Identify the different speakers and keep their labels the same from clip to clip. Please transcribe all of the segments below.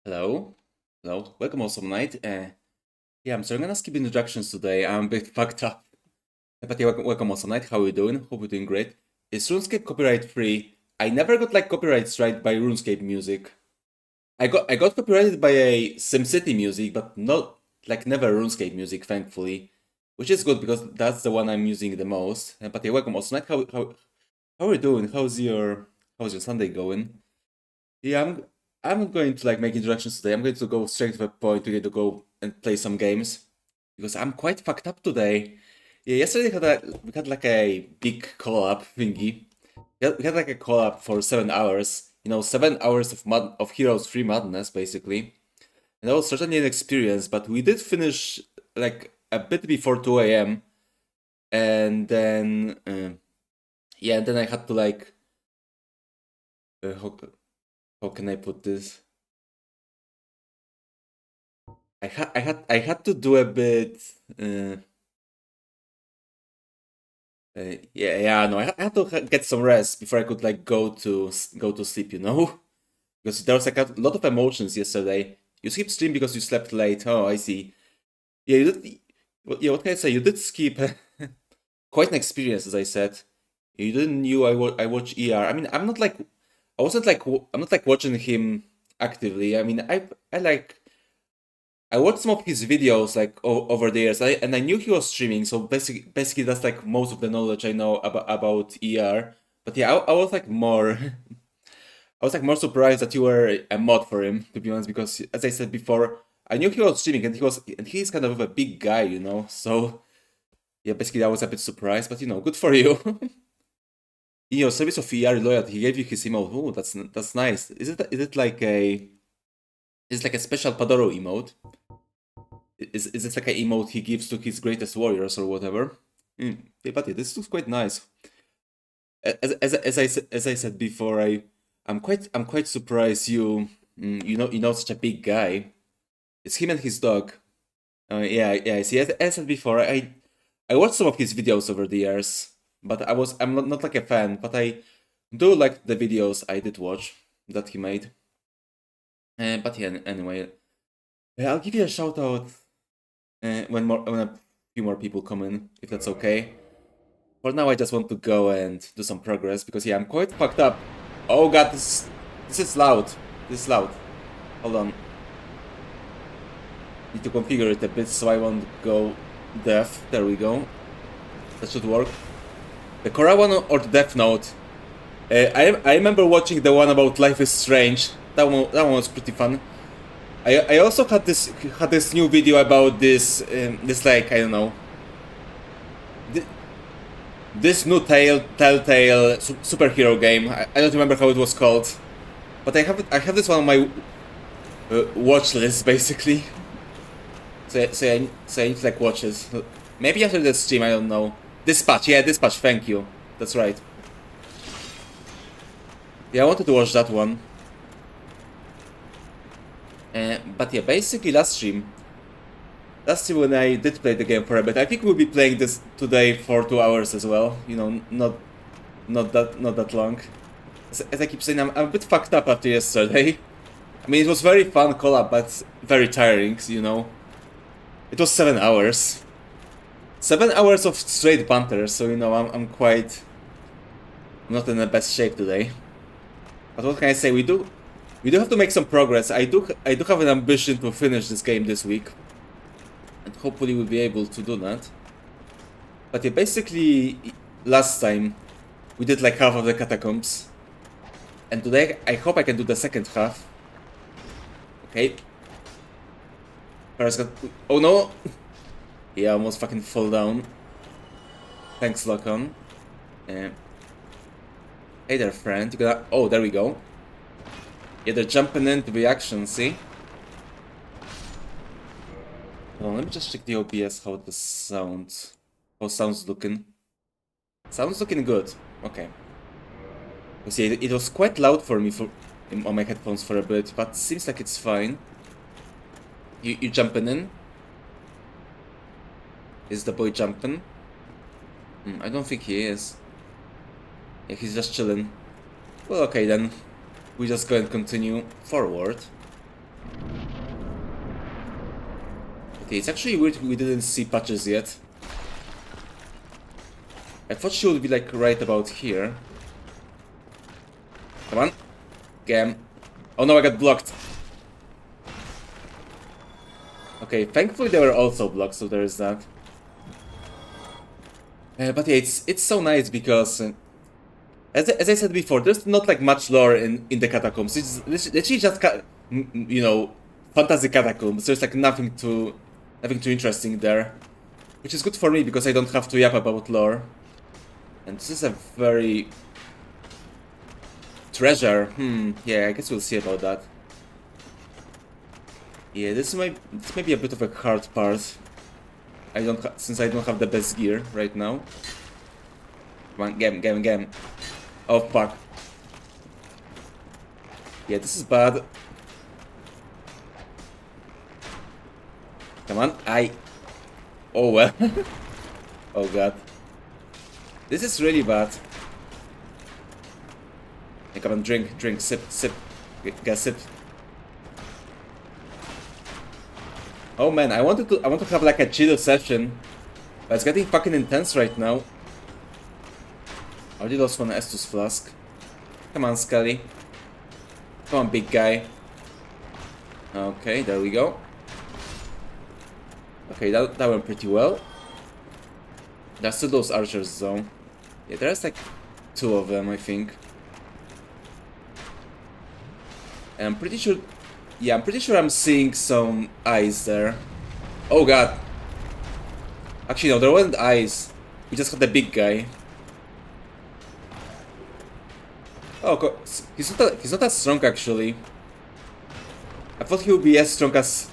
Speaker 1: Hello, hello, welcome also night. Yeah, so I'm gonna skip introductions today. I'm a bit fucked up. But yeah, welcome also night. How are you doing? Hope you're doing great. Is RuneScape copyright free? I never got like copyright strike by RuneScape music. I got copyrighted by a SimCity music, but not like never RuneScape music, thankfully, which is good because that's the one I'm using the most. But yeah, welcome also night. How are you doing? How's your Sunday going? Yeah, I'm going to like make introductions today. I'm going to go straight to the point. We're going to go and play some games because I'm quite fucked up today. Yeah, yesterday we had like a big collab thingy. We had like a collab for 7 hours. 7 hours of Heroes 3 madness basically. And that was certainly an experience. But we did finish like a bit before 2 a.m. And then yeah, and then I had to like how can I put this? I had to do a bit. Uh, yeah, no, I had to get some rest before I could like go to sleep. Because there was like a lot of emotions yesterday. You skipped stream because you slept late. Oh, I see. Yeah, you did. Yeah, what can I say? You did skip quite an experience, as I said. You didn't knew I watch ER. I mean, I'm not like watching him actively. I mean, I watched some of his videos like over the years, and I knew he was streaming. So basically, that's like most of the knowledge I know about ER. But yeah, I was like more, I was like more surprised that you were a mod for him, to be honest, because as I said before, I knew he was streaming, and he's kind of a big guy. So yeah, basically, I was a bit surprised, but good for you. In your service of ER loyalty, he gave you his emote. Oh, that's nice. Is it like a special Padoro emote? Is this like an emote he gives to his greatest warriors or whatever? But yeah, this looks quite nice. As I said before, I'm quite surprised you know such a big guy. It's him and his dog. Yeah. See, as I said before, I watched some of his videos over the years, but I'm not like a fan, but I do like the videos I did watch that he made. But yeah, anyway, I'll give you a shout out when a few more people come in, if that's okay. For now, I just want to go and do some progress because yeah, I'm quite fucked up. Oh god, this is loud. This is loud. Hold on. Need to configure it a bit so I won't go deaf. There we go. That should work. The Korra one or the Death Note? I remember watching the one about Life is Strange. That one was pretty fun. I also had this new video about this like I don't know this new Telltale superhero game. I don't remember how it was called, but I have this one on my watch list basically. So I need to like watch it. Maybe after the stream, I don't know. Dispatch, yeah, Dispatch. Thank you. That's right. Yeah, I wanted to watch that one. But yeah, basically last stream when I did play the game for a bit. I think we'll be playing this today for 2 hours as well. Not that long. As I keep saying, I'm a bit fucked up after yesterday. I mean, it was very fun collab, but very tiring. It was 7 hours. 7 hours of straight banter. So I'm quite not in the best shape today. But what can I say? We do have to make some progress. I do have an ambition to finish this game this week. And hopefully we'll be able to do that. But yeah, basically, last time, we did like half of the catacombs. And today, I hope I can do the second half. Okay. First got... Oh no! Yeah, I almost fucking fall down. Thanks, Locon. Hey there, friend. You gotta... Oh, there we go. Yeah, they're jumping into the action, see? Hold on, let me just check the OBS how sounds looking. Sounds looking good. Okay. You see, it was quite loud for me on my headphones for a bit, but seems like it's fine. You jumping in? Is the boy jumping? I don't think he is. Yeah, he's just chilling. Well, okay then. We just go and continue forward. Okay, it's actually weird we didn't see patches yet. I thought she would be like right about here. Come on. Gam. Oh no, I got blocked. Okay, thankfully they were also blocked, so there is that. But yeah, it's so nice because, as I said before, there's not like much lore in the catacombs. It's literally just you know, fantasy catacombs. There's like nothing too interesting there, which is good for me because I don't have to yap about lore. And this is a very treasure. Yeah, I guess we'll see about that. Yeah, this may be a bit of a hard part. Since I don't have the best gear right now. Come on, game. Oh fuck. Yeah, this is bad. Come on, oh well. Oh god. This is really bad. Hey, come on, drink, sip. Get sip. Oh man, I want to have like a chill session, but it's getting fucking intense right now. I already lost one Estus flask. Come on, Scully. Come on, big guy. Okay, there we go. Okay, that went pretty well. There's still those archers though. Yeah, there's like 2 of them, I think. And I'm pretty sure... Yeah, I'm pretty sure I'm seeing some eyes there. Oh god. Actually, no, there wasn't eyes. We just had the big guy. Oh, he's not as strong actually. I thought he would be as strong as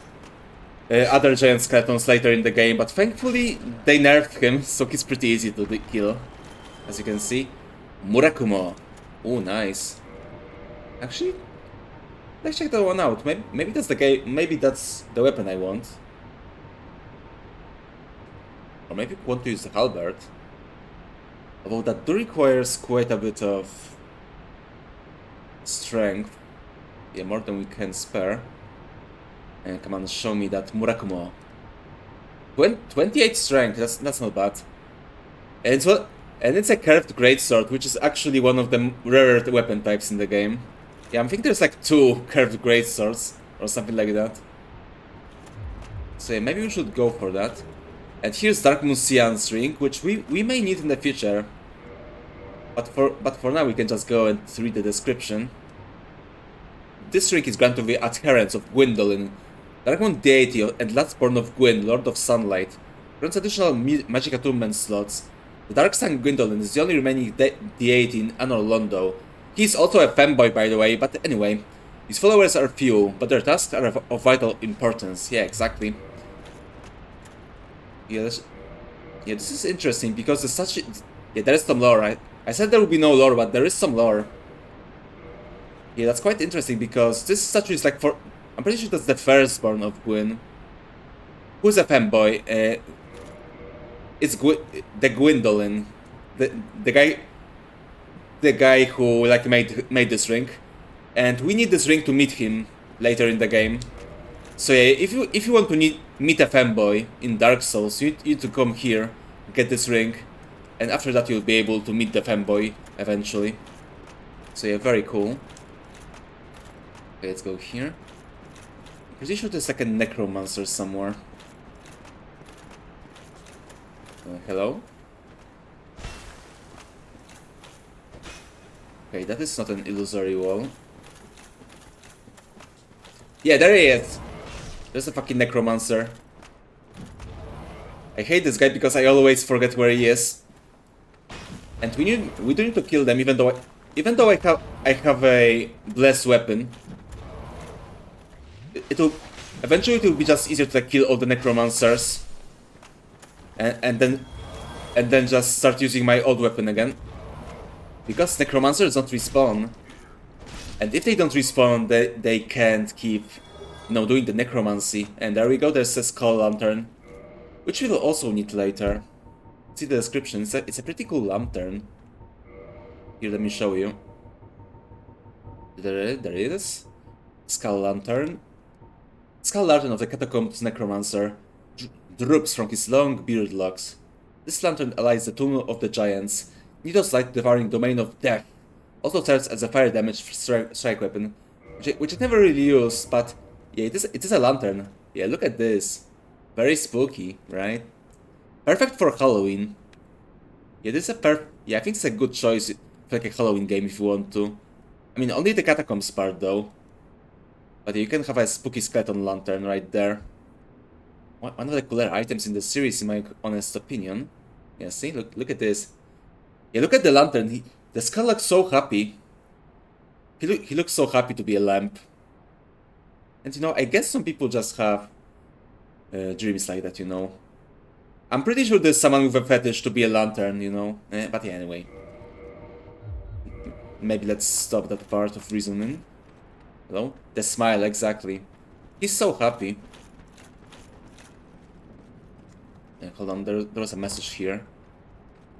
Speaker 1: other giant skeletons later in the game, but thankfully they nerfed him, so he's pretty easy to kill. As you can see. Murakumo. Oh, nice. Actually, let's check that one out. Maybe that's the guy. Maybe that's the weapon I want. Or maybe I want to use the halberd. Although that do requires quite a bit of strength. Yeah, more than we can spare. And come on, show me that Murakumo. 28 strength. That's not bad. And it's a curved greatsword, which is actually one of the rarer weapon types in the game. Yeah, I think there's like 2 curved greatswords or something like that. So yeah, maybe we should go for that. And here's Dark Moon Sian's ring, which we may need in the future. But for now we can just go and read the description. This ring is granted to the adherents of Gwyndolin, Dark Moon deity and last born of Gwyn, Lord of Sunlight. Grants additional magic attunement slots. The Dark Sun Gwyndolin is the only remaining deity in Anor Londo. He is also a femboy, by the way, but anyway. His followers are few, but their tasks are of vital importance. Yeah, exactly. Yeah, this is interesting because there's such... Yeah, there is some lore, right? I said there would be no lore, but there is some lore. Yeah, that's quite interesting because this statue is like for... I'm pretty sure that's the firstborn of Gwyn. Who's a femboy? It's the Gwyndolin. The guy who like made this ring. And we need this ring to meet him later in the game. So yeah, if you want to meet a femboy in Dark Souls, you need to come here, get this ring, and after that you'll be able to meet the femboy eventually. So yeah, very cool. Okay, let's go here. I'm pretty sure there's like a necromancer somewhere. Hello? Okay, that is not an illusory wall. Yeah, there he is! There's a fucking necromancer. I hate this guy because I always forget where he is. And we do need to kill them, even though I have a blessed weapon. Eventually it will be just easier to like, kill all the necromancers. And then just start using my old weapon again. Because necromancers don't respawn. And if they don't respawn, they can't keep, you know, doing the necromancy. And there we go, there's a skull lantern. Which we'll also need later. See the description, it's a pretty cool lantern. Here, let me show you. There it is. Skull lantern. Skull lantern of the Catacombs Necromancer. droops from his long beard locks. This lantern lights the tomb of the giants. Nito's light-devouring domain of death also serves as a fire damage strike weapon, which I never really used, but yeah, it is a lantern. Yeah, look at this. Very spooky, right? Perfect for Halloween. Yeah, this is a yeah, I think it's a good choice for like a Halloween game if you want to. I mean, only the catacombs part though. But you can have a spooky skeleton lantern right there. One of the cooler items in the series, in my honest opinion. Yeah, see, look at this. Yeah, look at the lantern. The skull looks so happy. He looks so happy to be a lamp. And you know, I guess some people just have dreams like that, you know. I'm pretty sure there's someone with a fetish to be a lantern, you know. But yeah, anyway. Maybe let's stop that part of reasoning. Hello? The smile, exactly. He's so happy. Yeah, hold on, there was a message here.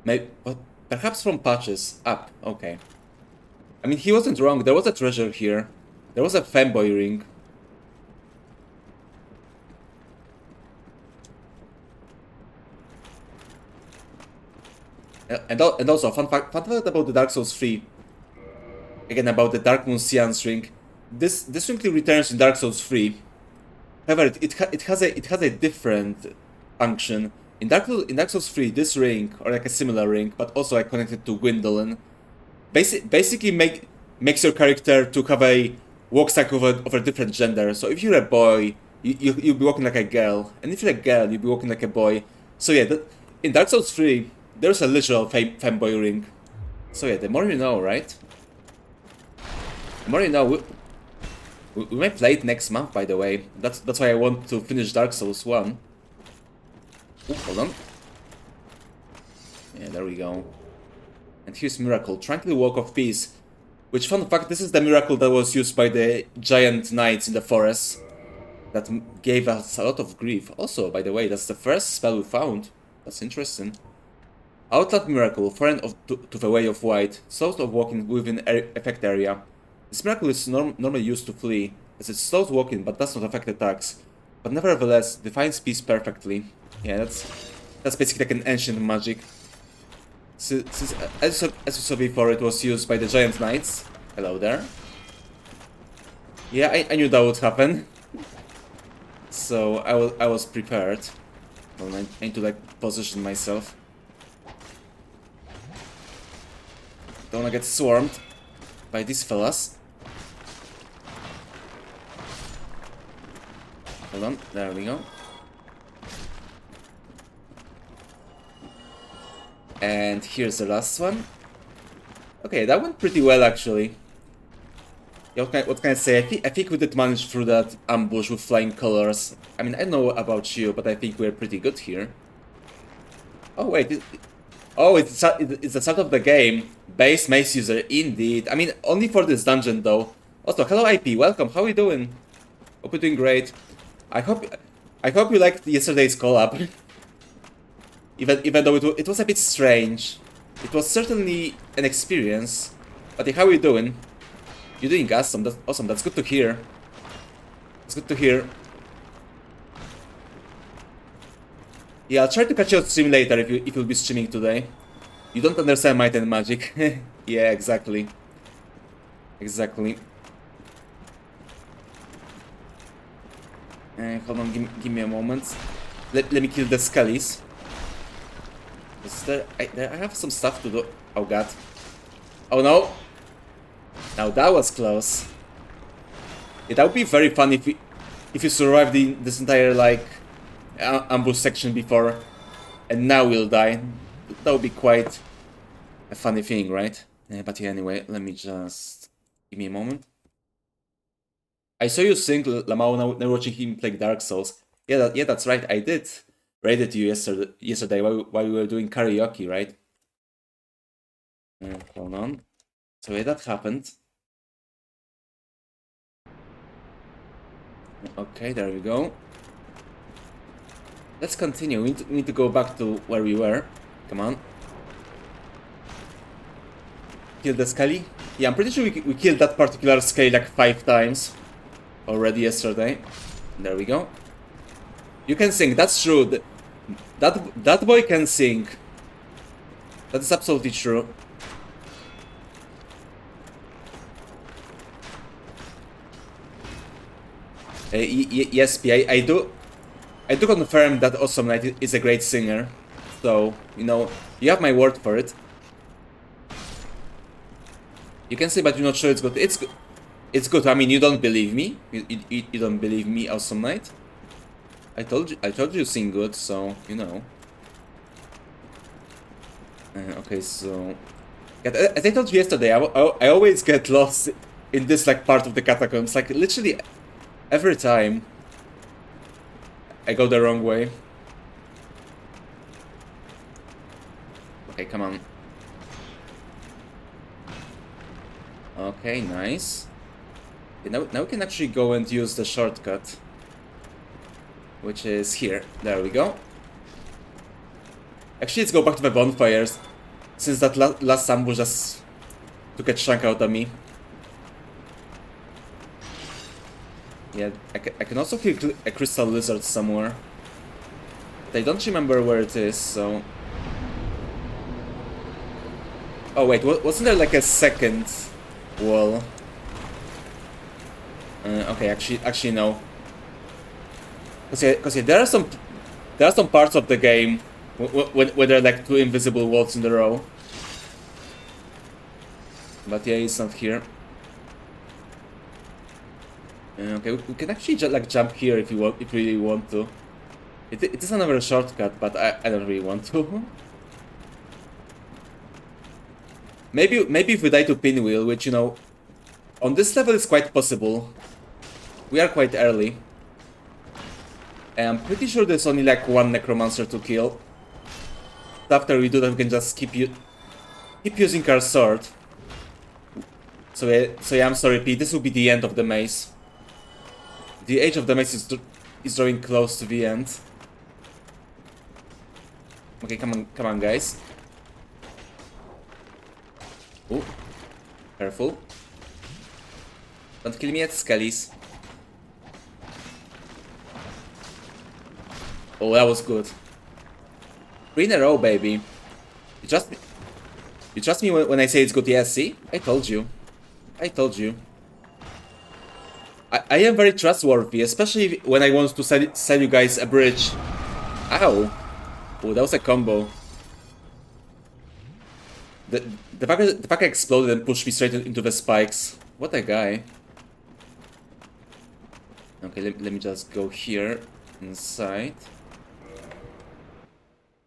Speaker 1: Maybe, but perhaps from patches. Up, okay. I mean, he wasn't wrong. There was a treasure here. There was a Femboy ring. And also, fun fact about the Dark Souls 3. Again, about the Dark Moon Seance ring. This ring returns in Dark Souls 3. However, it has a different function. In Dark Souls 3, this ring, or like a similar ring, but also like connected to Gwendolyn, basically makes your character to have a walk cycle of a different gender. So if you're a boy, you'll be walking like a girl, and if you're a girl, you'll be walking like a boy. So yeah, in Dark Souls 3, there's a literal femboy ring. So yeah, the more you know, right? The more you know. We may play it next month, by the way. That's why I want to finish Dark Souls 1. Ooh, hold on. Yeah, there we go. And here's Miracle, Tranquil Walk of Peace. Which, fun fact, this is the miracle that was used by the giant knights in the forest. That gave us a lot of grief. Also, by the way, that's the first spell we found. That's interesting. Outland Miracle, foreign to the Way of White. Slows of walking within effect area. This miracle is normally used to flee, as it slows walking but does not affect attacks, but nevertheless defines peace perfectly. Yeah, that's basically like an ancient magic. Since as you saw before, it was used by the giant knights. Hello there. Yeah, I knew that would happen. So I was prepared. Well, I need to like position myself. Don't wanna get swarmed by these fellas. Hold on, there we go. And here's the last one. Okay, that went pretty well actually. Yeah, what can I say? I think we did manage through that ambush with flying colors. I mean, I don't know about you, but I think we're pretty good here. Oh wait, it's the start of the game. Base mace user, indeed. I mean, only for this dungeon though. Also, hello IP, welcome. How are you doing? Hope you're doing great. I hope you liked yesterday's collab. even though it was a bit strange. It was certainly an experience. But how are you doing? You're doing awesome. That's awesome. That's good to hear. It's good to hear. Yeah, I'll try to catch you on stream later if you'll be streaming today. You don't understand Might and Magic. Yeah, exactly. Exactly. Hold on, give me a moment. Let me kill the skellies. I have some stuff to do. Oh god. Oh no! Now that was close. Yeah, that would be very fun if you survived this entire like ambush section before, and now we'll die. That would be quite a funny thing, right? But yeah, anyway, let me just give me a moment. I saw you sing Lamau now watching him play Dark Souls. Yeah, that's right. I did raided you yesterday while we were doing karaoke, right? Hold on. So yeah, that happened. Okay, there we go. Let's continue. We need to go back to where we were. Come on. Kill the Skelly? Yeah, I'm pretty sure we killed that particular Skelly like 5 times already yesterday. There we go. You can sing, that's true. That boy can sing. That is absolutely true. Yes, P, I do confirm that Awesome Knight is a great singer. So, you know, you have my word for it. You can say, but you're not sure it's good. It's good. It's good. I mean, you don't believe me. You don't believe me, Awesome Knight. I told you sing good, so you know. Okay, so as I told you yesterday, I always get lost in this like part of the catacombs. Like literally every time I go the wrong way. Okay, come on. Okay, nice. Okay, now we can actually go and use the shortcut, which is here. There we go. Actually, let's go back to the bonfires, since that last ambush just took a chunk out of me. Yeah, I can also hear a crystal lizard somewhere. But I don't remember where it is, so... Oh wait, wasn't there like a second wall? Okay, actually no. Cause yeah, there are some parts of the game where there are like 2 invisible walls in a row. But yeah, it's not here. Okay, we can actually like jump here if you really want to. It is another shortcut, but I don't really want to. Maybe if we die to Pinwheel, which you know, on this level is quite possible. We are quite early. And I'm pretty sure there's only like 1 Necromancer to kill. After we do that, we can just keep using our sword. So yeah, I'm sorry, P. This will be the end of the maze. The age of the maze is drawing close to the end. Okay, come on, guys. Ooh, careful. Don't kill me at Skellies. Oh, that was good. 3 in a row, baby. You trust me when I say it's good? Yeah, see? I told you. I am very trustworthy, especially when I want to sell you guys a bridge. Ow. Oh, that was a combo. The fucker exploded and pushed me straight into the spikes. What a guy. Okay, let me just go here inside.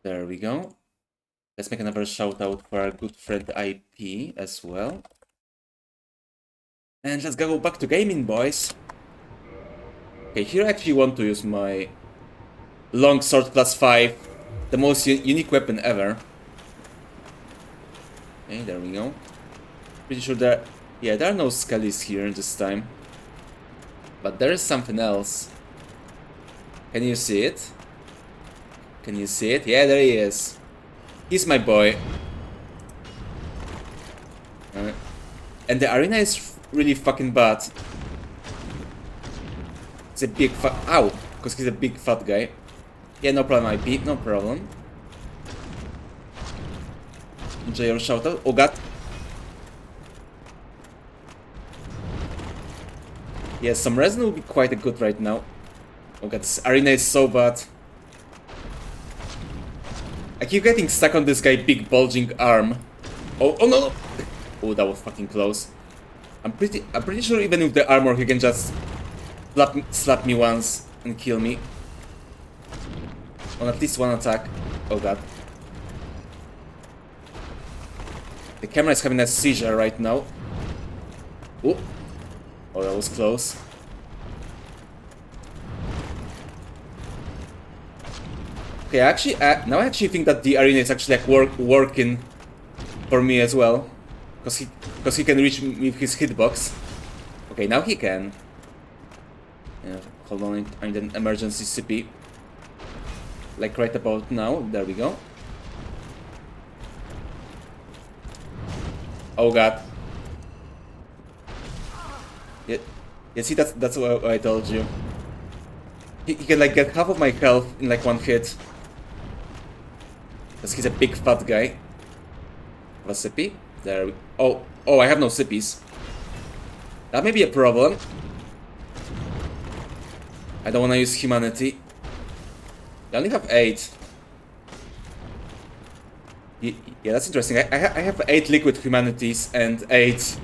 Speaker 1: There we go. Let's make another shout out for our good friend IP as well. And let's go back to gaming, boys. Okay, here I actually want to use my long sword +5, the most unique weapon ever. Okay, there we go. Pretty sure there are no skellies here this time. But there is something else. Can you see it? Can you see it? Yeah, there he is. He's my boy. And the arena is really fucking bad. It's a big fat... Ow! Because he's a big fat guy. Yeah, no problem, IP. No problem. Enjoy your shoutout. Oh god. Yeah, some resin will be quite good right now. Oh god, this arena is so bad. I keep getting stuck on this guy big bulging arm. Oh no! Oh, that was fucking close. I'm pretty sure even with the armor he can just slap me once and kill me. On at least 1 attack. Oh god. The camera is having a seizure right now. Oh, oh, that was close. Okay, actually, now I actually think that the arena is actually like working for me as well, because he can reach me with his hitbox. Okay, now he can. Yeah, hold on, I need an emergency CP. Like right about now. There we go. Oh god. Yeah, see, that's what I told you. He can like get half of my health in like one hit. Because he's a big fat guy. Have a sippy? There we... Oh, I have no sippies. That may be a problem. I don't want to use humanity. I only have 8. Yeah, that's interesting. I have 8 liquid humanities and 8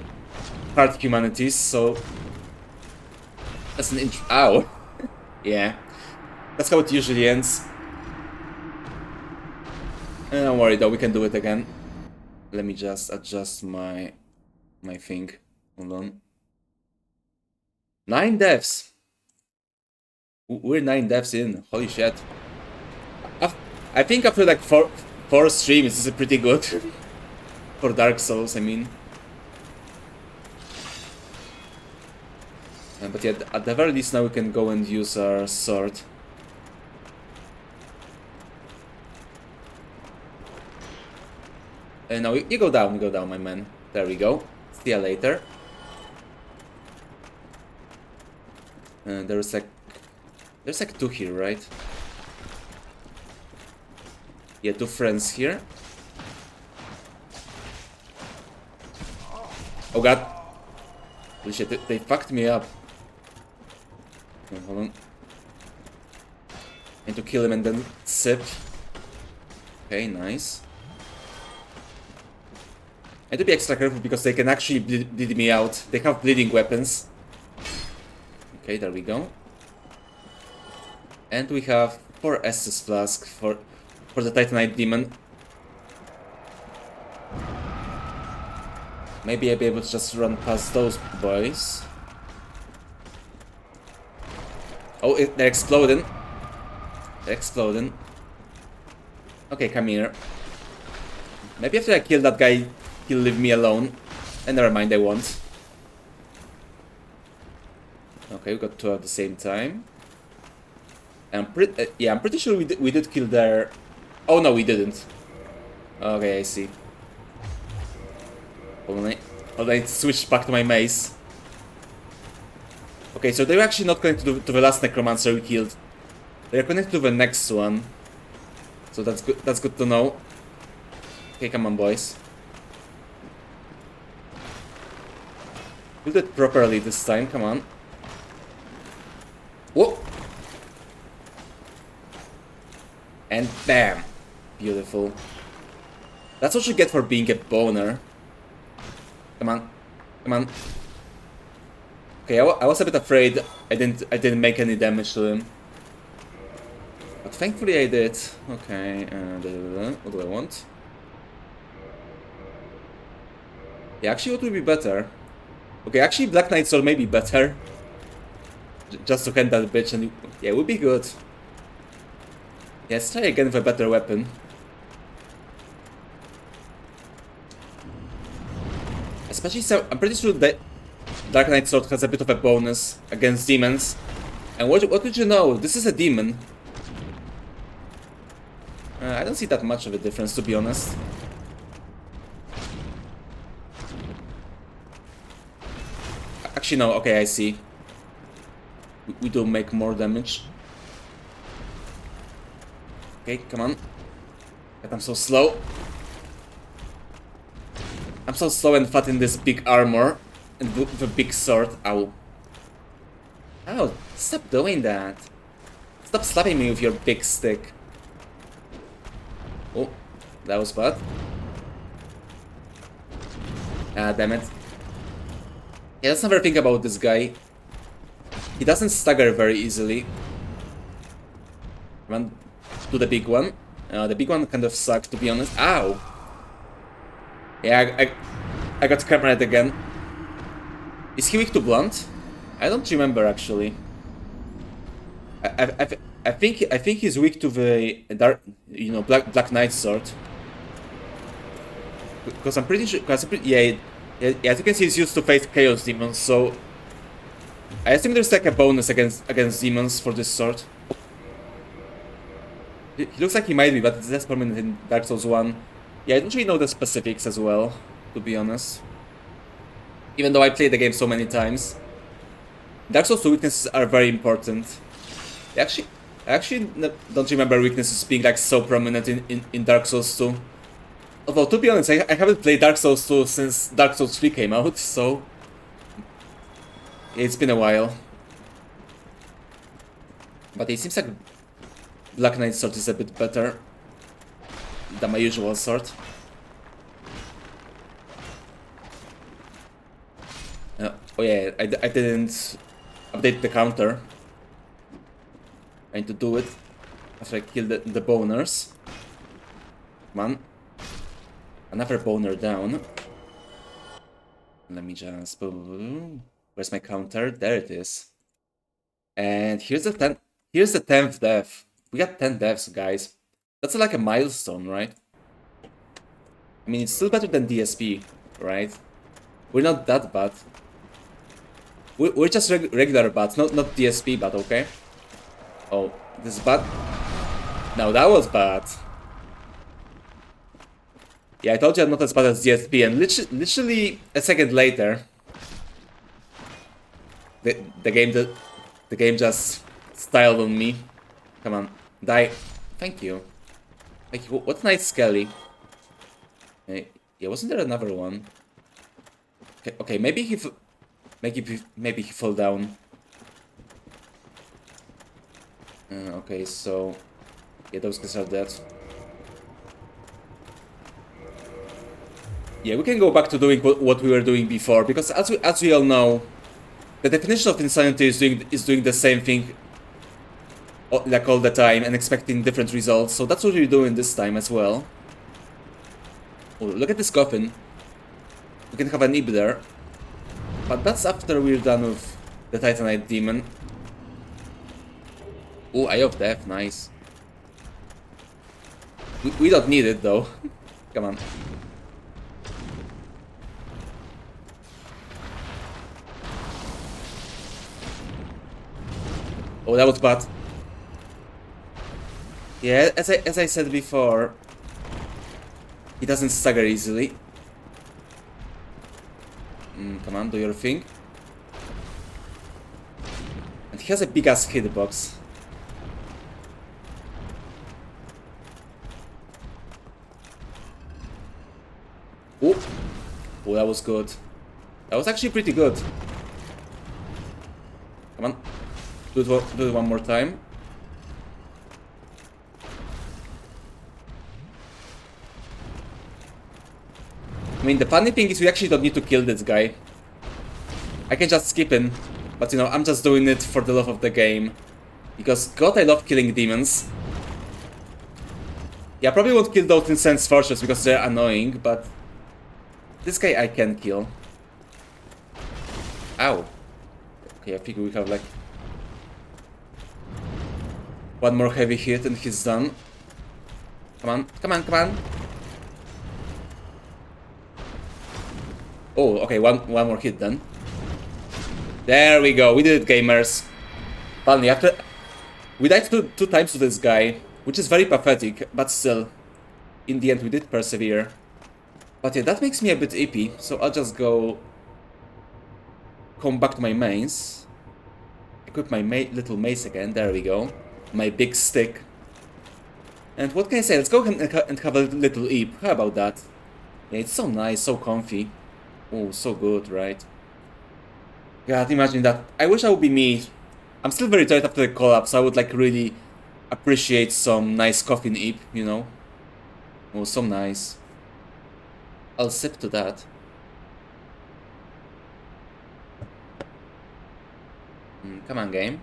Speaker 1: hard humanities, so... That's an Ow! Yeah. That's how it usually ends. Don't worry though, we can do it again. Let me just adjust my thing. Hold on. 9 deaths! We're 9 deaths in. Holy shit. I think after like 4 streams, this is pretty good. For Dark Souls, I mean. But yeah, at the very least now we can go and use our sword. Now you go down, my man. There we go. See ya later. There's like 2 here, right? Yeah, 2 friends here. Oh god. Holy shit, they fucked me up. Okay, hold on. Need to kill him and then sip. Okay, nice. I need to be extra careful because they can actually bleed me out. They have bleeding weapons. Okay, there we go. And we have 4 Estus flask for the Titanite demon. Maybe I'll be able to just run past those boys. Oh, they're exploding. They're exploding. Okay, come here. Maybe after I kill that guy, he'll leave me alone. And never mind, I won't. Okay, we got 2 at the same time. I'm pretty sure we did kill their... Oh no, we didn't. Okay, I see. Hold on, I need to switch back to my mace. Okay, so they're actually not connected to the last necromancer we killed. They're connected to the next one. So that's good. That's good to know. Okay, come on, boys. We did it properly this time. Come on. Whoa! And bam! Beautiful. That's what you get for being a boner. Come on. Come on. Okay, I was a bit afraid I didn't make any damage to him. But thankfully I did. Okay, what do I want? Yeah, actually what would be better? Okay, actually Black Knight Sword may be better. Just to hand that bitch and... Yeah, it would be good. Yeah, let's try again with a better weapon. Especially so, I'm pretty sure that Dark Knight Sword has a bit of a bonus against demons. And what did you know? This is a demon. I don't see that much of a difference, to be honest. Actually, no. Okay, I see. We do make more damage. Okay, come on. God, I'm so slow. I'm so slow and fat in this big armor. And with a big sword. Ow. Ow, stop doing that. Stop slapping me with your big stick. Oh, that was bad. Ah, damn it. Yeah, let's never think about this guy. He doesn't stagger very easily. Run to the big one. The big one kind of sucked, to be honest. Ow! Yeah, I got cameraed again. Is he weak to blunt? I don't remember actually. I think he's weak to the dark, you know, Black Knight sword. Because I'm pretty sure, yeah, as you can see, he's used to face Chaos Demons, so I assume there's like a bonus against demons for this sword. He looks like he might be, but it's less permanent in Dark Souls 1. Yeah, I don't really know the specifics as well, to be honest. Even though I played the game so many times. Dark Souls 2 weaknesses are very important. Actually, don't remember weaknesses being like so prominent in Dark Souls 2. Although, to be honest, I haven't played Dark Souls 2 since Dark Souls 3 came out, so... It's been a while. But it seems like Black Knight sword is a bit better than my usual sword. Oh yeah, I didn't update the counter. I need to do it after I kill the boners. Come on. Another boner down. Let me just... Where's my counter? There it is. And here's the 10th death. We got 10 deaths, guys. That's like a milestone, right? I mean, it's still better than DSP, right? We're not that bad. We're just regular bad, not DSP bad, okay? Oh, this is bad. No, that was bad. Yeah, I told you I'm not as bad as DSP, and literally a second later, the game just styled on me. Come on, die. Thank you. Thank you. What nice Skelly. Yeah, wasn't there another one? Okay, maybe he fell down. Okay, so yeah, those guys are dead. Yeah, we can go back to doing what we were doing before, because as we all know, the definition of insanity is doing the same thing like all the time and expecting different results. So that's what we're doing this time as well. Oh, look at this coffin. We can have an Ib there. But that's after we're done with the Titanite demon. Oh, Eye of Death, nice. We don't need it though. Come on. Oh, that was bad. Yeah, as I said before, he doesn't stagger easily. Come on, do your thing. And he has a big ass hitbox. Oh, that was good. That was actually pretty good. Come on, do it one more time. I mean, the funny thing is we actually don't need to kill this guy. I can just skip him, but you know, I'm just doing it for the love of the game. Because, God, I love killing demons. Yeah, I probably won't kill those Incense Fortress because they're annoying, but... This guy I can kill. Ow. Okay, I think we have like... one more heavy hit and he's done. Come on, come on, come on. Oh, okay, one more hit then. There we go, we did it, gamers. Finally, after... We died two times to this guy, which is very pathetic, but still. In the end, we did persevere. But yeah, that makes me a bit ippy, so I'll just go... come back to my mains. Equip my little mace again, there we go. My big stick. And what can I say, let's go and have a little eep. How about that? Yeah, it's so nice, so comfy. Oh, so good, right? God, imagine that. I wish I would be me. I'm still very tired after the collapse, so I would like really appreciate some nice coffee eep, you know? Oh, so nice. I'll sip to that. Come on, game.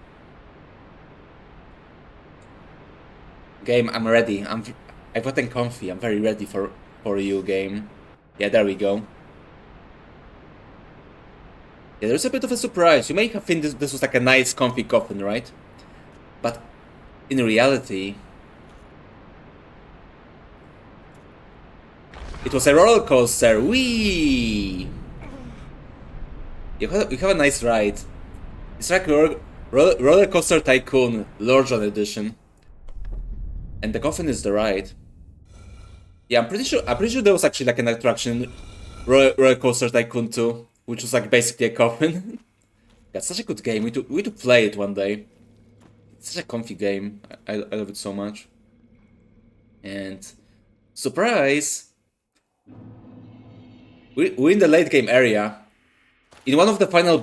Speaker 1: Game, I'm ready. I've gotten comfy. I'm very ready for you, game. Yeah, there we go. Yeah, there's a bit of a surprise. You may have think this was like a nice, comfy coffin, right? But in reality, it was a roller coaster. Whee! You have a nice ride. It's like Roller Coaster Tycoon Lord John edition. And the coffin is the ride. Yeah, I'm pretty sure there was actually like an attraction, Roller Coaster Tycoon 2, which was like basically a coffin. That's such a good game. We to play it one day. It's such a comfy game. I love it so much. And surprise, we're in the late game area. In one of the final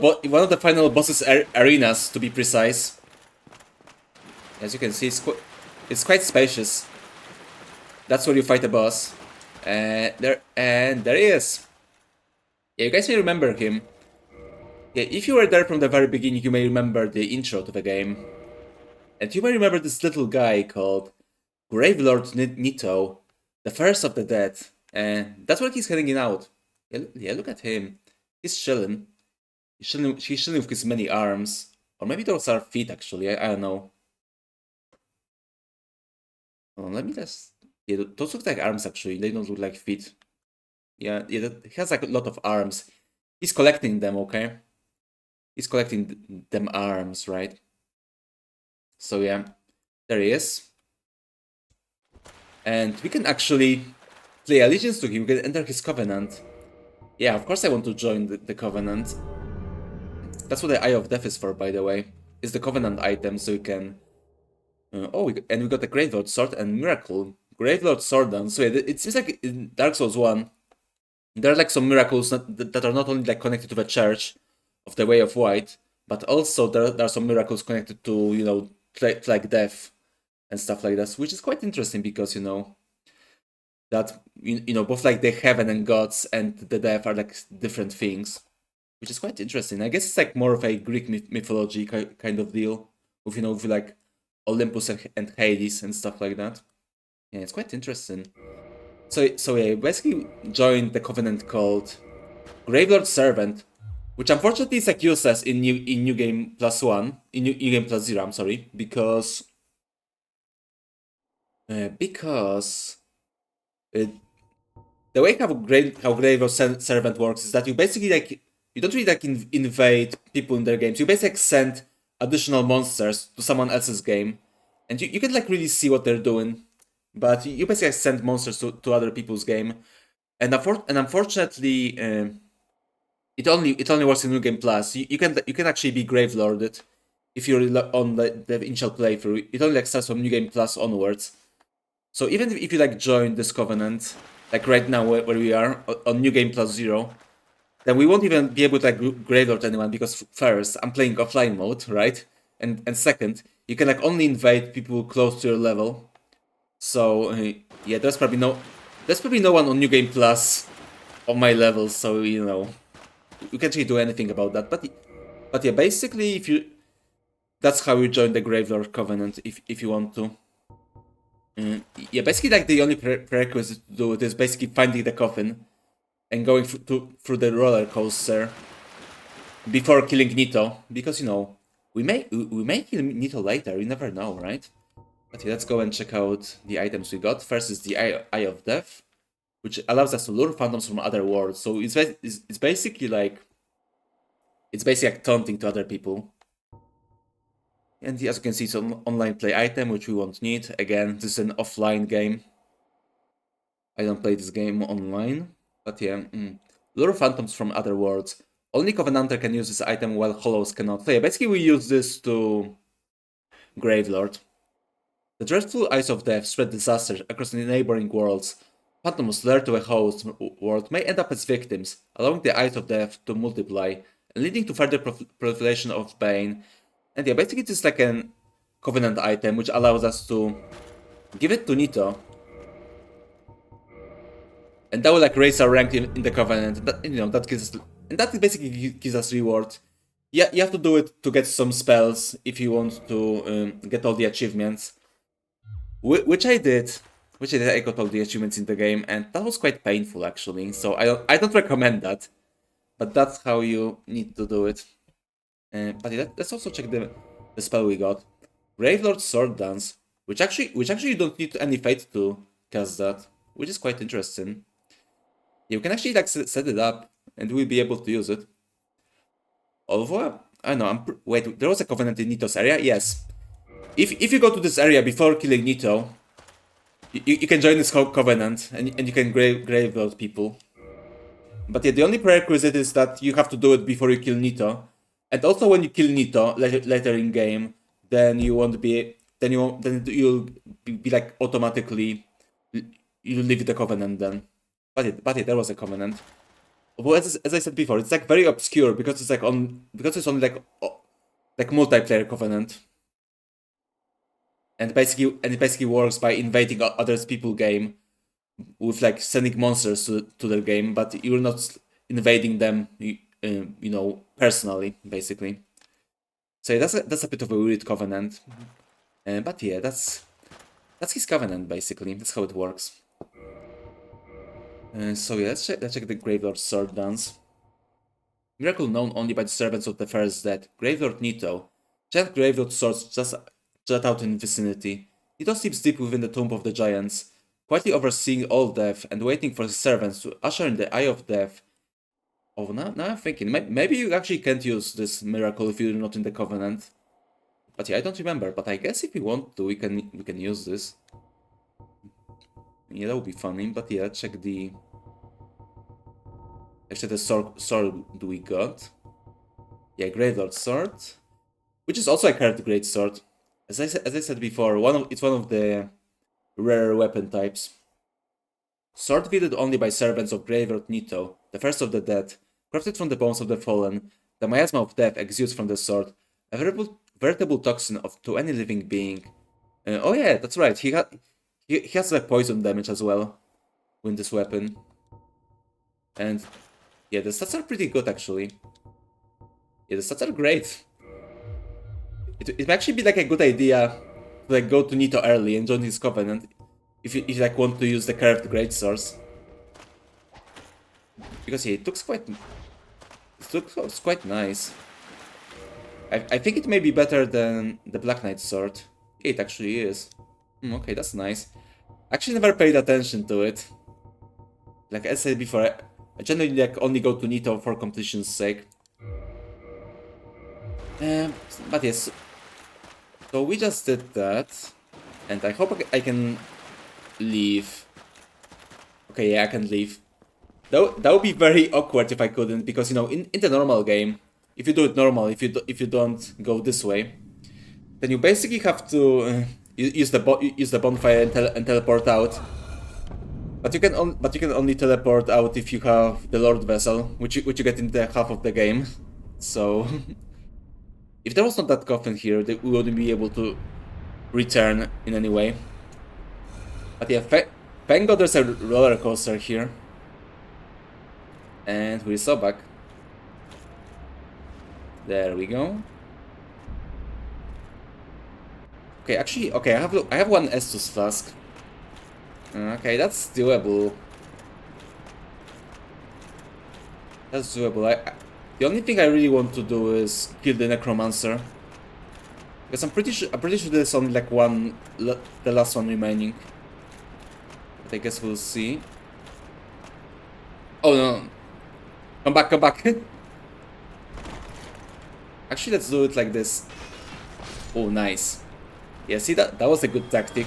Speaker 1: bosses arenas, to be precise. As you can see, it's quite spacious. That's where you fight a boss. And there he is. Yeah, you guys may remember him. Yeah, if you were there from the very beginning, you may remember the intro to the game. And you may remember this little guy called Gravelord Nito, the first of the dead. And that's where he's heading out. Yeah, look at him. He's chilling. He's chilling with his many arms. Or maybe those are feet, actually. I don't know. Oh, let me just... Yeah, those look like arms, actually. They don't look like feet. Yeah, he has like a lot of arms. He's collecting them, okay? He's collecting them arms, right? So yeah, there he is. And we can actually play allegiance to him. We can enter his covenant. Yeah, of course I want to join the covenant. That's what the Eye of Death is for, by the way. It's the covenant item, so you can... and we got the Gravelord Sword and Miracle. Gravelord Sword down. So yeah, it seems like in Dark Souls 1, there are like some miracles that are not only like connected to the Church of the Way of White, but also there are some miracles connected to, you know, like death and stuff like that, which is quite interesting because, you know, that, you know, both like the heaven and gods and the death are like different things, which is quite interesting. I guess it's like more of a Greek mythology kind of deal with, you know, with like Olympus and Hades and stuff like that. Yeah, it's quite interesting. So yeah, basically joined the covenant called Gravelord Servant, which unfortunately is like useless in New Game Plus 1, in New Game Plus 0, I'm sorry, because the way how Gravelord Servant works is that you basically like, you don't really like invade people in their games. You basically send additional monsters to someone else's game, and you can like really see what they're doing, but you basically send monsters to other people's game, and unfortunately. It only works in New Game Plus. You can actually be Gravelorded if you're on the initial playthrough. It only like starts from New Game Plus onwards. So even if you like join this covenant, like right now where we are on New Game Plus 0, then we won't even be able to like Gravelord anyone because first I'm playing offline mode, right? And second, you can like only invade people close to your level. So yeah, there's probably no one on New Game Plus on my level. So you know. You can't really do anything about that, but yeah, basically, that's how you join the Gravelord Covenant if you want to. Yeah, basically, like the only prerequisite to do it is basically finding the coffin and going through the roller coaster before killing Nito, because you know we may kill Nito later. You never know, right? But yeah, let's go and check out the items we got. First is the Eye of Death, which allows us to lure phantoms from other worlds. So it's basically like taunting to other people. And as you can see, it's an online play item, which we won't need. Again, this is an offline game. I don't play this game online, but yeah. Lure phantoms from other worlds. Only Covenanter can use this item while Hollows cannot. So yeah, basically we use this to Gravelord. The dreadful Eyes of Death spread disaster across the neighboring worlds. Phantoms lured to a host world may end up as victims, allowing the Eyes of Death to multiply, and leading to further proliferation of Bane. And yeah, basically it's like a Covenant item, which allows us to give it to Nito. And that will like raise our rank in the Covenant. That, you know, that gives us, and that basically gives us reward. Yeah, you have to do it to get some spells if you want to get all the achievements. Which I did. I got all the achievements in the game, and that was quite painful actually. So I don't recommend that, but that's how you need to do it. But yeah, let's also check the spell we got, Gravelord Sword Dance, which actually you don't need any fate to cast that, which is quite interesting. You can actually like set it up, and we'll be able to use it. Although I don't know, wait, there was a covenant in Nito's area. Yes, if you go to this area before killing Nito, you can join this covenant, and you can Gravelord people. But yeah, the only prerequisite is that you have to do it before you kill Nito. And also when you kill Nito later in game, then you won't be. Then you'll be like automatically. You leave the covenant then. But yeah, there was a covenant. Well, as I said before, it's like very obscure because it's like because it's only like multiplayer covenant. And it basically works by invading others people's game with like sending monsters to their game, but you're not invading them, you know, personally, basically. So yeah, that's a bit of a weird covenant. But yeah, that's his covenant basically. That's how it works. So yeah, let's check the Gravelord's sword dance. Miracle known only by the servants of the first dead. Gravelord Nito. Giant Gravelord swords just jut out in vicinity. Nito sleeps deep within the tomb of the giants, quietly overseeing all death and waiting for his servants to usher in the eye of death. Oh, now I'm thinking, maybe you actually can't use this miracle if you're not in the covenant. But yeah, I don't remember. But I guess if we want to, we can use this. Yeah, that would be funny. But yeah, check the. Actually, the sword do we got? Yeah, Gravelord sword, which is also a curved great sword. As I said before, it's one of the rare weapon types. Sword wielded only by servants of Gravelord Nito, the first of the dead, crafted from the bones of the fallen. The miasma of death exudes from the sword, a veritable toxin to any living being. Oh yeah, that's right. He has like poison damage as well with this weapon. And yeah, the stats are pretty good actually. Yeah, the stats are great. It might actually be like a good idea to like go to Nito early and join his covenant if you like want to use the curved great swords. Because yeah, it looks quite nice. I think it may be better than the Black Knight sword. Yeah, it actually is. Okay, that's nice. Actually never paid attention to it. Like I said before, I generally like only go to Nito for completion's sake. But yes, so we just did that, and I hope I can leave. Okay, yeah, I can leave. That would be very awkward if I couldn't, because you know, in the normal game, if you do it normal, if you don't go this way, then you basically have to use the bonfire and teleport out. But you can only teleport out if you have the Lord Vessel, which you get in the half of the game. So if there was not that coffin here, we wouldn't be able to return in any way. But yeah, thank God there's a roller coaster here. And we're so back. There we go. Okay, actually, okay, I have one Estus flask. Okay, that's doable. That's doable. The only thing I really want to do is kill the Necromancer, because I'm pretty sure there's only like the last one remaining. But I guess we'll see. Oh no! Come back! Come back! Actually, let's do it like this. Oh, nice. Yeah, see that was a good tactic.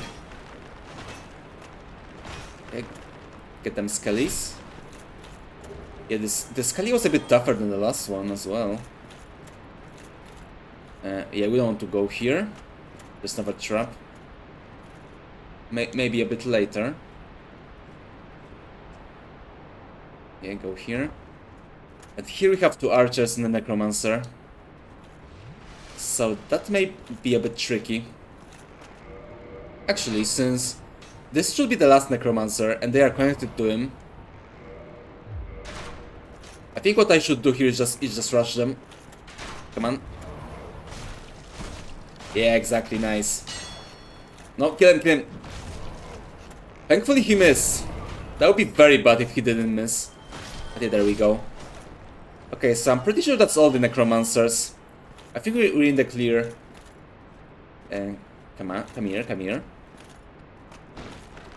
Speaker 1: Okay, get them skellies. Yeah, this skelly was a bit tougher than the last one as well. Yeah, we don't want to go here. There's another trap. Maybe a bit later. Yeah, go here. And here we have two archers and a necromancer. So that may be a bit tricky. Actually, since this should be the last necromancer and they are connected to him, I think what I should do here is just rush them. Come on. Yeah, exactly, nice. No, kill him, kill him. Thankfully he missed. That would be very bad if he didn't miss. Okay, there we go. Okay, so I'm pretty sure that's all the necromancers. I think we're in the clear. Come on, come here, come here.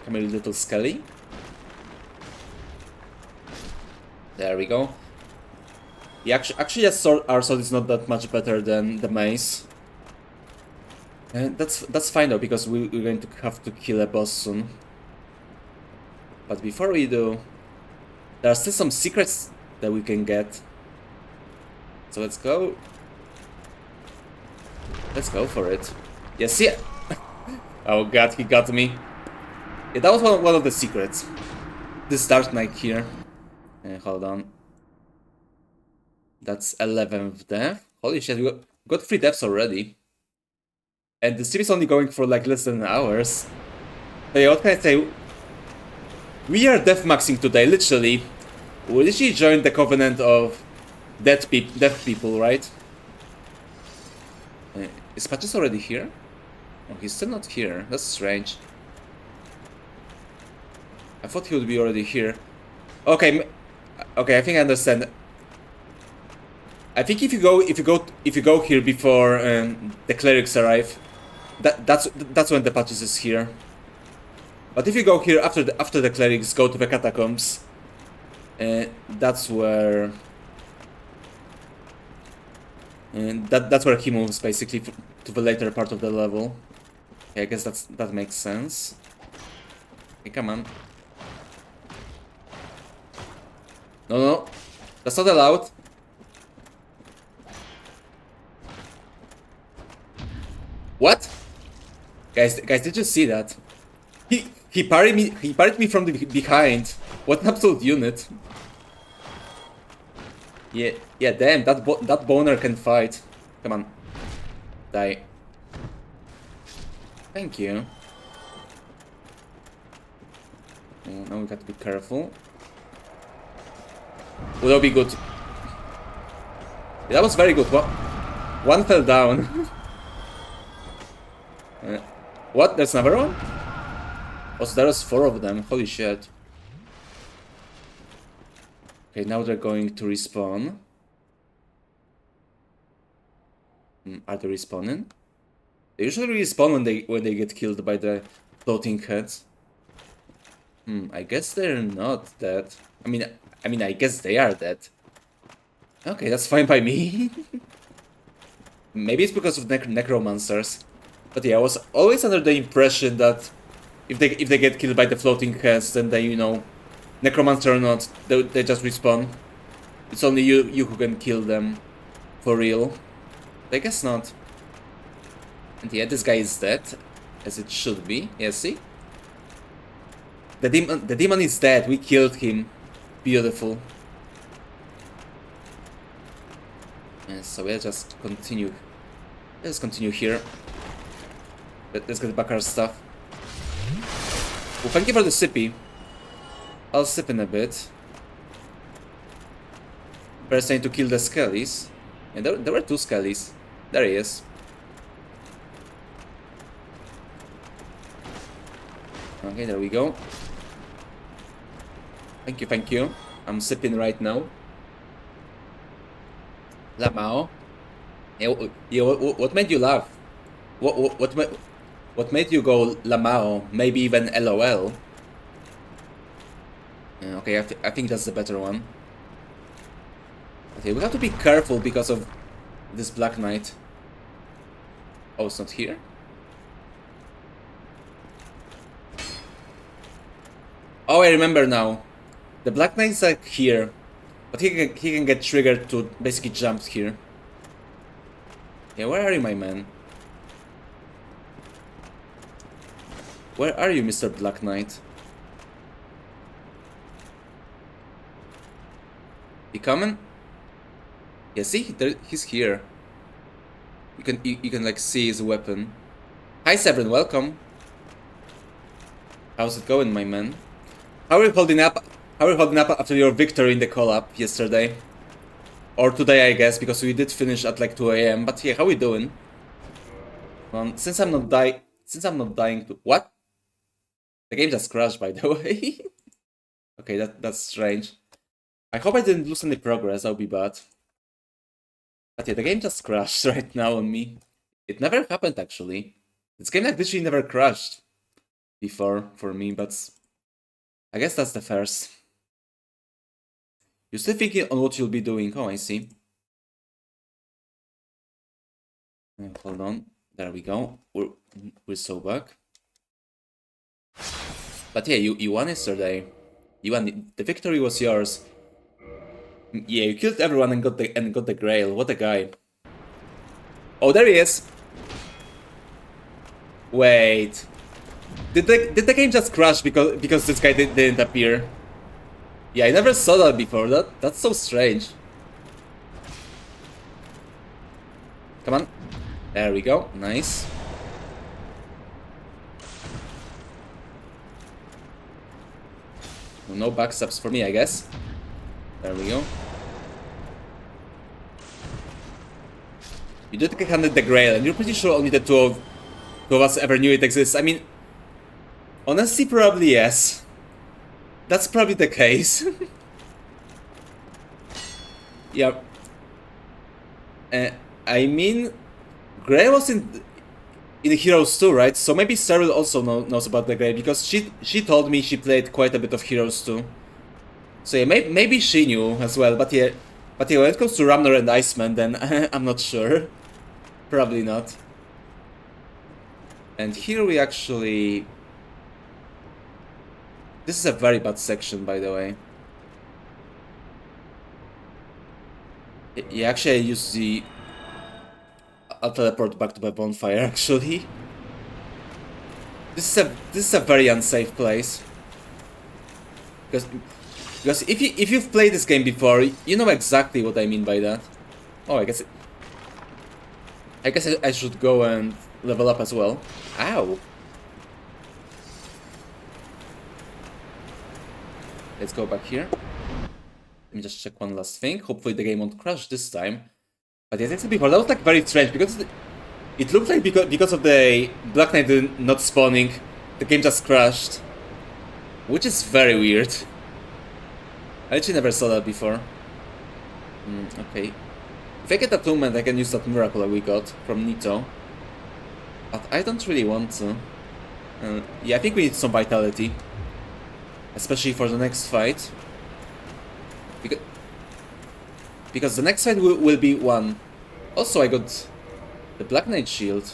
Speaker 1: Come here, little skelly. There we go. Yeah, actually our sword is not that much better than the mace. And that's fine though, because we're going to have to kill a boss soon. But before we do, there are still some secrets that we can get. So let's go. Let's go for it. Yes, yeah. Oh god, he got me. Yeah, that was one of the secrets. This Dark Knight here. Hold on. That's 11th death. Holy shit, we got 3 deaths already. And the stream is only going for like less than hours. But yeah, what can I say? We are deathmaxing today, literally. We literally joined the covenant of death people, right? Is Patches already here? Oh, he's still not here. That's strange. I thought he would be already here. Okay, okay. I think I understand. I think if you go here before the clerics arrive, that's when the Patches is here. But if you go here after the clerics go to the catacombs, that's where that's where he moves basically to the later part of the level. Okay, I guess that makes sense. Okay, come on. No, that's not allowed. What? Guys, did you see that? He parried me from the behind. What an absolute unit. Yeah, damn, that boner can fight. Come on. Die. Thank you. Now we got to be careful. Well, that'll be good. Yeah, that was very good. One fell down. What? There's another one? Oh, so there was 4 of them. Holy shit. Okay, now they're going to respawn. Are they respawning? They usually respawn when they get killed by the floating heads. I guess they're not dead. I mean, I guess they are dead. Okay, that's fine by me. Maybe it's because of necromancers. But yeah, I was always under the impression that if they get killed by the floating heads, then they, you know, necromancer or not, they just respawn. It's only you who can kill them for real. I guess not. And yeah, this guy is dead, as it should be. Yeah, see? The demon is dead. We killed him. Beautiful. Yeah, so we'll just continue. Let's continue here. Let's get back our stuff. Well, thank you for the sippy. I'll sip in a bit. First, I need to kill the skellies. And there were 2 skellies. There he is. Okay, there we go. Thank you. I'm sipping right now. Lamao. Yeah, what made you laugh? What made you go Lamao? Maybe even LOL? Okay, I think that's the better one. Okay, we have to be careful because of this Black Knight. Oh, it's not here? Oh, I remember now. The Black Knight is like here, but he can get triggered to basically jump here. Yeah, where are you, my man? Where are you, Mr. Black Knight? He coming? Yeah, see, he's here. You can like see his weapon. Hi, Severin, welcome. How's it going, my man? How are you holding up? How are you holding up after your victory in the collab yesterday? Or today, I guess, because we did finish at like 2 AM. But yeah, how are we doing? Since I'm not dying to what? The game just crashed, by the way. Okay, that's strange. I hope I didn't lose any progress. That would be bad. But yeah, the game just crashed right now on me. It never happened actually. This game like literally never crashed before for me, but I guess that's the first. You're still thinking on what you'll be doing. Oh, I see. Hold on. There we go. We're so back. But yeah, you won yesterday. You won. The victory was yours. Yeah, you killed everyone and got the grail. What a guy. Oh, there he is. Wait. Did the game just crash because this guy didn't appear? Yeah, I never saw that before. That's so strange. Come on. There we go. Nice. No backstabs for me, I guess. There we go. You did handle the Grail, and you're pretty sure only the two of us ever knew it exists. I mean, honestly, probably yes. That's probably the case. Yeah. I mean, Grail was in Heroes 2, right? So maybe Cyril also knows about the Grail, because she told me she played quite a bit of Heroes 2. So yeah, maybe she knew as well, but yeah, when it comes to Ramnor and Iceman, then I'm not sure. Probably not. And here we actually... This is a very bad section, by the way. Yeah, actually I use the... I'll teleport back to my bonfire, actually. This is a very unsafe place. Because if you've played this game before, you know exactly what I mean by that. Oh, I guess I should go and level up as well. Ow. Let's go back here. Let me just check one last thing. Hopefully the game won't crash this time. But as I said before, that was like very strange because it looked like because of the Black Knight not spawning, the game just crashed. Which is very weird. I actually never saw that before. Okay. If I get attunement, I can use that miracle that we got from Nito. But I don't really want to. Yeah, I think we need some vitality. Especially for the next fight. Because the next fight will be one. Also, I got the Black Knight shield.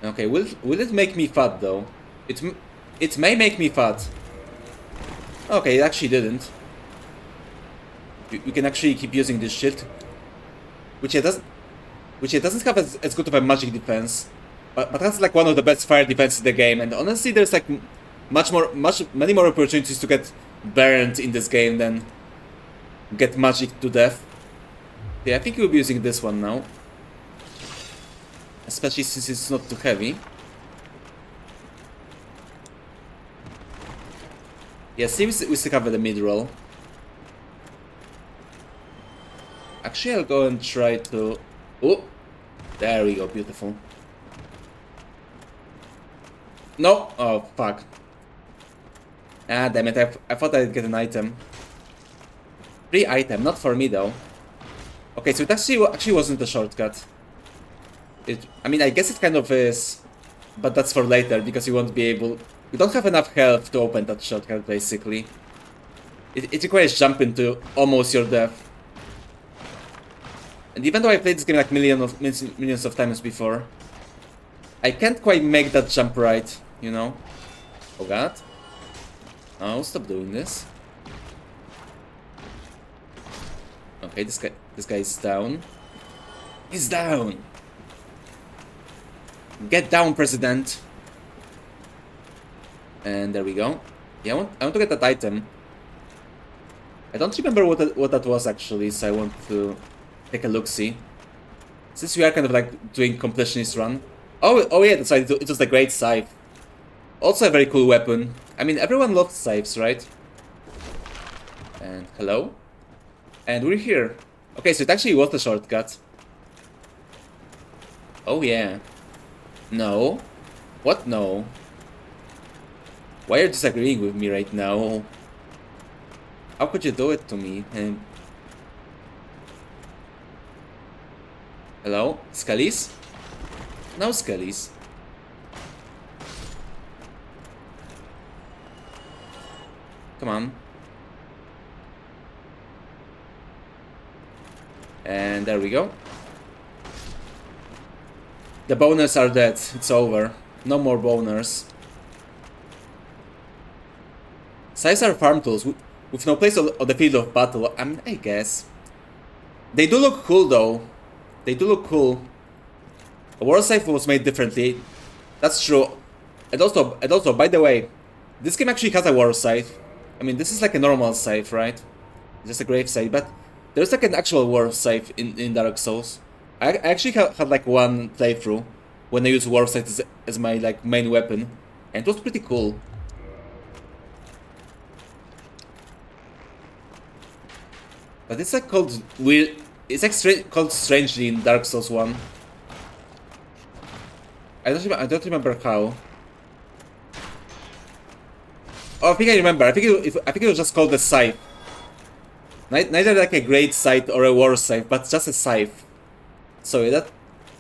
Speaker 1: Okay, will it make me fat though? It may make me fat. Okay, it actually didn't. You can actually keep using this shield, which it doesn't have as good of a magic defense, but that's like one of the best fire defenses in the game. And honestly, there's like many more opportunities to get burned in this game than get magic to death. Yeah, I think we'll be using this one now, especially since it's not too heavy. Yeah, see, we still cover the mid-roll. Actually, I'll go and try to... Oh! There we go, beautiful. No! Oh, fuck. Ah, damn it, I thought I'd get an item. Free item, not for me though. Okay, so it actually wasn't a shortcut. I mean, I guess it kind of is, but that's for later, because you won't be able... You don't have enough health to open that shortcut, basically. It requires jumping to almost your death. And even though I played this game like millions of times before, I can't quite make that jump right, you know? Oh god. Oh, stop doing this. Okay, this guy is down. He's down! Get down, President! And there we go. Yeah, I want to get that item. I don't remember what that was actually, so I want to take a look-see. Since we are kind of like doing completionist run. Oh yeah, that's right, it was the Great Scythe. Also a very cool weapon. I mean, everyone loves scythes, right? And hello? And we're here. Okay, so it actually was a shortcut. Oh yeah. No. What no? Why are you disagreeing with me right now? How could you do it to me? And hello? Skellies? No Skellies. Come on. And there we go. The boners are dead. It's over. No more boners. Scythes are farm tools with no place on the field of battle. I mean, I guess. They do look cool though. They do look cool. A war save was made differently. That's true. And also, by the way, this game actually has a war save. I mean, this is like a normal save, right? Just a grave save, but there's like an actual war save in Dark Souls. I actually had like one playthrough when I used war save as my like main weapon, and it was pretty cool. But it's like called weird. It's like called strangely in Dark Souls 1. I don't remember how. Oh, I think I remember. I think it was just called a scythe. Neither like a great scythe or a war scythe, but just a scythe. So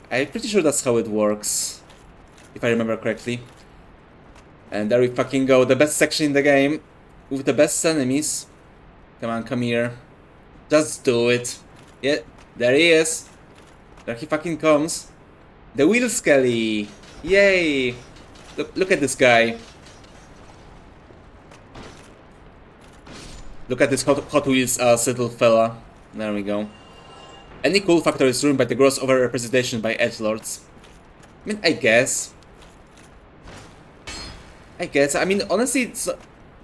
Speaker 1: I'm pretty sure that's how it works, if I remember correctly. And there we fucking go. The best section in the game, with the best enemies. Come on, come here. Just do it. Yeah, there he is. There he fucking comes. The Wheel Skelly! Yay! Look at this guy. Look at this Hot Wheels little fella. There we go. Any cool factor is ruined by the gross overrepresentation by edgelords. I mean, I guess. I mean, honestly,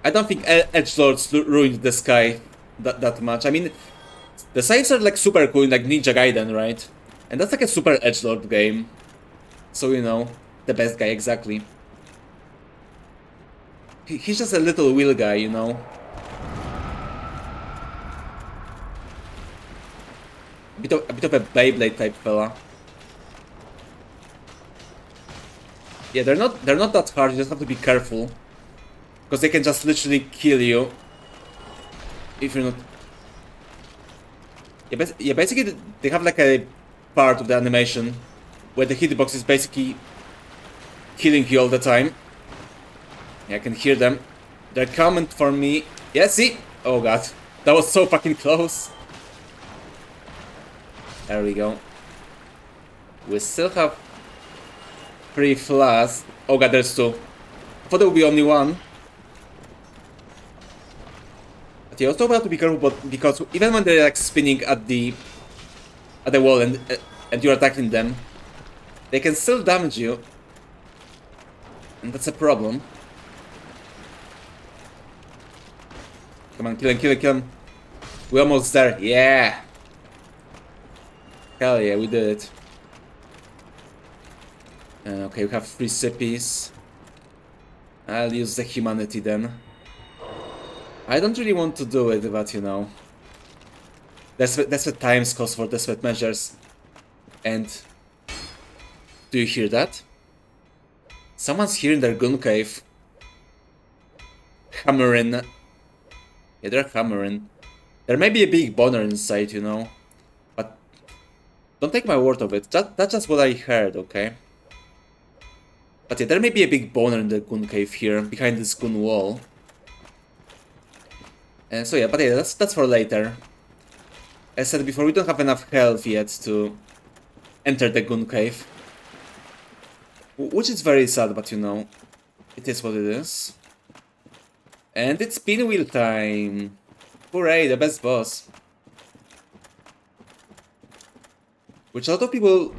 Speaker 1: I don't think edgelords ruined the sky that much. I mean, the scythes are like super cool, like Ninja Gaiden, right? And that's like a super edgelord game. So, you know, the best guy, exactly. He's just a little wheel guy, you know. A bit of a Beyblade type fella. Yeah, they're not that hard. You just have to be careful, because they can just literally kill you if you're not. Yeah, basically they have like a part of the animation where the hitbox is basically killing you all the time. Yeah, I can hear them. They're coming for me. Yeah, see? Oh god, that was so fucking close. There we go. We still have 3 flasks. Oh god, there's 2. I thought there would be only 1. But you also have to be careful, because even when they're like spinning at the wall and you're attacking them, they can still damage you, and that's a problem. Come on, kill him. We're almost there. Yeah. Hell yeah, we did it. Okay, we have 3 sippies. I'll use the humanity then. I don't really want to do it, but you know. That's what times cost for desperate measures. And do you hear that? Someone's here in their gun cave. Hammering. Yeah, they're hammering. There may be a big boner inside, you know. But don't take my word of it. That's just what I heard, okay? But yeah, there may be a big boner in the gun cave here, behind this gun wall. And so yeah, but yeah, that's for later. As I said before, we don't have enough health yet to enter the gun cave. Which is very sad, but you know, it is what it is. And it's pinwheel time! Hooray, the best boss. Which a lot of people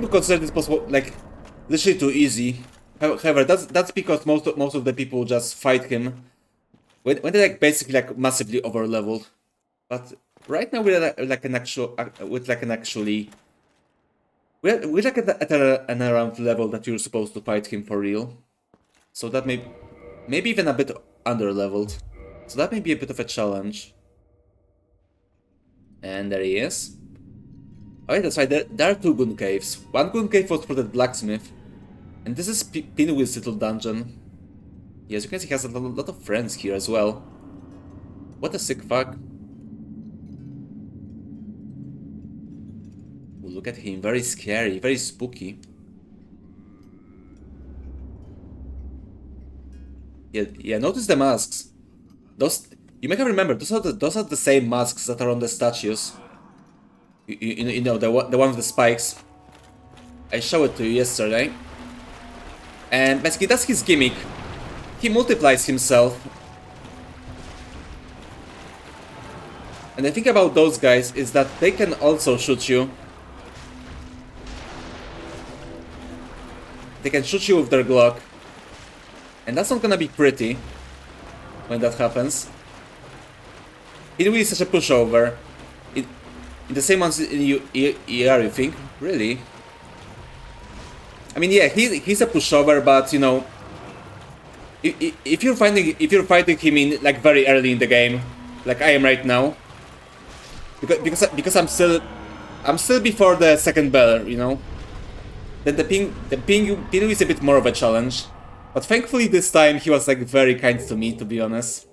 Speaker 1: consider this boss like literally too easy. However, that's because most of the people just fight him when they're like basically like massively over leveled. But right now we're like an actually we're like at an around level that you're supposed to fight him for real. So that maybe even a bit under leveled. So that may be a bit of a challenge. And there he is. Oh yeah, that's right, there are 2 gun caves. One gun cave was for the blacksmith. And this is Pinwheel's little dungeon. Yes, you can see he has a lot of friends here as well. What a sick fuck. Ooh, look at him, very scary, very spooky. Yeah, notice the masks. Those, you may have remembered, those are the same masks that are on the statues. You know, the one with the spikes. I showed it to you yesterday. And basically that's his gimmick. He multiplies himself. And the thing about those guys is that they can also shoot you. they can shoot you with their Glock, and that's not gonna be pretty when that happens. Pinwheel is such a pushover. In the same ones in ER, you think? Really? I mean, yeah, he's a pushover, but you know, if you're fighting him in like very early in the game, like I am right now, because I'm still before the second bell, you know, then the ping is a bit more of a challenge. But thankfully this time he was like very kind to me, to be honest,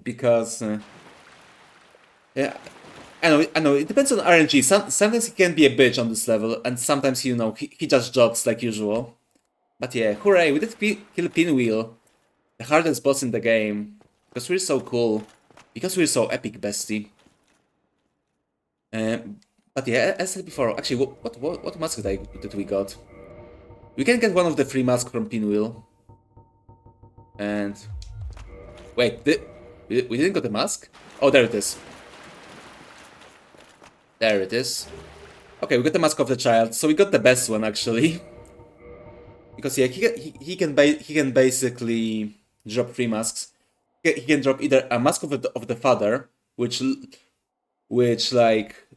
Speaker 1: because yeah. I know, it depends on RNG. Sometimes he can be a bitch on this level, and sometimes, you know, he just jogs like usual. But yeah, hooray, we did kill Pinwheel, the hardest boss in the game. Because we're so cool. Because we're so epic, bestie. But yeah, as I said before, actually, what mask did we got? We can get one of the free masks from Pinwheel. And... wait, we didn't get the mask? Oh, there it is. There it is. Okay, we got the Mask of the Child, so we got the best one actually. Because yeah, he can basically drop 3 masks. He can drop either a Mask of the Father, which like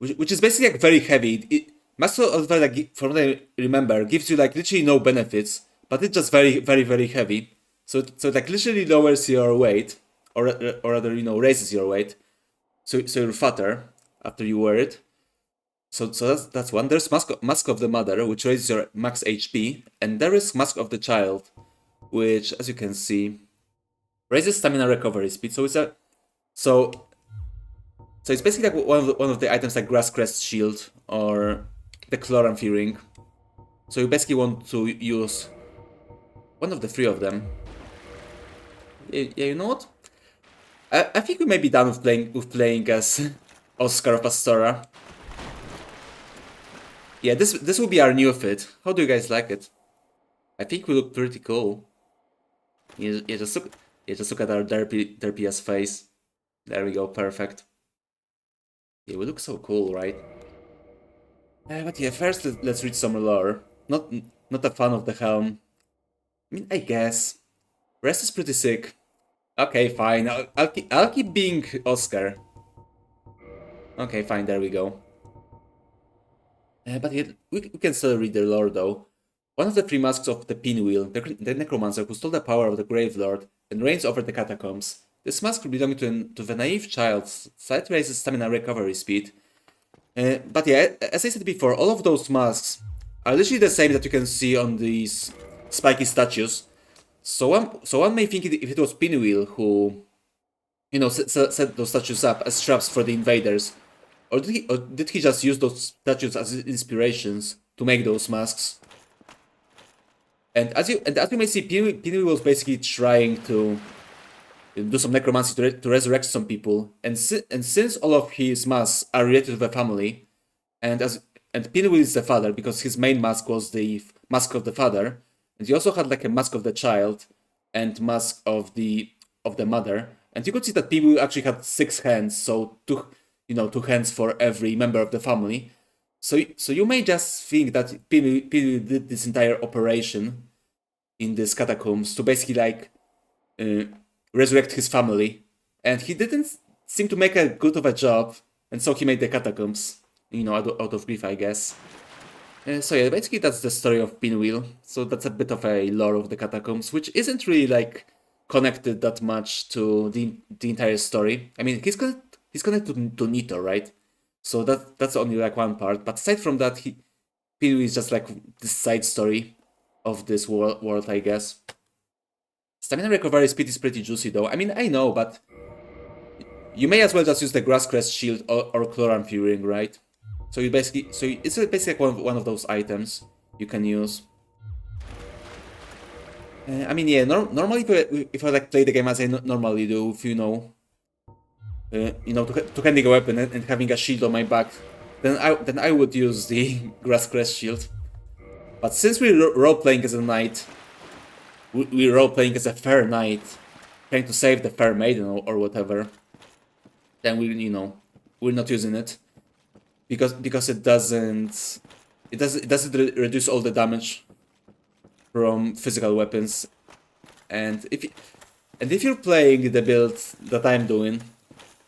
Speaker 1: which is basically like very heavy. Mask of the Father, like, from what I remember, gives you like literally no benefits, but it's just very heavy. So it like literally lowers your weight, or rather, you know, raises your weight. So you're fatter after you wear it. So that's one. There's Mask of the Mother, which raises your max HP, and there is Mask of the Child, which, as you can see, raises stamina recovery speed. So it's basically like one of the items like Grass Crest Shield or the Chloramphy Ring. So you basically want to use one of the 3 of them. Yeah, you know what? I think we may be done with playing as Oscar Pastora. Yeah, this will be our new fit. How do you guys like it? I think we look pretty cool. Yeah, just look at our derpy ass face. There we go, perfect. Yeah, we look so cool, right? But yeah, first let's read some lore. Not a fan of the helm. I mean, I guess. Rest is pretty sick. Okay, fine. I'll keep being Oscar. Okay, fine. There we go. But yet, we can still read the lore though. One of the 3 masks of the Pinwheel, the necromancer who stole the power of the Grave Lord and reigns over the catacombs. This mask belonging to the naive child slightly raises stamina recovery speed. But yeah, as I said before, all of those masks are literally the same that you can see on these spiky statues. So one may think if it was Pinwheel who, you know, set those statues up as traps for the invaders, or did he just use those statues as inspirations to make those masks? And as you may see, Pinwheel was basically trying to do some necromancy to resurrect some people, and since all of his masks are related to the family, and Pinwheel is the father because his main mask was the Mask of the Father, and he also had like a Mask of the Child and Mask of the Mother, and you could see that Pinwheel actually had 6 hands, so 2 hands for every member of the family. So you may just think that Pinwheel did this entire operation in these catacombs to basically like resurrect his family, and he didn't seem to make a good of a job, and so he made the catacombs, you know, out of grief, I guess. So yeah, basically that's the story of Pinwheel. So that's a bit of a lore of the catacombs, which isn't really like connected that much to the entire story. I mean, he's connected to Nito, right? So that's only like one part. But aside from that, Pinwheel is just like this side story of this world, I guess. Stamina recovery speed is pretty juicy though. I mean, I know, but you may as well just use the Grass Crest Shield or Chloramphy Ring, right? So it's basically like one of those items you can use. I mean, yeah, normally if I like play the game as I normally do, with, to handing a weapon and having a shield on my back, then I would use the Grass Crest Shield. But since we're role-playing as a knight, we're role-playing as a fair knight, trying to save the fair maiden or whatever, then we're not using it. Because it doesn't it doesn't reduce all the damage from physical weapons, and if you're playing the build that I'm doing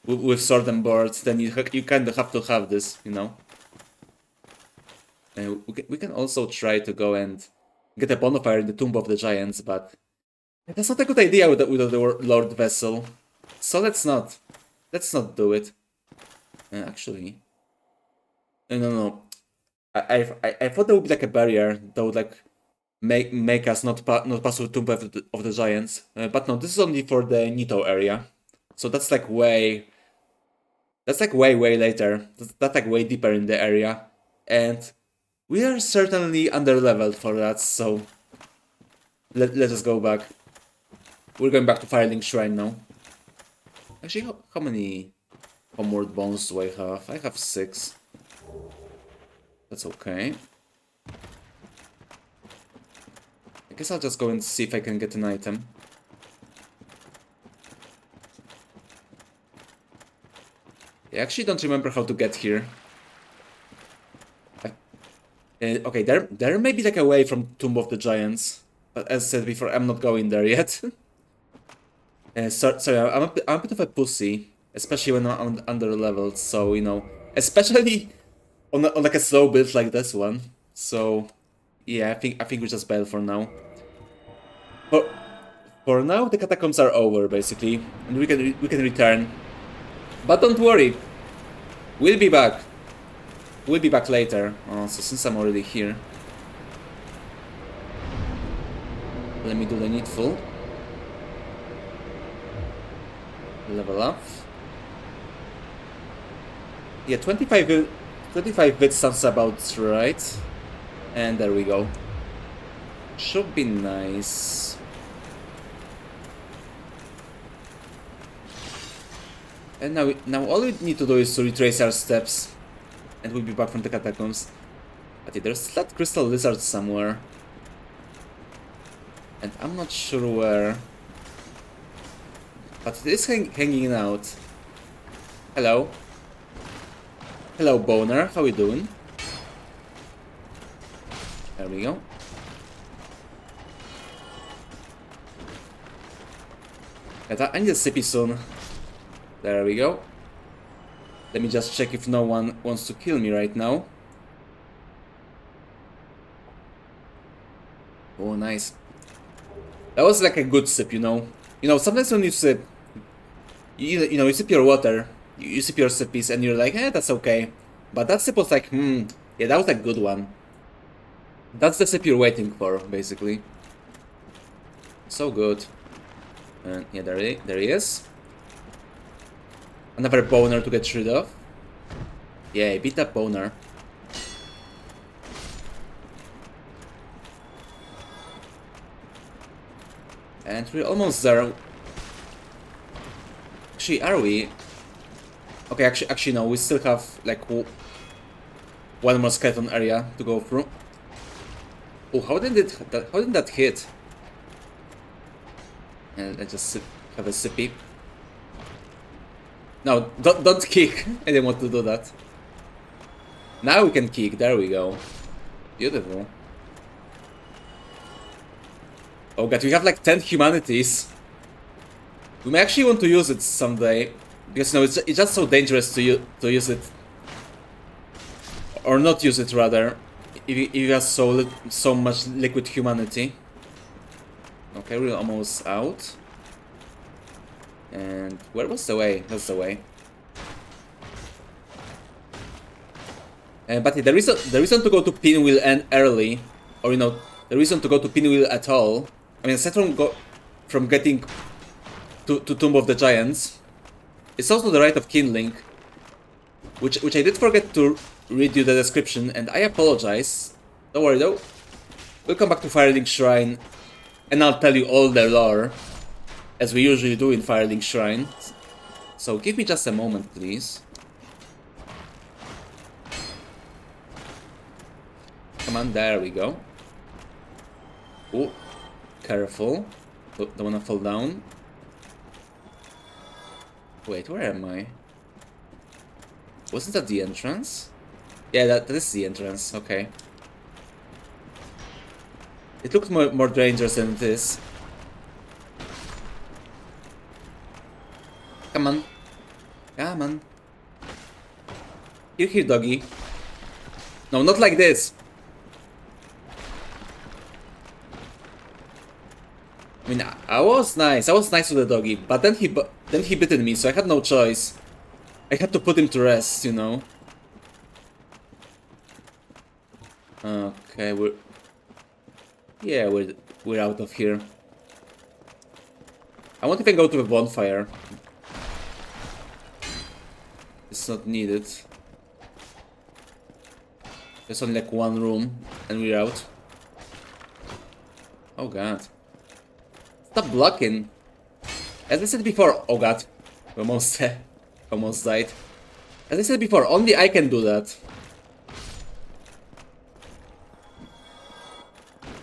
Speaker 1: with sword and board, then you kind of have to have this, you know. And we can also try to go and get a bonfire in the Tomb of the Giants, but that's not a good idea with the Lord Vessel. So let's not do it. Actually, no. I thought there would be like a barrier that would like make us not pass through Tomb of the Giants, but no, this is only for the Nito area, so that's like way later. That's like way deeper in the area, and we are certainly underleveled for that. So let us go back. We're going back to Firelink Shrine now. Actually, how many Homeward Bones do I have? I have 6. That's okay. I guess I'll just go and see if I can get an item. I actually don't remember how to get here. Okay, there may be like a way from Tomb of the Giants, but as I said before, I'm not going there yet. Sorry, I'm a bit of a pussy, especially when I'm under-leveled, so, you know, especially on like a slow build like this one. So, yeah, I think we just bail for now. For now, the catacombs are over, basically, and we can return. But don't worry, we'll be back. We'll be back later. Oh, so since I'm already here, let me do the needful. Level up. Yeah, 25 bits sounds about right. And there we go. Should be nice. And now all we need to do is to retrace our steps, and we'll be back from the catacombs. But yeah, there's that crystal lizard somewhere, and I'm not sure where. But it is hanging out. Hello. Hello, Boner. How you doing? There we go. I need a sippy soon. There we go. Let me just check if no one wants to kill me right now. Oh, nice. That was like a good sip, you know. You know, sometimes when you sip, you sip your water, you sip your sippies, and you're like, that's okay. But that sip was like, yeah, that was a good one. That's the sip you're waiting for, basically. So good. And yeah, there he is. Another boner to get rid of. Yeah, beat that boner. And we're almost there. Actually, are we? Okay, actually no, we still have like one more skeleton area to go through. Oh, how did that hit? And let's just have a sippy. No, don't kick. I didn't want to do that. Now we can kick. There we go. Beautiful. Oh god, we have like 10 humanities. We may actually want to use it someday, because you know it's just so dangerous to use it, or not use it rather, if you have so much liquid humanity. Okay, we're almost out. And where was the way? That's the way. But the reason to go to Pinwheel and early, or you know, the reason to go to Pinwheel at all, I mean, aside from getting to Tomb of the Giants, it's also the Rite of Kindling, which I did forget to read you the description, and I apologize. Don't worry though. We'll come back to Firelink Shrine, and I'll tell you all the lore, as we usually do in Firelink Shrine. So give me just a moment, please. Come on, there we go. Oh, careful. Don't wanna fall down. Wait, where am I? Wasn't that the entrance? Yeah, that is the entrance, okay. It looks more dangerous than it is. Come on. Come on. Here, doggy. No, not like this. I mean, I was nice to the doggy, but then he bitten me, so I had no choice. I had to put him to rest, you know. Okay, we're out of here. I won't even go to the bonfire. It's not needed. There's only like one room, and we're out. Oh god. Stop blocking. As I said before, oh god. Almost died. As I said before, only I can do that.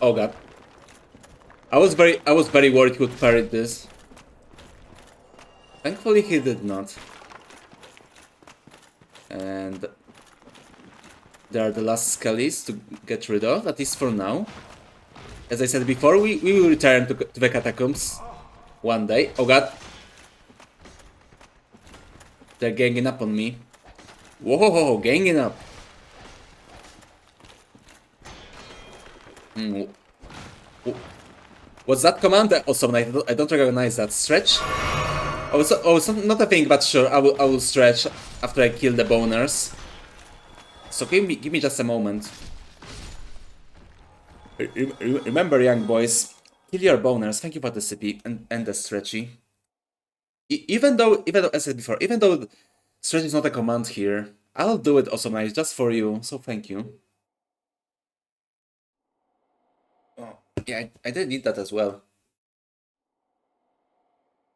Speaker 1: Oh god. I was very worried he would parry this. Thankfully he did not. And there are the last skellies to get rid of, at least for now. As I said before, we will return to the catacombs one day. Oh god. They're ganging up on me. Whoa, ganging up. What's that command? Also, I don't recognize that. Stretch? Oh, it's not a thing, but sure, I will stretch after I kill the boners. So give me just a moment. Remember, young boys, kill your boners. Thank you for the CP and the stretchy. Even though, as I said before, even though stretch is not a command here, I'll do it also nice just for you. So thank you. Oh, yeah, I didn't need that as well.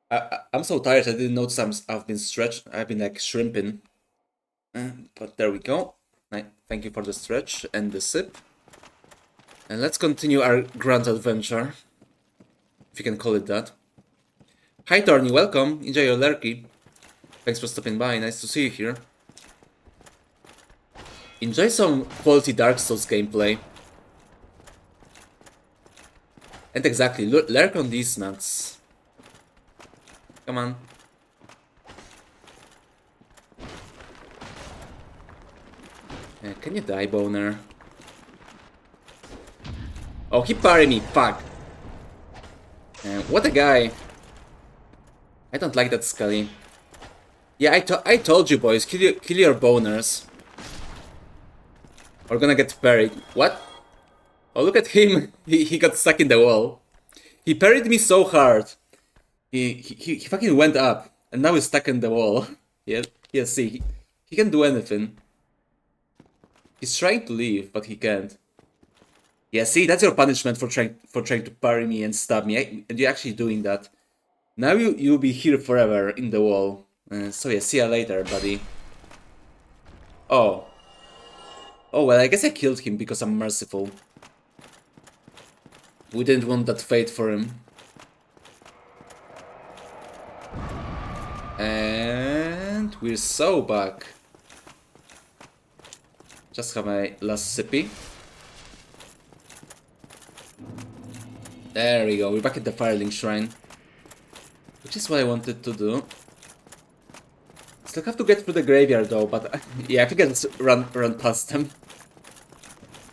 Speaker 1: I'm so tired. I didn't notice I've been stretched. I've been like shrimping. But there we go. Thank you for the stretch and the sip. And let's continue our grand adventure, if you can call it that. Hi Torny, welcome. Enjoy your lurky. Thanks for stopping by. Nice to see you here. Enjoy some quality Dark Souls gameplay. And exactly, lurk on these nuts. Come on. Can you die, boner? Oh, he parried me, fuck. What a guy. I don't like that Scully. Yeah, I told you boys, kill your boners. Or gonna get parried. What? Oh, look at him. He got stuck in the wall. He parried me so hard. He fucking went up. And now he's stuck in the wall. Yeah, see, he can't do anything. He's trying to leave, but he can't. Yeah, see, that's your punishment for trying to parry me and stab me. And you're actually doing that. Now you'll be here forever in the wall. So yeah, see ya later, buddy. Oh. Oh, well, I guess I killed him because I'm merciful. We didn't want that fate for him. And we're so back. Just have my last sippy. There we go, we're back at the Firelink Shrine. Which is what I wanted to do. Still have to get through the graveyard though, but yeah, I think I just run past them.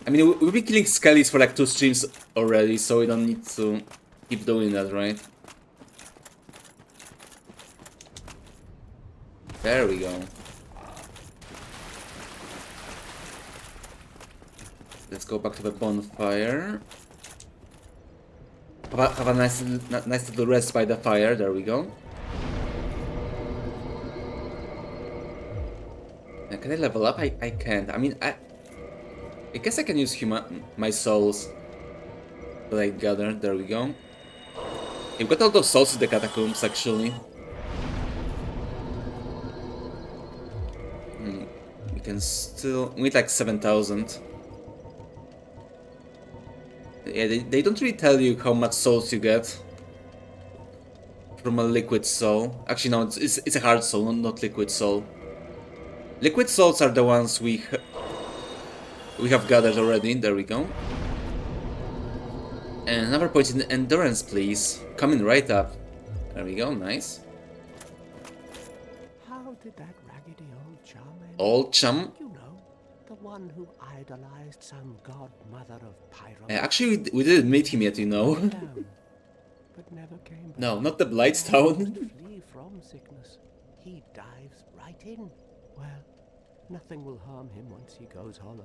Speaker 1: I mean, we've been killing skellies for like 2 streams already, so we don't need to keep doing that, right? There we go. Let's go back to the bonfire. Have a nice little rest by the fire. There we go. Now, can I level up? I can't. I mean, I guess I can use my souls that I gathered. There we go. We've got a lot of souls in the catacombs, actually. We can still... We need like 7,000. Yeah, they don't really tell you how much souls you get from a liquid soul. Actually, no, it's a hard soul, not liquid soul. Liquid souls are the ones we have gathered already. There we go. And another point in endurance, please. Coming right up. There we go, nice.
Speaker 2: How did that raggedy old chum end?
Speaker 1: Old chum?
Speaker 2: You know, the one who idolized some godmother of pyro.
Speaker 1: Actually, we didn't meet him yet, you know.
Speaker 2: Down, but never came back.
Speaker 1: No, not the Blightstone.
Speaker 2: Flee from sickness. He dives right in. Well, nothing will harm him once he goes hollow.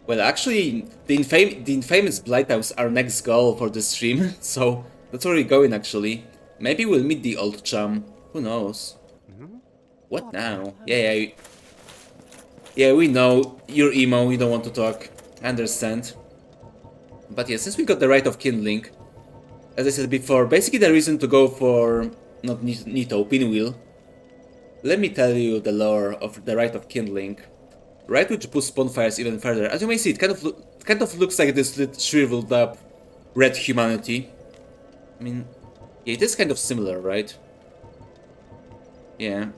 Speaker 1: Well, actually, the infamous Blighthouse are next goal for the stream, so that's where we're going, actually. Maybe we'll meet the old chum. Who knows? What now? Yeah, we know. You're emo, you don't want to talk. I understand. But yeah, since we got the right of kindling, as I said before, basically the reason to go for, not Nito, Pinwheel. Let me tell you the lore of the right of kindling. Right, which boosts bonfires even further. As you may see, it kind of looks like this shriveled up red humanity. I mean, yeah, it is kind of similar, right? Yeah.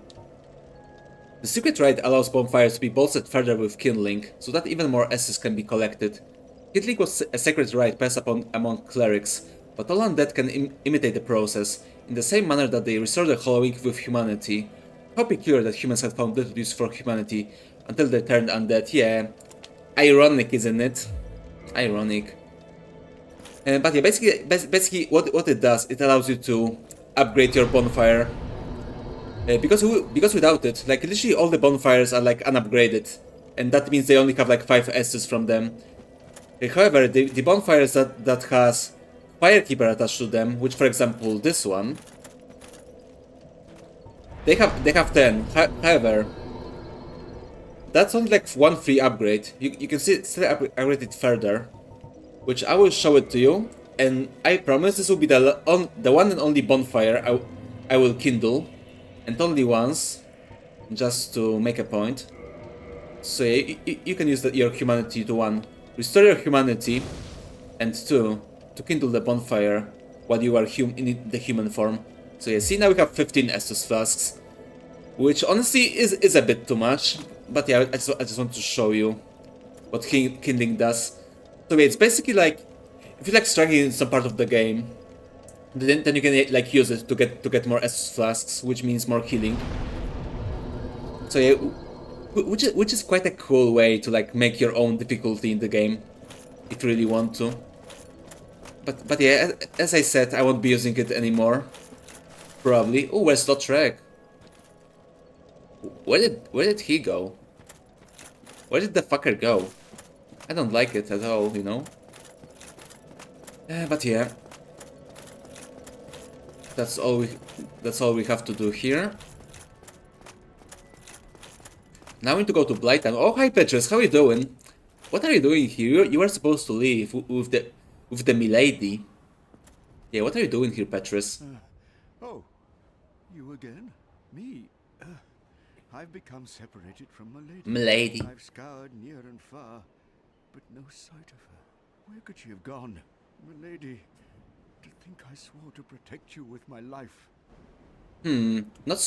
Speaker 1: The secret right allows bonfires to be bolstered further with kindling, so that even more S's can be collected. Kindling was a sacred rite passed upon among clerics, but all undead can imitate the process, in the same manner that they restore the hollowing with humanity. How peculiar that humans had found little use for humanity until they turned undead. Yeah, ironic, isn't it? Ironic. But yeah, basically what it does, it allows you to upgrade your bonfire. Because without it, like literally all the bonfires are like unupgraded, and that means they only have like 5 S's from them. However, the bonfires that has Firekeeper attached to them, which for example this one, they have 10. However, that's only like one free upgrade. You can still upgrade it further, which I will show it to you, and I promise this will be the one and only bonfire I will kindle, and only once, just to make a point. So yeah, you can use your humanity to 1, restore your humanity, and 2, to kindle the bonfire while you are in the human form. So yeah, see, now we have 15 Estus flasks, which honestly is a bit too much. But yeah, I just want to show you what kindling does. So yeah, it's basically like if you like struggling in some part of the game, then you can like use it to get more Estus flasks, which means more healing. So yeah, which is quite a cool way to like make your own difficulty in the game, if you really want to. But yeah, as I said, I won't be using it anymore. Probably. Oh, where's Lautrec? Where did he go? Where did the fucker go? I don't like it at all, you know. But yeah, that's all we have to do here. Now we need to go to Blighttown. Oh, hi Petrus, how are you doing? What are you doing here? You were supposed to leave with the milady. Yeah, what are you doing here, Petrus?
Speaker 3: Oh, you again? Me? I've become separated from Milady.
Speaker 1: Milady.
Speaker 3: I've scoured near and far, but no sight of her. Where could she have gone? Milady, to think I swore to protect you with my life.
Speaker 1: Not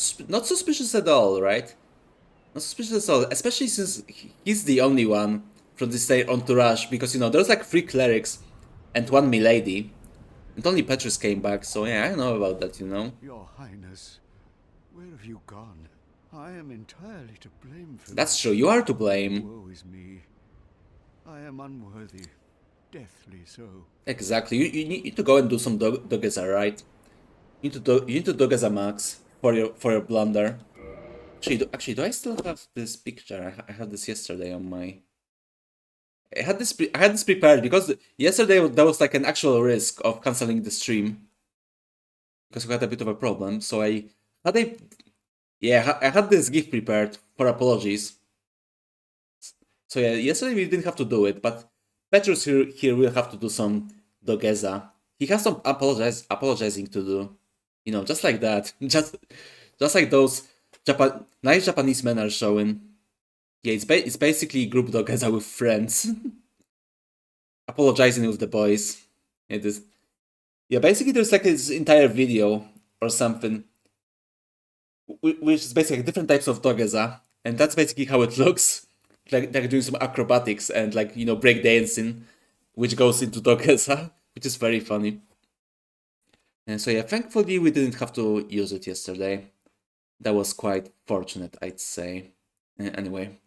Speaker 1: suspicious at all, right? Not suspicious at all, especially since he's the only one from this entourage, because you know there's like 3 clerics and 1 milady, and only Petrus came back. So yeah, I know about that, you know.
Speaker 3: Your Highness, where have you gone? I am entirely to blame for
Speaker 1: That's true, you are to blame.
Speaker 3: Woe is me. I am unworthy, deathly so.
Speaker 1: Exactly, you need to go and do some Dogeza, right? You need to Dogeza max for your blunder. Actually, do I still have this picture? I had this yesterday on my. I had this prepared because yesterday there was like an actual risk of canceling the stream because we had a bit of a problem. So I had this gift prepared for apologies. So yeah, yesterday we didn't have to do it, but Petrus here will have to do some Dogeza. He has some apologizing to do, you know, just like that, just like those nice Japanese men are showing. Yeah, it's basically group Dogeza with friends, apologizing with the boys. It is. Yeah, basically there's like this entire video or something, which is basically different types of Dogeza, and that's basically how it looks. Like they're doing some acrobatics and like, you know, breakdancing, which goes into Dogeza. which is very funny. And so yeah, thankfully we didn't have to use it yesterday. That was quite fortunate, I'd say. Anyway,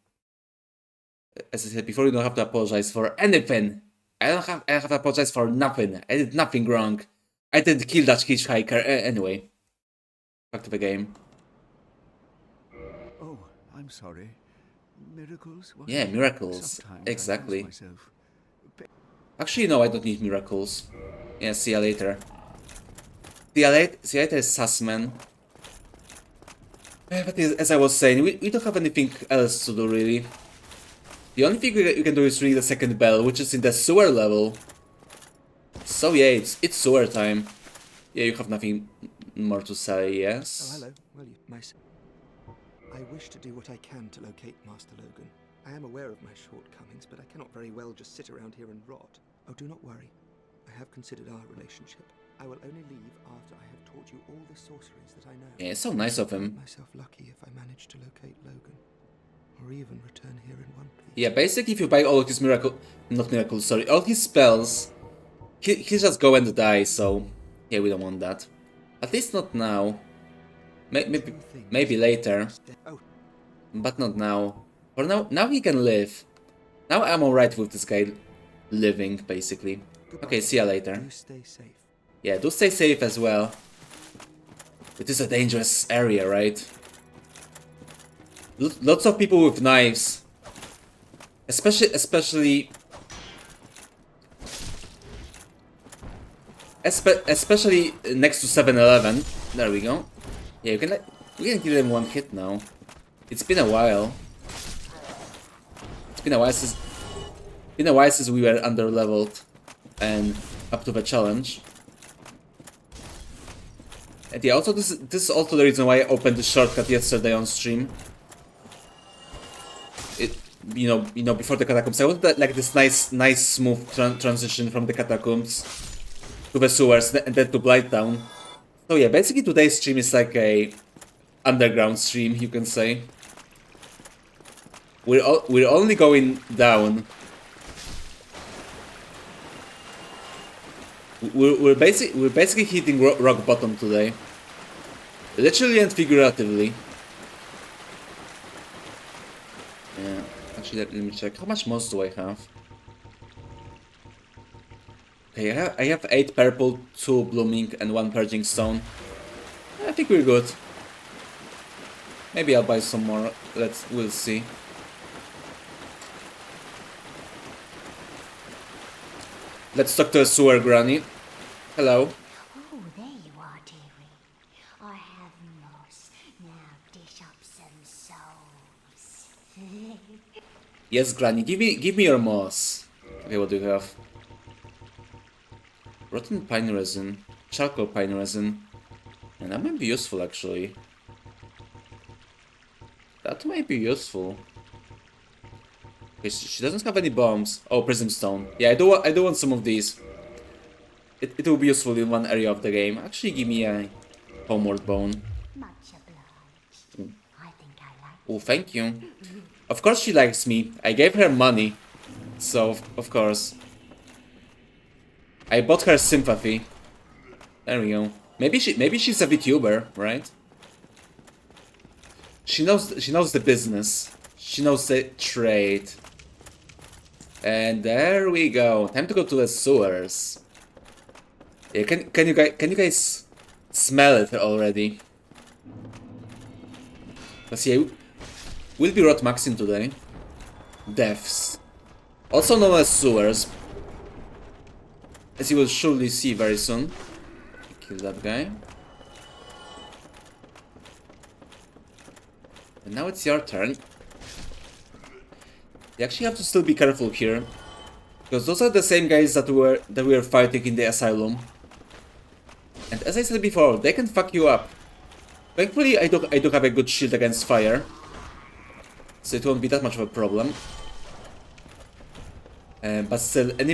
Speaker 1: as I said before, you don't have to apologize for anything. I have to apologize for nothing. I did nothing wrong. I didn't kill that hitchhiker. Anyway, back to the game.
Speaker 3: Oh, I'm sorry. Miracles? What?
Speaker 1: Yeah, miracles.
Speaker 3: Sometimes I
Speaker 1: Exactly.
Speaker 3: lose myself.
Speaker 1: Actually, no, I don't need miracles. Yeah, see ya later. See ya later, Sussman. But as I was saying, we don't have anything else to do, really. The only thing you can do is ring the second bell, which is in the sewer level. So yeah, it's sewer time. Yeah, you have nothing more to say, yes?
Speaker 4: Oh, hello. Well, I wish to do what I can to locate Master Logan. I am aware of my shortcomings, but I cannot very well just sit around here and rot. Oh, do not worry. I have considered our relationship. I will only leave after I have taught you all the sorceries that I know.
Speaker 1: Yeah, it's so nice of him.
Speaker 4: Myself lucky if I manage to locate Logan, or even return here in one piece.
Speaker 1: Yeah, basically if you buy all his all his spells, he'll just go and die, so yeah, we don't want that. At least not now. Maybe later.
Speaker 4: Oh,
Speaker 1: But not now. For now he can live. Now I'm alright with this guy living, basically.
Speaker 4: goodbye.
Speaker 1: Okay, see ya later.
Speaker 4: Do stay safe.
Speaker 1: Yeah, do stay safe as well. It is a dangerous area, right? Lots of people with knives. Especially next to 7-Eleven. There we go. Yeah, we can kill them one hit now. It's been a while. It's been a while since we were under leveled and up to the challenge. And yeah, also this is also the reason why I opened the shortcut yesterday on stream. You know, before the catacombs, I wanted like this nice smooth transition from the catacombs to the sewers and then to Blighttown. So yeah, basically today's stream is like a underground stream, you can say. We're only going down. We're basically hitting rock bottom today, literally and figuratively. Yeah, actually, let me check. How much moss do I have? Okay, I have 8 purple, 2 blooming, and 1 purging stone. I think we're good. Maybe I'll buy some more. We'll see. Let's talk to a sewer granny. Hello.
Speaker 5: Oh, there you are, dearie. I have moss. Now dish up some souls.
Speaker 1: Yes, granny. Give me your moss. Okay, what do you have? Rotten pine resin, charcoal pine resin, and that might be useful actually. That might be useful. Okay, she doesn't have any bombs. Oh, prism stone. Yeah, I do want some of these. It will be useful in one area of the game. Actually, give me a homeward bone.
Speaker 5: Much obliged. I think I like
Speaker 1: Oh, thank you. Of course she likes me. I gave her money, so of course. I bought her sympathy. There we go. Maybe she's a VTuber, right? She knows the business. She knows the trade. And there we go. Time to go to the sewers. Yeah, can you guys smell it already? But yeah, we'll be rot maxing today. Deaths, also known as sewers, as you will surely see very soon. Kill that guy. And now it's your turn. You actually have to still be careful here, because those are the same guys that we were fighting in the asylum. And as I said before, they can fuck you up. Thankfully, I do have a good shield against fire, so it won't be that much of a problem. But still, an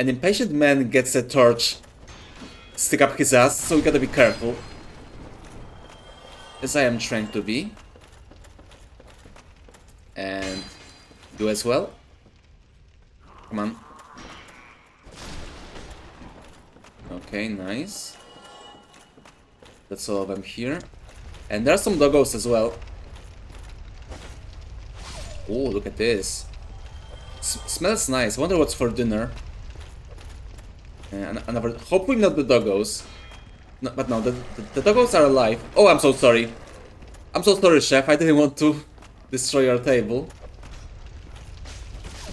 Speaker 1: impatient man gets a torch stick up his ass, so we gotta be careful. As I am trying to be. And you as well. Come on. Okay, nice. That's all of them here. And there are some doggos as well. Oh, look at this. Smells nice. Wonder what's for dinner. Another, hopefully not the doggos. No, but no, the doggos are alive. Oh, I'm so sorry. I'm so sorry, chef. I didn't want to destroy your table.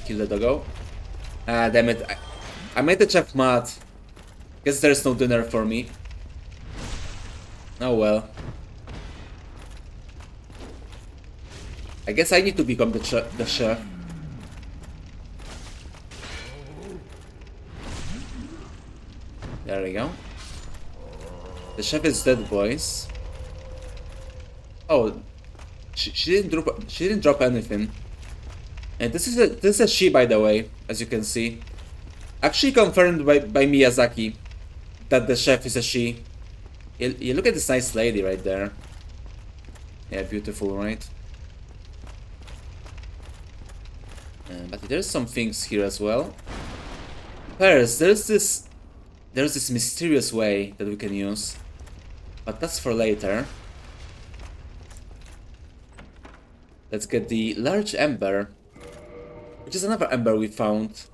Speaker 1: Kill the doggo. Ah, damn it. I made the chef mad. Guess there's no dinner for me. Oh well. I guess I need to become the chef. There we go. The chef is dead, boys. Oh, she didn't drop anything. And this is a she, by the way, as you can see. Actually confirmed by Miyazaki that the chef is a she. You look at this nice lady right there. Yeah, beautiful, right? But there's some things here as well. First, there's this mysterious way that we can use, but that's for later. Let's get the large ember, which is another ember we found.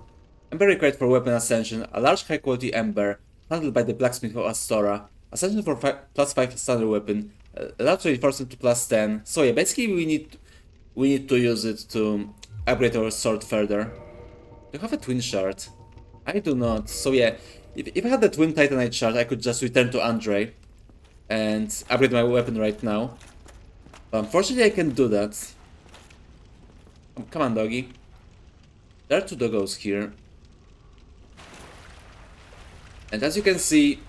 Speaker 1: Ember required for weapon ascension, a large high quality ember handled by the blacksmith of Astora. Ascension for +5 standard weapon, allows reinforcement to +10. So yeah, basically we need to use it to upgrade our sword further. Do you have a twin shard? I do not. So yeah, if I had the twin titanite shard, I could just return to Andre and upgrade my weapon right now. But unfortunately, I can't do that. Come on, doggy. There are two doggos here. And as you can see,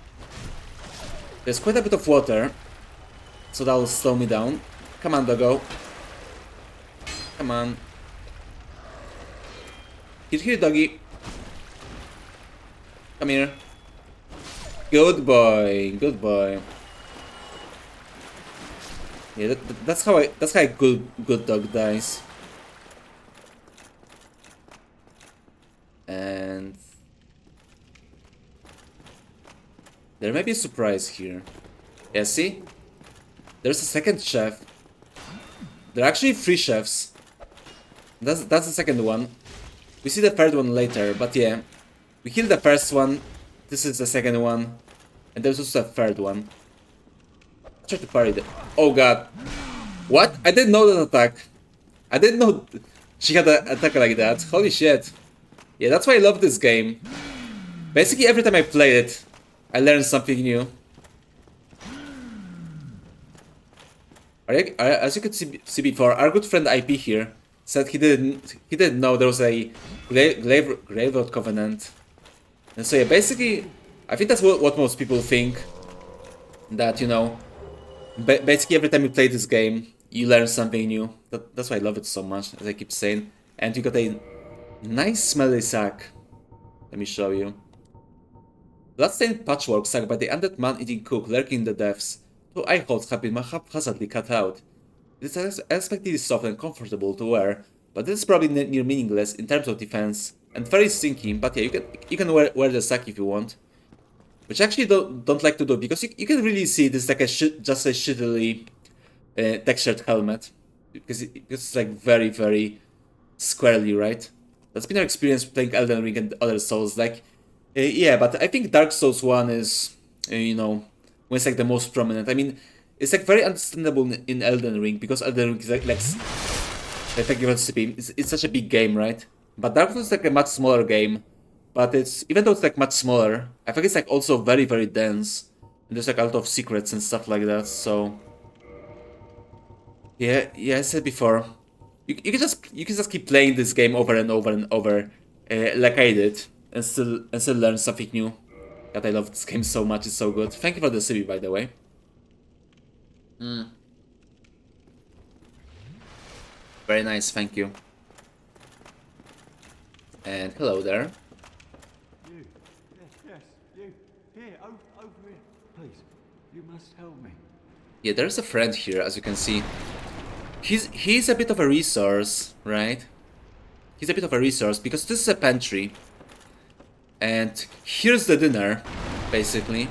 Speaker 1: there's quite a bit of water, so that will slow me down. Come on, doggo. Come on. Here, doggy. Come here. Good boy, good boy. Yeah, that's how a good dog dies. And there may be a surprise here. Yeah, see? There's a second chef. There are actually 3 chefs. That's the second one. We see the third one later, but yeah. We killed the first one. This is the second one. And there's also a third one. Try to parry the... Oh god. What? I didn't know that attack. I didn't know she had an attack like that. Holy shit. Yeah, that's why I love this game. Basically, every time I play it, I learn something new. As you could see before, our good friend IP here said he didn't know there was a Graveyard Covenant. And so yeah, basically, I think that's what most people think. That, you know, basically every time you play this game, you learn something new. That's why I love it so much, as I keep saying. And you got a nice smelly sack. Let me show you. Bloodstained patchwork sack by the undead man-eating cook lurking in the depths. 2 eye holes have been haphazardly cut out. It is unexpectedly soft and comfortable to wear, but this is probably near meaningless in terms of defense, and very stinky, but yeah, you can wear the sack if you want. Which I actually don't like to do, because you can really see this is like just a shittily textured helmet. Because it's like very, very squarely, right? That's been our experience playing Elden Ring and other Souls. Like, yeah, but I think Dark Souls 1 is, you know, when it's like the most prominent. I mean, it's like very understandable in Elden Ring, because Elden Ring is like it's such a big game, right? But Dark Souls is like a much smaller game. But it's, even though it's like much smaller, I think it's like also very, very dense. And there's like a lot of secrets and stuff like that, so... Yeah, I said before, you can just keep playing this game over and over and over, like I did, and still learn something new. God, I love this game so much, it's so good. Thank you for the CB, by the way. Very nice, thank you. And hello there.
Speaker 3: You, yes, you. Here, over here. Please, you must help me.
Speaker 1: Yeah, there's a friend here, as you can see. He's a bit of a resource, right? He's a bit of a resource, because this is a pantry. And here's the dinner. basically.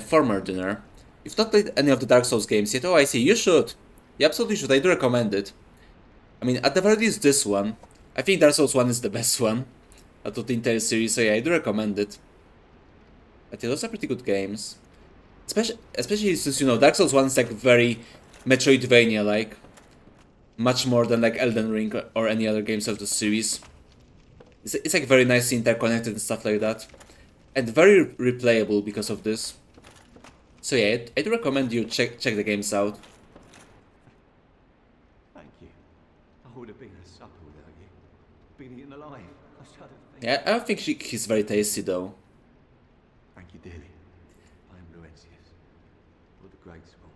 Speaker 1: Former dinner. You've not played any of the Dark Souls games yet? Oh, I see. You should. You absolutely should. I do recommend it. I mean, at the very least, this one. I think Dark Souls 1 is the best one out of the entire series, so yeah, I do recommend it. But yeah, those are pretty good games. Especially since, you know, Dark Souls 1 is like very Metroidvania-like. Much more than like Elden Ring or any other games of the series. It's like very nicely interconnected and stuff like that. And very replayable because of this. So yeah, I do recommend you check the games out.
Speaker 2: Thank you. I would have been a supper without you. Been eaten alive. I shudder to think.
Speaker 1: Yeah, I don't think he's very tasty though.
Speaker 2: Thank you dearly. I am Laurentius. You're the great one.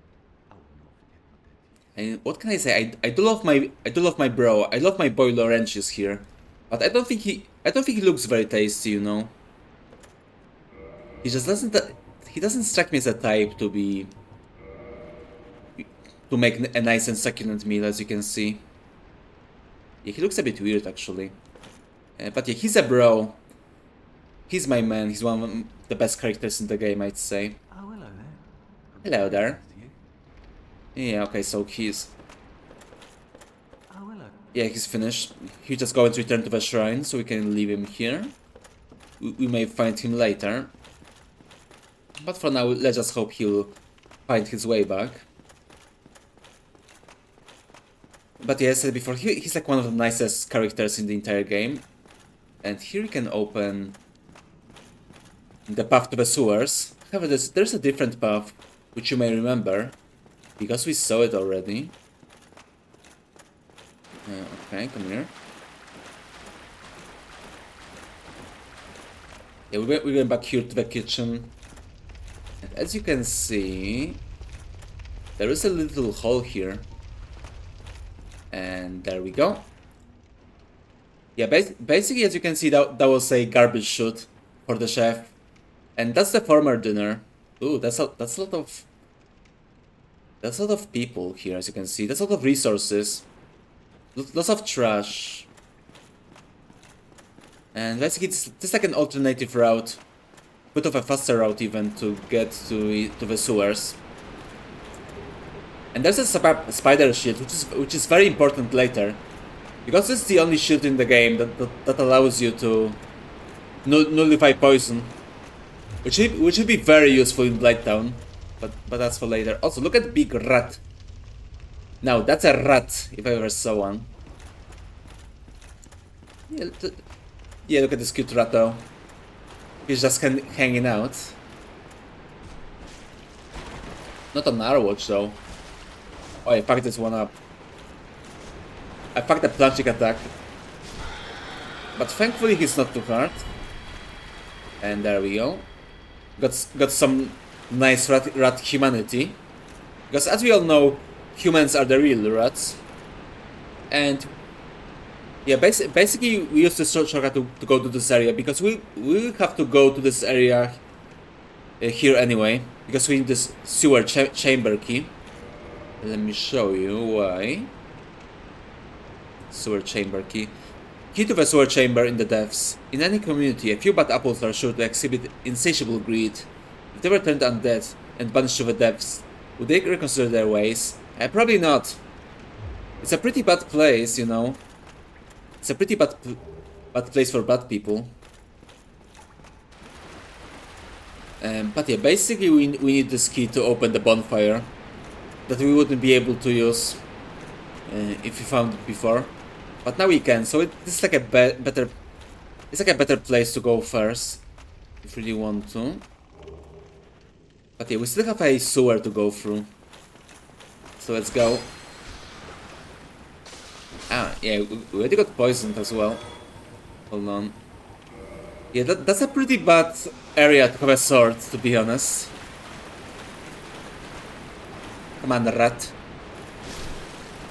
Speaker 2: I will not forget my debt to you.
Speaker 1: And what can I say? I do love my bro. I love my boy Laurentius here. But I don't think he looks very tasty, you know. He just doesn't strike me as a type to make a nice and succulent meal, as you can see. Yeah, he looks a bit weird actually. But yeah, he's a bro. He's my man. He's one of the best characters in the game, I'd say.
Speaker 2: Oh, hello there.
Speaker 1: Hello there.
Speaker 2: To you.
Speaker 1: Yeah, okay, so he's...
Speaker 2: Oh, hello.
Speaker 1: Yeah, he's finished. He's just going to return to the shrine, so we can leave him here. We may find him later. But for now, let's just hope he'll find his way back. But yeah, as I said before, he's like one of the nicest characters in the entire game. And here you can open the path to the sewers. However, there's a different path, which you may remember, because we saw it already. Okay, come here. Yeah, we're going back here to the kitchen. And as you can see, there is a little hole here. And there we go. Yeah, basically, as you can see, that was a garbage chute for the chef. And that's the former dinner. Ooh, that's a lot of people here, as you can see. That's a lot of resources. Lots of trash. And basically, it's like an alternative route. Bit of a faster route even to get to the sewers. And there's a spider shield, which is very important later, because it's the only shield in the game that allows you to nullify poison, which would be very useful in Blighttown, but that's for later. Also, look at the big rat. Now that's a rat if I ever saw one. Yeah, look at this cute rat though. He's just hanging out. Not an arrow watch though. Oh, I fucked this one up. I fucked the plunging attack. But thankfully he's not too hard. And there we go. Got some nice rat humanity. Because as we all know, humans are the real rats. And yeah, basically we use the shortcut to go to this area, because we will have to go to this area here anyway, because we need this sewer chamber key. Let me show you why. Sewer chamber key. Key to the sewer chamber in the depths. In any community, a few bad apples are sure to exhibit insatiable greed. If they were turned undead and banished to the depths, would they reconsider their ways? Probably not. It's a pretty bad place, you know. It's a pretty bad place for bad people. But yeah, basically we need this key to open the bonfire that we wouldn't be able to use if we found it before. But now we can, so this is like a better place to go first if we really want to. But yeah, we still have a sewer to go through. So let's go. Ah, yeah, we already got poisoned as well. Hold on. Yeah, that's a pretty bad area to have a sword, to be honest. Come on, rat.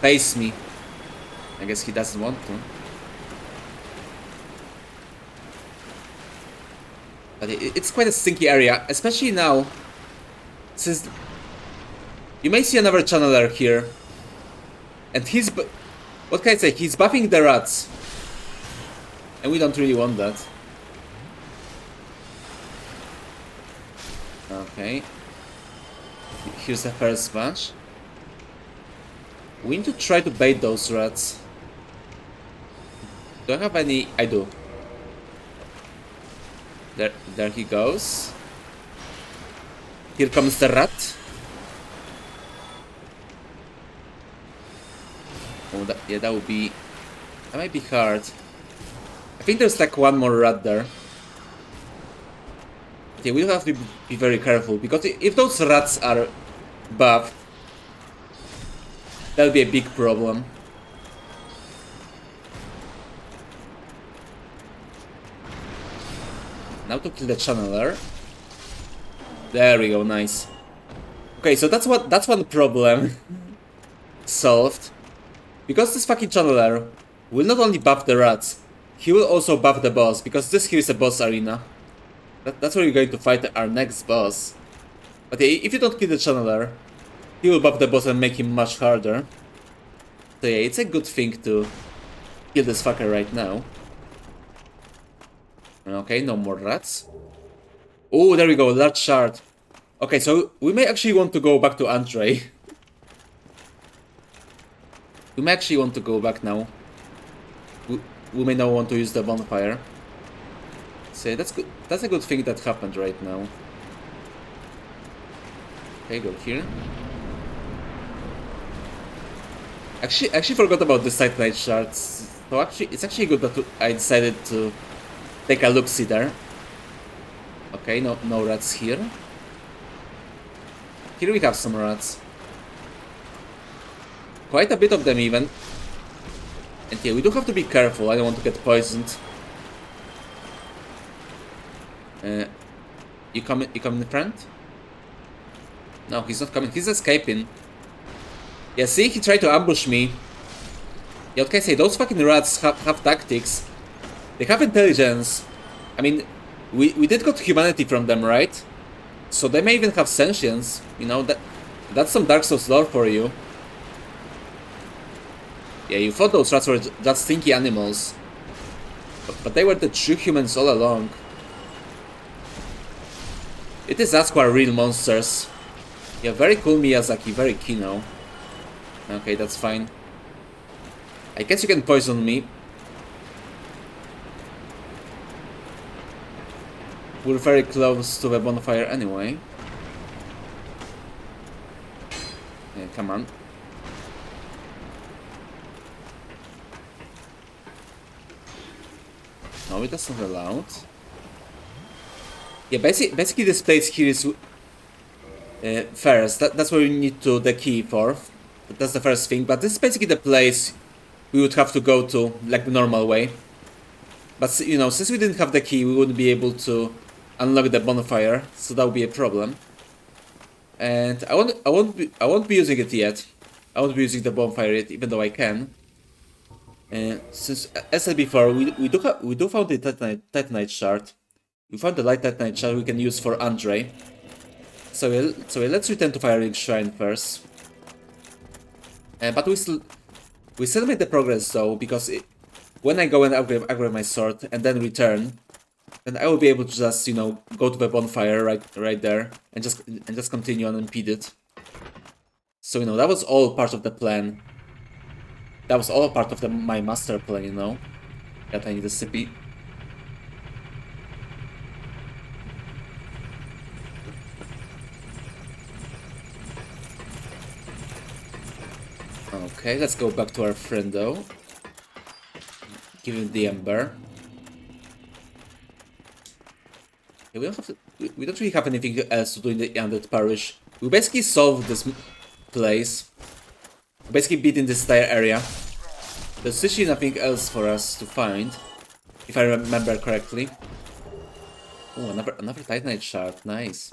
Speaker 1: Face me. I guess he doesn't want to. But it's quite a stinky area, especially now, since you may see another channeler here. And he's... What can I say? He's buffing the rats. And we don't really want that. Okay. Here's the first batch. We need to try to bait those rats. Do I have any? I do. There he goes. Here comes the rat. Oh, that would be... That might be hard. I think there's like one more rat there. Okay, we'll have to be very careful, because if those rats are buffed, that'll be a big problem. Now to kill the channeler. There we go, nice. Okay, so that's one problem solved. Because this fucking channeler will not only buff the rats, he will also buff the boss, because this here is a boss arena. That's where we're going to fight our next boss. But yeah, if you don't kill the channeler, he will buff the boss and make him much harder. So yeah, it's a good thing to kill this fucker right now. Okay, no more rats. Oh, there we go, large shard. Okay, so we may actually want to go back to Andre. We may actually want to go back now. We may not want to use the bonfire. So that's good. That's a good thing that happened right now. Okay, go here. Actually forgot about the Titanite shards. So it's actually good that I decided to take a look-see there. Okay, no rats here. Here we have some rats. Quite a bit of them even. And yeah, we do have to be careful. I don't want to get poisoned. You coming, friend? No, he's not coming. He's escaping. Yeah, see, he tried to ambush me. Yeah, what can I say? Those fucking rats have tactics. They have intelligence. I mean, we did got humanity from them, right? So they may even have sentience. You know, that's some Dark Souls lore for you. Yeah, you thought those rats were just stinky animals. But they were the true humans all along. It is us who are real monsters. Yeah, very cool Miyazaki, very Kino. Okay, that's fine. I guess you can poison me. We're very close to the bonfire anyway. Yeah, come on. No, it doesn't allow it. Yeah, basically this place here is first. That's where we need the key for. That's the first thing. But this is basically the place we would have to go to, like the normal way. But you know, since we didn't have the key, we wouldn't be able to unlock the bonfire, so that would be a problem. And I won't be using it yet. I won't be using the bonfire yet, even though I can. Since, as I said before, we do found the Titanite shard. We found the light Titanite shard we can use for Andre. So let's return to Firelink Shrine first. But we still made the progress though, because when I go and upgrade my sword and then return, then I will be able to just, you know, go to the bonfire right there and just continue unimpeded. So you know, that was all part of the plan. That was all part of my master plan, you know. That I need a CP. Okay, let's go back to our friend though. Give him the ember. Yeah, we don't really have anything else to do in the Undead Parish. We basically solved this place. We basically beaten this entire area. There's literally nothing else for us to find, if I remember correctly. Oh, another Titanite shard, nice.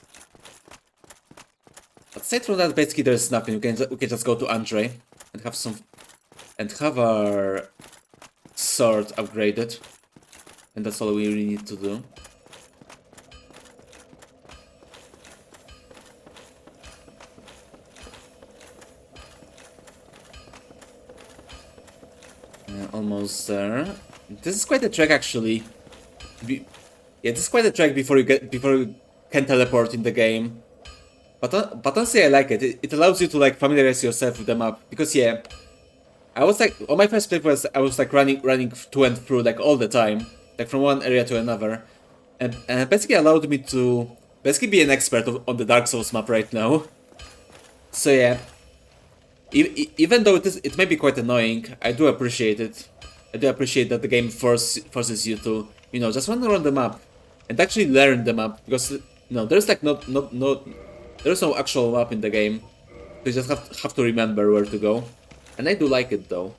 Speaker 1: But aside from that, basically there's nothing. We can just go to Andre and have our sword upgraded, and that's all we really need to do. Almost there. This is quite a trek actually. Yeah, this is quite a trek before you can teleport in the game. But honestly, I like it. It allows you to like familiarize yourself with the map because yeah, I was like on my first playthrough I was like running to and through like all the time, like from one area to another, and it basically allowed me to basically be an expert on the Dark Souls map right now. So yeah, even though it may be quite annoying, I do appreciate it. I do appreciate that the game forces you to, you know, just run around the map and actually learn the map because you know there's like there's no actual map in the game. You just have to remember where to go, and I do like it though.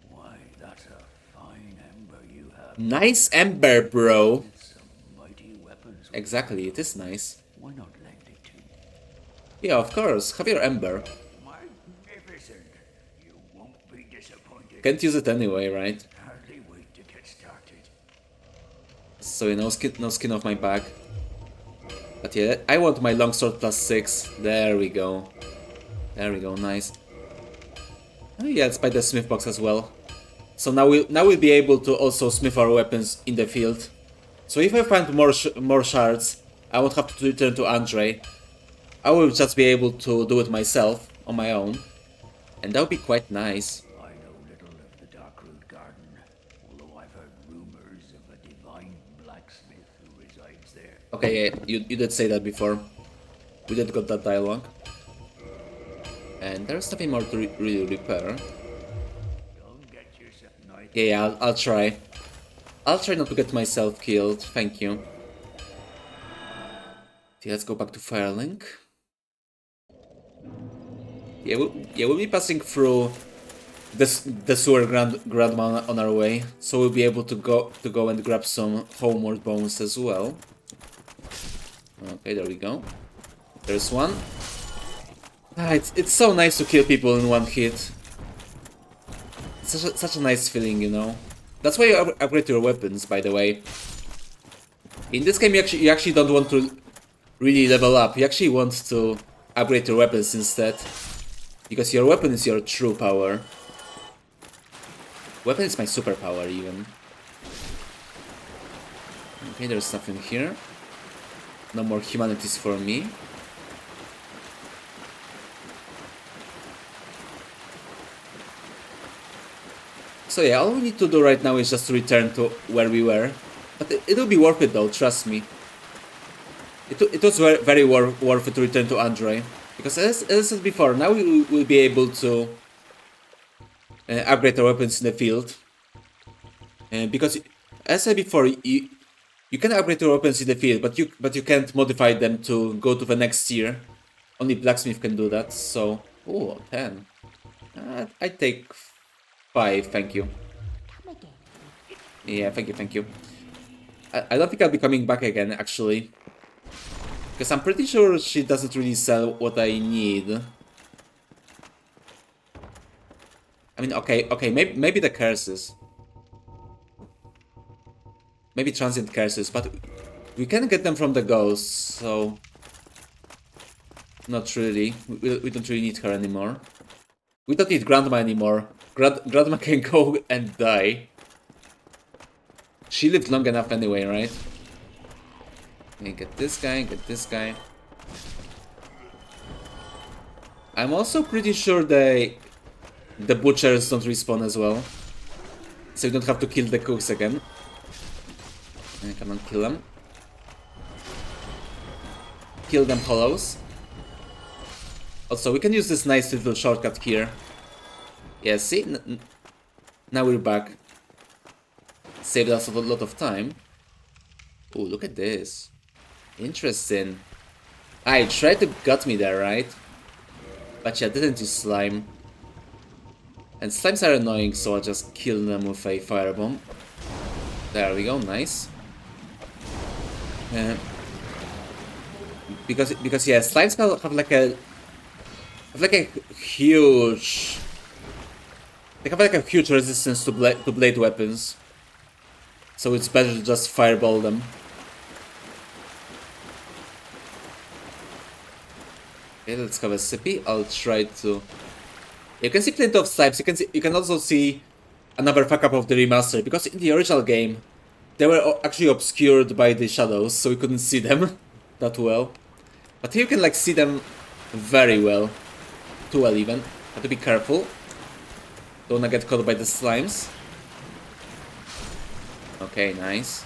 Speaker 2: Why, that's a fine ember you have.
Speaker 1: Nice ember, bro.
Speaker 2: Some mighty weapons.
Speaker 1: Exactly, it is nice.
Speaker 2: Why not lend it to me?
Speaker 1: Yeah, of course. Have your ember.
Speaker 2: Magnificent. You won't be disappointed.
Speaker 1: Can't use it anyway, right?
Speaker 2: Hardly wait to get started.
Speaker 1: So you know, no skin off my back. But yeah, I want my longsword +6. There we go. There we go. Nice. Oh yeah, let's buy the smith box as well. So now we'll be able to also smith our weapons in the field. So if I find more shards, I won't have to return to Andre. I will just be able to do it myself on my own, and that would be quite nice.
Speaker 2: I know little of the Darkroot Garden, although I've heard rumors of a divine blacksmith who resides there.
Speaker 1: Okay, yeah, you did say that before. We did got that dialogue. And there's nothing more to really repair.
Speaker 2: Don't get yourself night.
Speaker 1: Yeah, I'll try. I'll try not to get myself killed, thank you. Okay, let's go back to Firelink. Yeah, we'll be passing through the sewer grandma on our way, so we'll be able to go and grab some homeward bones as well. Okay, there we go. There's one. Ah, it's so nice to kill people in one hit. It's such a nice feeling, you know. That's why you upgrade your weapons, by the way. In this game, you actually don't want to really level up. You actually want to upgrade your weapons instead, because your weapon is your true power. Weapon is my superpower, even. Okay, there's nothing here. No more humanities for me. So yeah, all we need to do right now is just to return to where we were. But it'll be worth it though, trust me. It was very worth it to return to Andre. Because as I said before, now we will be able to upgrade our weapons in the field. Because as I said before, you can upgrade your weapons in the field, but you can't modify them to go to the next tier. Only blacksmith can do that. So, oh, 10. I take 5, thank you.
Speaker 5: Come again.
Speaker 1: Yeah, thank you. I don't think I'll be coming back again, actually. Because I'm pretty sure she doesn't really sell what I need. I mean, okay, maybe the curses. Maybe transient curses, but we can get them from the ghosts, so... Not really. We don't really need her anymore. We don't need Grandma anymore. Grandma can go and die. She lived long enough anyway, right? Okay, get this guy. I'm also pretty sure the butchers don't respawn as well. So you don't have to kill the cooks again. Come on, kill them. Kill them hollows. Also, we can use this nice little shortcut here. Yeah, see? Now we're back. Saved us a lot of time. Oh, look at this. Interesting. I tried to gut me there, right? But yeah, didn't use slime. And slimes are annoying, so I'll just kill them with a firebomb. There we go, nice. Because yeah, slimes have like a huge... They have like a huge resistance to blade weapons. So it's better to just fireball them. Okay, let's have a sippy. I'll try to... You can see plenty of slimes. You can also see another fuck up of the remaster, because in the original game they were actually obscured by the shadows, so we couldn't see them that well. But here you can like see them very well. Too well even. Have to be careful. Don't wanna get caught by the slimes. Okay, nice.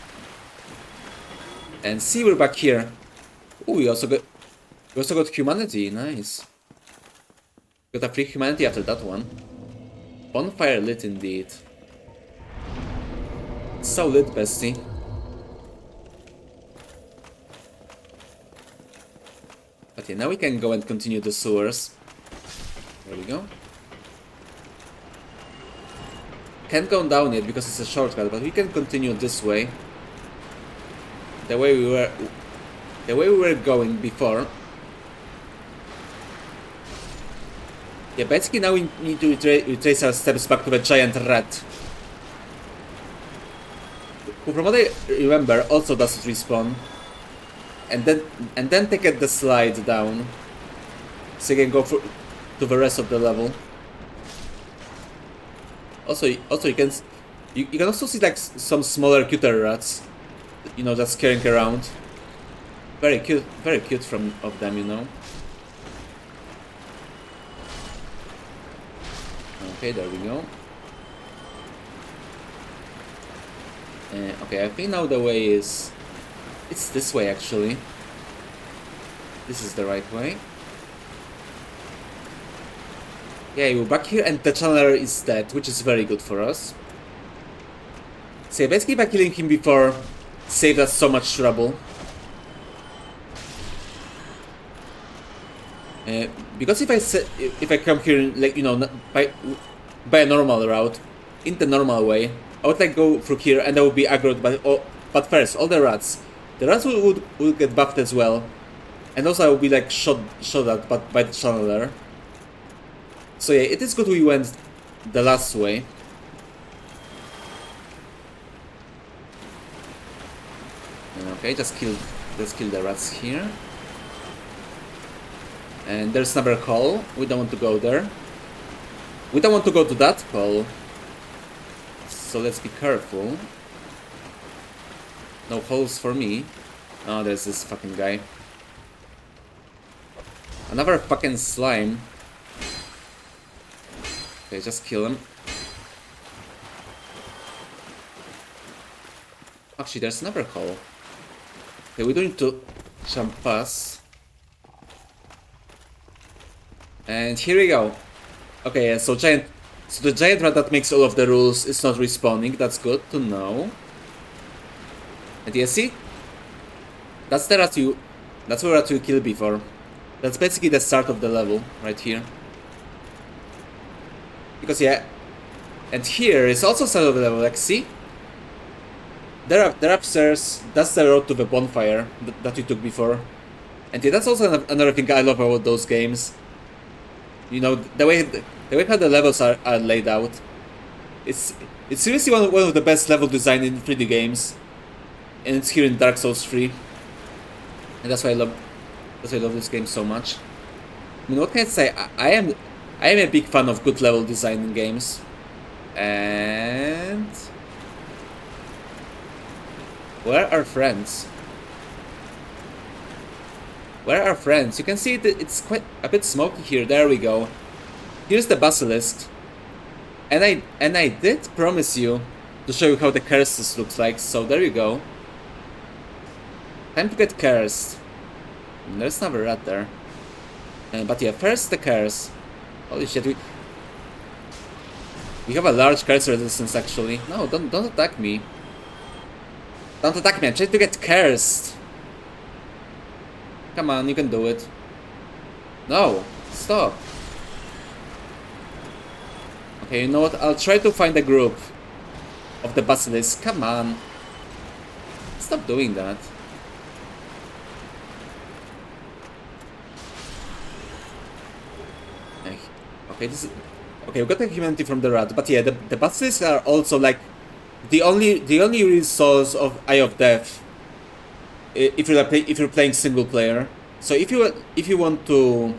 Speaker 1: And see, we're back here. Ooh, we also got humanity, nice. Got a free humanity after that one. Bonfire lit indeed. So lit, bestie. But yeah, now we can go and continue the sewers. There we go. Can't go down yet because it's a shortcut, but we can continue this way. The way we were going before. Yeah, basically now we need to retrace our steps back to the giant rat. Who, from what I remember, also does respawn. And then take the slide down. So you can go to the rest of the level. Also you can also see like some smaller, cuter rats. You know, just carrying around. Very cute of them, you know. Okay, there we go. Okay, I think now the way is... It's this way, actually. This is the right way. Yeah, we're back here and the channeler is dead, which is very good for us. So yeah, basically by killing him before saved us so much trouble. Because if I come here, like, you know, by a normal route, in the normal way, I would like go through here and I would be aggroed by... but first, all the rats. The rats would get buffed as well. And also I would be like shot at by the channeler. So yeah, it is good we went the last way. Okay, just kill the rats here. And there's another hole. We don't want to go there. We don't want to go to that hole. So let's be careful. No holes for me. Oh, there's this fucking guy. Another fucking slime. Okay, just kill him. Actually, there's another hole. Okay, we don't need to jump past. And here we go. Okay, so the giant rat that makes all of the rules is not respawning. That's good to know. And yeah, see? That's the rat that's the rat you killed before. That's basically the start of the level, right here. Because yeah, and here is also start of the level, like see? They're upstairs, that's the road to the bonfire that we took before. And yeah, that's also another thing I love about those games. You know, the way how the levels are laid out. It's seriously one of the best level design in 3D games. And it's here in Dark Souls 3. And that's why I love this game so much. I mean, what can I say? I am a big fan of good level design in games. And where are friends? Where are friends? You can see that it's quite a bit smoky here. There we go. Here's the basilisk. And I did promise you to show you how the curses looks like. So there you go. Time to get cursed. There's another rat there. But yeah, first the curse. Holy shit, we have a large curse resistance actually. No, don't attack me. Don't attack me, I'm trying to get cursed. Come on, you can do it. No, stop. Okay, you know what? I'll try to find a group of the basilisk. Come on. Stop doing that. Okay, okay, we got the humanity from the rat, but yeah, the basilisks are also like the only real source of Eye of Death. If you're playing single player, so if you want to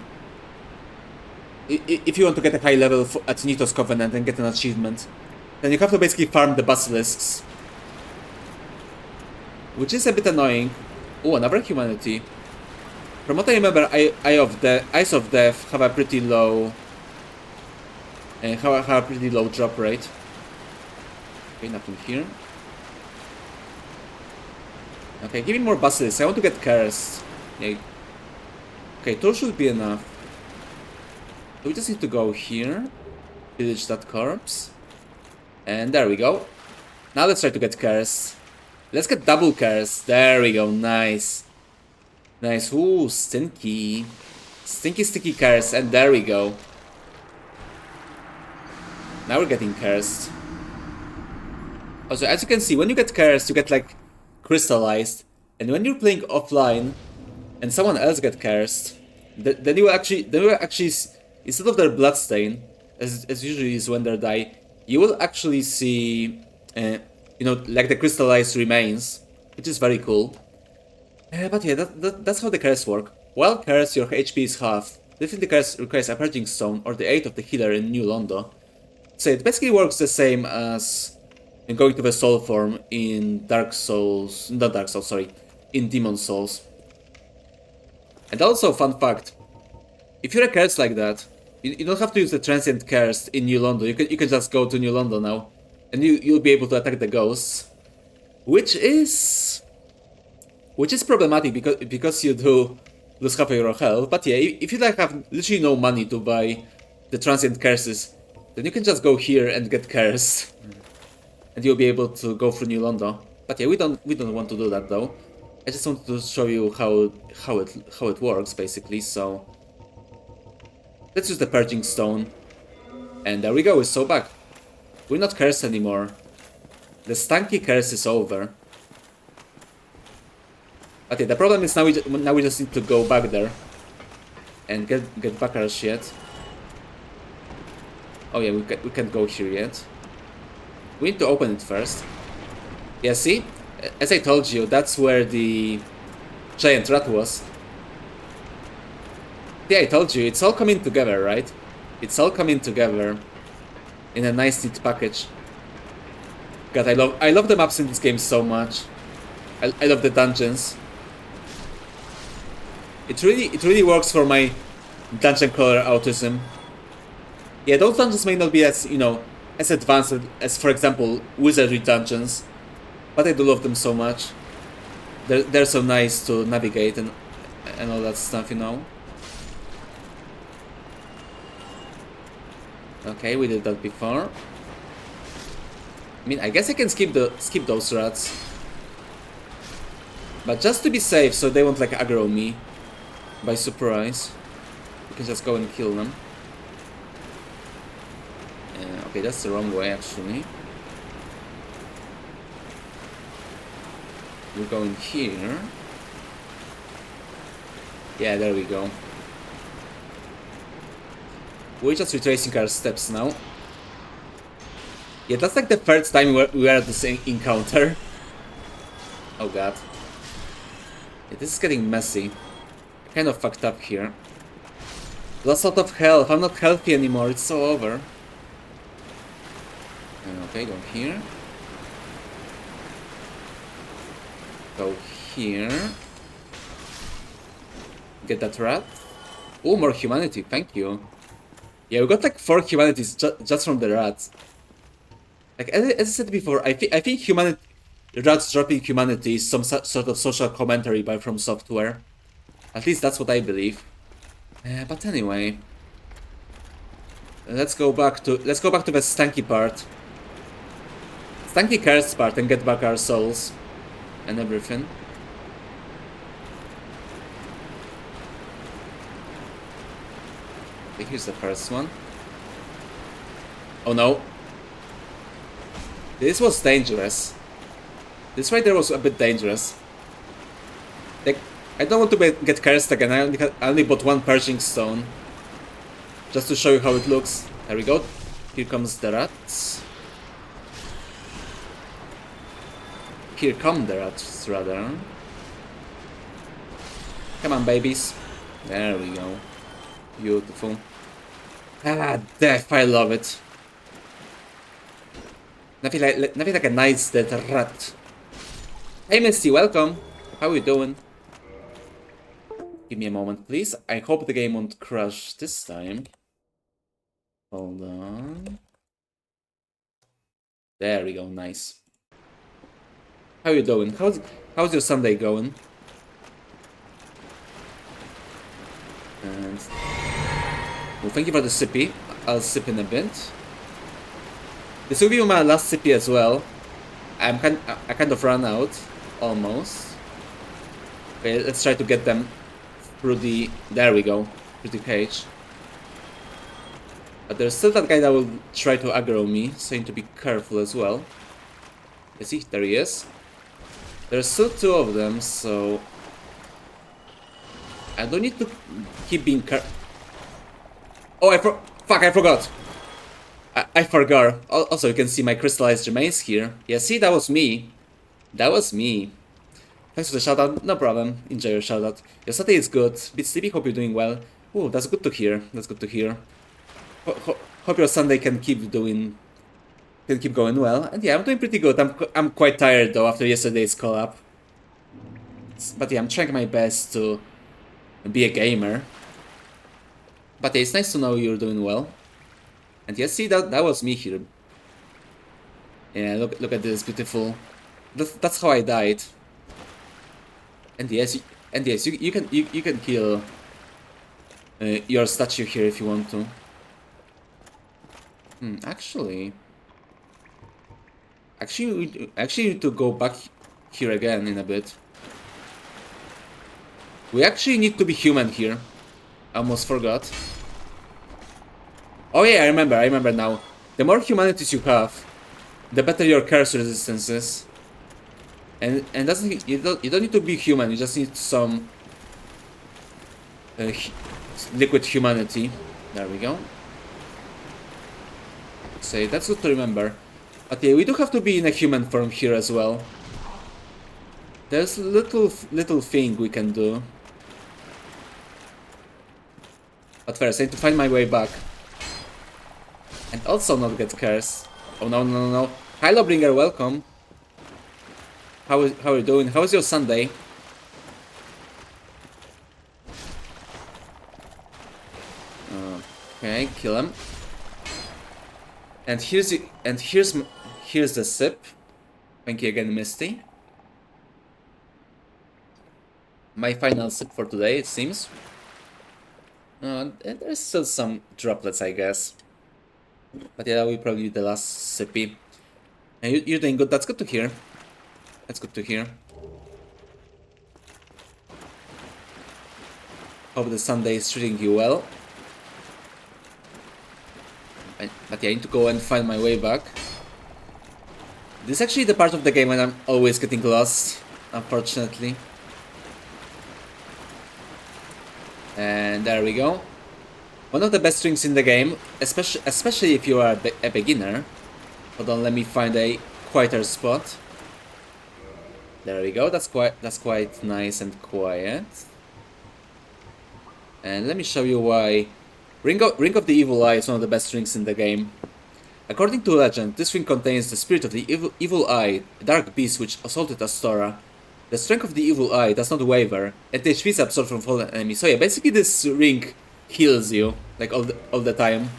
Speaker 1: get a high level at Nito's Covenant and get an achievement, then you have to basically farm the basilisks, which is a bit annoying. Oh, another humanity. From what I remember, Eyes of Death have a pretty low have a pretty low drop rate. Okay, nothing here. Okay, give me more basilisks. I want to get cursed. Yeah. Okay, 2 should be enough. So we just need to go here, pillage that corpse, and there we go. Now let's try to get cursed. Let's get double cursed. There we go. Nice. Nice. Ooh, stinky. Stinky, sticky curse, and there we go. Now we're getting cursed. Also, as you can see, when you get cursed, you get like crystallized, and when you're playing offline and someone else get cursed, then you actually instead of their bloodstain, as usually is when they die, you will actually see you know, like the crystallized remains, which is very cool. But yeah, that's how the curse work. While curse, your HP is half. Defeating the curse requires a purging stone or the aid of the healer in New Londo. So it basically works the same as going to the soul form in Dark Souls, not Dark Souls, sorry, in Demon Souls. And also, fun fact, if you're a curse like that, you don't have to use the transient curse in New Londo. You can just go to New Londo now, and you'll be able to attack the ghosts, which is problematic because you do lose half of your health. But yeah, if you like have literally no money to buy the transient curses, then you can just go here and get cursed, and you'll be able to go through New Londo. But yeah, we don't want to do that though. I just wanted to show you how it works basically. So let's use the purging stone, and there we go. We're so back. We're not cursed anymore. The stanky curse is over. But yeah, the problem is now we just need to go back there and get back our shit. Oh yeah, we can't go here yet. We need to open it first. Yeah, see? As I told you, that's where the giant rat was. Yeah, I told you, it's all coming together, right? It's all coming together in a nice neat package. God, I love the maps in this game so much. I love the dungeons. It really works for my dungeon crawler autism. Yeah, those dungeons may not be as, you know, as advanced as, for example, wizardry dungeons, but I do love them so much. They're so nice to navigate and all that stuff, you know. Okay, we did that before. I mean, I guess I can skip those rats, but just to be safe, so they won't like aggro me by surprise, we can just go and kill them. Okay, that's the wrong way actually. We're going here. Yeah, there we go. We're just retracing our steps now. Yeah, that's like the third time we were at the same encounter. Oh god. Yeah, this is getting messy. Kind of fucked up here. Lost a lot of health. I'm not healthy anymore. It's so over. Okay, go here. Go here. Get that rat. Oh, more humanity. Thank you. Yeah, we got like 4 humanities just from the rats. Like as I said before, I think humanity, rats dropping humanity is some sort of social commentary by From Software. At least that's what I believe. But anyway, let's go back to the stanky part, stanky cursed part, and get back our souls and everything. Okay, here's the first one. Oh no. This was dangerous. This right there was a bit dangerous. Like, I don't want to get cursed again. I only bought 1 purging stone. Just to show you how it looks. There we go. Here comes the rats. Here come the rats, rather. Come on, babies. There we go. Beautiful. Ah, death, I love it. Nothing like a nice dead rat. Hey Misty, welcome. How are you doing? Give me a moment, please. I hope the game won't crash this time. Hold on. There we go, nice. How you doing? How's your Sunday going? And well, thank you for the sippy. I'll sip in a bit. This will be my last sippy as well. I kind of ran out, almost. Okay, let's try to get them through the... There we go, through the cage. But there's still that guy that will try to aggro me, so I need to be careful as well. You see, there he is. There's still two of them, so... I don't need to keep being careful. Oh, fuck, I forgot! I forgot. Also, you can see my crystallized remains here. Yeah, see, that was me. That was me. Thanks for the shoutout. No problem. Enjoy your shoutout. Your Saturday is good. Bit sleepy. Hope you're doing well. Ooh, that's good to hear. That's good to hear. Hope your Sunday can keep going well. And yeah, I'm doing pretty good. I'm quite tired though after yesterday's collab. But yeah, I'm trying my best to be a gamer. But yeah, it's nice to know you're doing well. And yeah, see, that was me here. Yeah, look at this beautiful. That's how I died. And yes, you can kill your statue here if you want to. Actually, we need to go back here again in a bit. We actually need to be human here. I almost forgot. Oh yeah, I remember now. The more humanities you have, the better your curse resistance is. And you don't need to be human. You just need some liquid humanity. There we go. Say that's good to remember. But yeah, we do have to be in a human form here as well. There's little thing we can do. But first, I need to find my way back. And also not get cursed. Oh no. Hi Lawbringer, welcome. How are you doing? How was your Sunday? Okay, kill him. And here's the sip. Thank you again, Misty. My final sip for today, it seems. There's still some droplets, I guess. But yeah, that will probably be the last sippy. And you're doing good. That's good to hear. That's good to hear. Hope the Sunday is treating you well. But yeah, I need to go and find my way back. This is actually the part of the game when I'm always getting lost, unfortunately. And there we go. One of the best strings in the game, especially if you are a beginner. Hold on, let me find a quieter spot. There we go. That's quite nice and quiet. And let me show you why Ring of the Evil Eye is one of the best rings in the game. According to legend, this ring contains the spirit of the Evil Eye, a dark beast which assaulted Astora. The strength of the Evil Eye does not waver, and the HP is absorbed from fallen enemies. So yeah, basically this ring heals you, like all the time,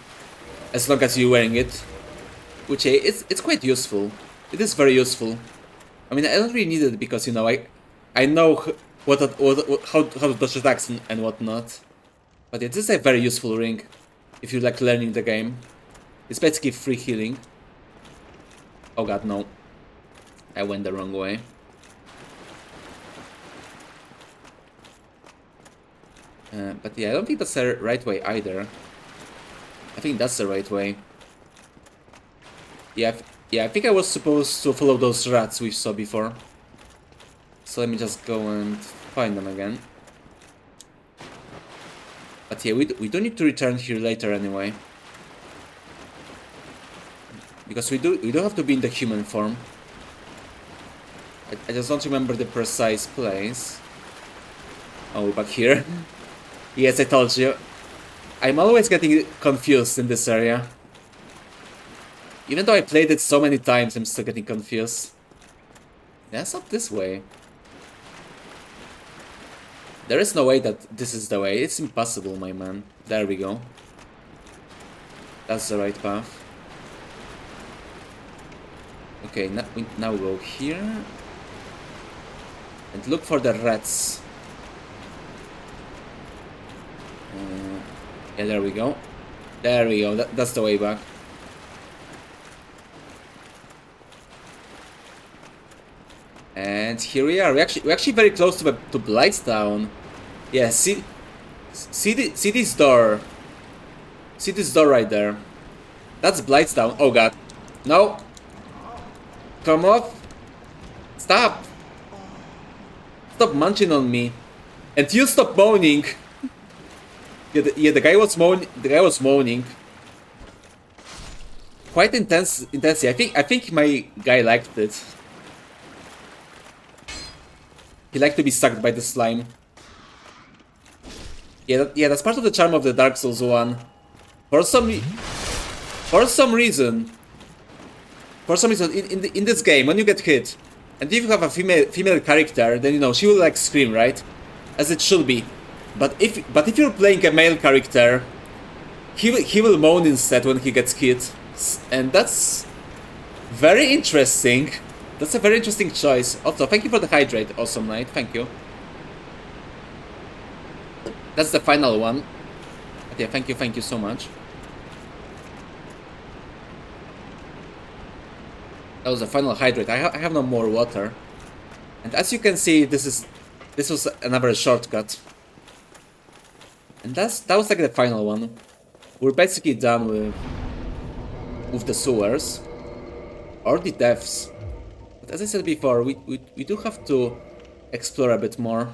Speaker 1: as long as you're wearing it. Which yeah, it's quite useful. It is very useful. I mean, I don't really need it because, you know, I know how to dodge attacks and whatnot. But it is a very useful ring if you like learning the game. It's basically free healing. Oh god, no. I went the wrong way. But yeah, I don't think that's the right way either. I think that's the right way. Yeah, I think I was supposed to follow those rats we saw before. So let me just go and find them again. But yeah, we do need to return here later anyway. Because we do have to be in the human form. I just don't remember the precise place. Oh, back here. Yes, I told you. I'm always getting confused in this area. Even though I played it so many times, I'm still getting confused. That's not this way. There is no way that this is the way. It's impossible, my man. There we go. That's the right path. Okay, now we go here. And look for the rats. Yeah, there we go. There we go. That's the way back. And here we are. We're actually very close to Blightstown. Yeah, see this door. See this door right there. That's Blightstown. Oh god. No. Come off. Stop. Stop munching on me. And you stop moaning. Yeah, the guy was moaning. The guy was moaning. Quite intensely. I think my guy liked it. He liked to be sucked by the slime. Yeah, that's part of the charm of the Dark Souls 1. For some reason, in this game, when you get hit, and if you have a female character, then you know she will like scream, right? As it should be. But if you're playing a male character, he will moan instead when he gets hit, and that's very interesting. That's a very interesting choice. Also, thank you for the hydrate, Awesome Knight. Thank you. That's the final one. But yeah, thank you so much. That was the final hydrate. I have no more water. And as you can see, this was another shortcut. And that was like the final one. We're basically done with the sewers. Or the depths. But as I said before, we do have to explore a bit more.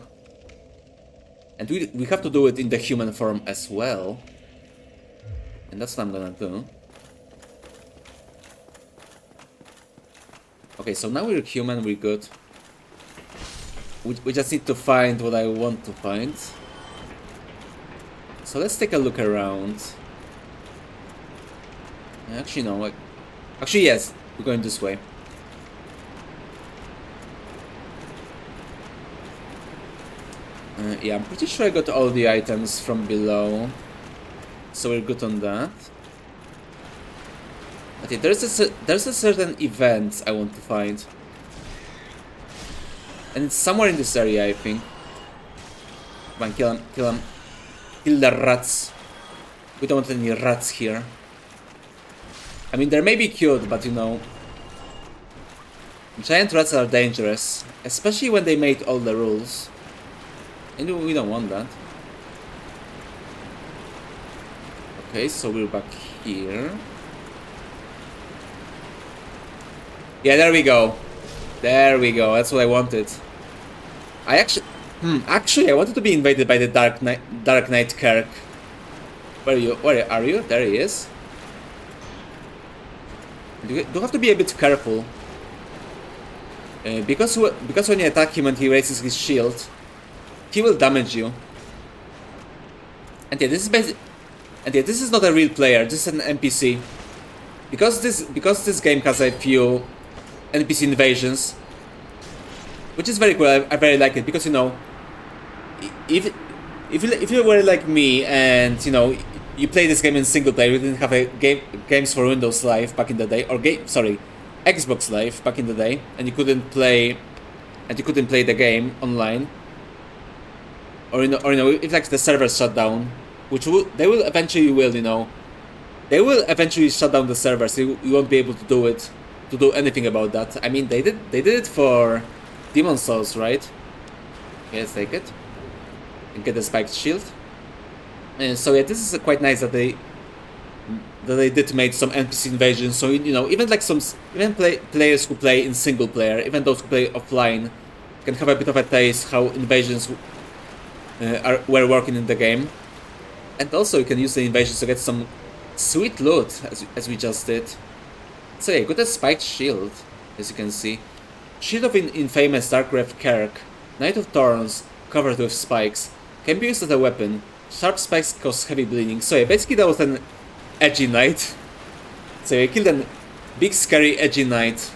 Speaker 1: And we have to do it in the human form as well. And that's what I'm gonna do. Okay, so now we're human, we're good. We just need to find what I want to find. So let's take a look around. Actually, no. Actually, yes. We're going this way. Yeah, I'm pretty sure I got all the items from below. So we're good on that. Okay, there's a certain event I want to find. And it's somewhere in this area, I think. Come on, kill him. Kill the rats. We don't want any rats here. I mean, they may be cute, but you know... Giant rats are dangerous. Especially when they made all the rules. And we don't want that. Okay, so we're back here. Yeah, there we go. There we go. That's what I wanted. I actually, I wanted to be invaded by the Dark Knight Kirk. Where are you? There he is. You do have to be a bit careful. Because when you attack him and he raises his shield, he will damage you. And yeah, this is not a real player. This is an NPC. Because this game has a few NPC invasions, which is very cool. I very like it because, you know, if you were like me and, you know, you play this game in single player, you didn't have a games for Windows Live back in the day, or Xbox Live back in the day, and you couldn't play the game online, or you know if like the servers shut down, which they will eventually shut down the servers. You won't be able to do anything about that. I mean, they did it for Demon Souls, right? Okay, let's take it and get the spiked shield. And so yeah, this is quite nice that they did make some NPC invasions. So you know, even like players who play in single player, even those who play offline, can have a bit of a taste how invasions were working in the game. And also you can use the invasions to get some sweet loot, as we just did. So yeah, got a spiked shield, as you can see. Shield of infamous Dark-Wraith Kirk, Knight of Thorns, covered with spikes, can be used as a weapon. Sharp spikes cause heavy bleeding. So yeah, basically that was an edgy knight. So yeah, killed a big scary edgy knight.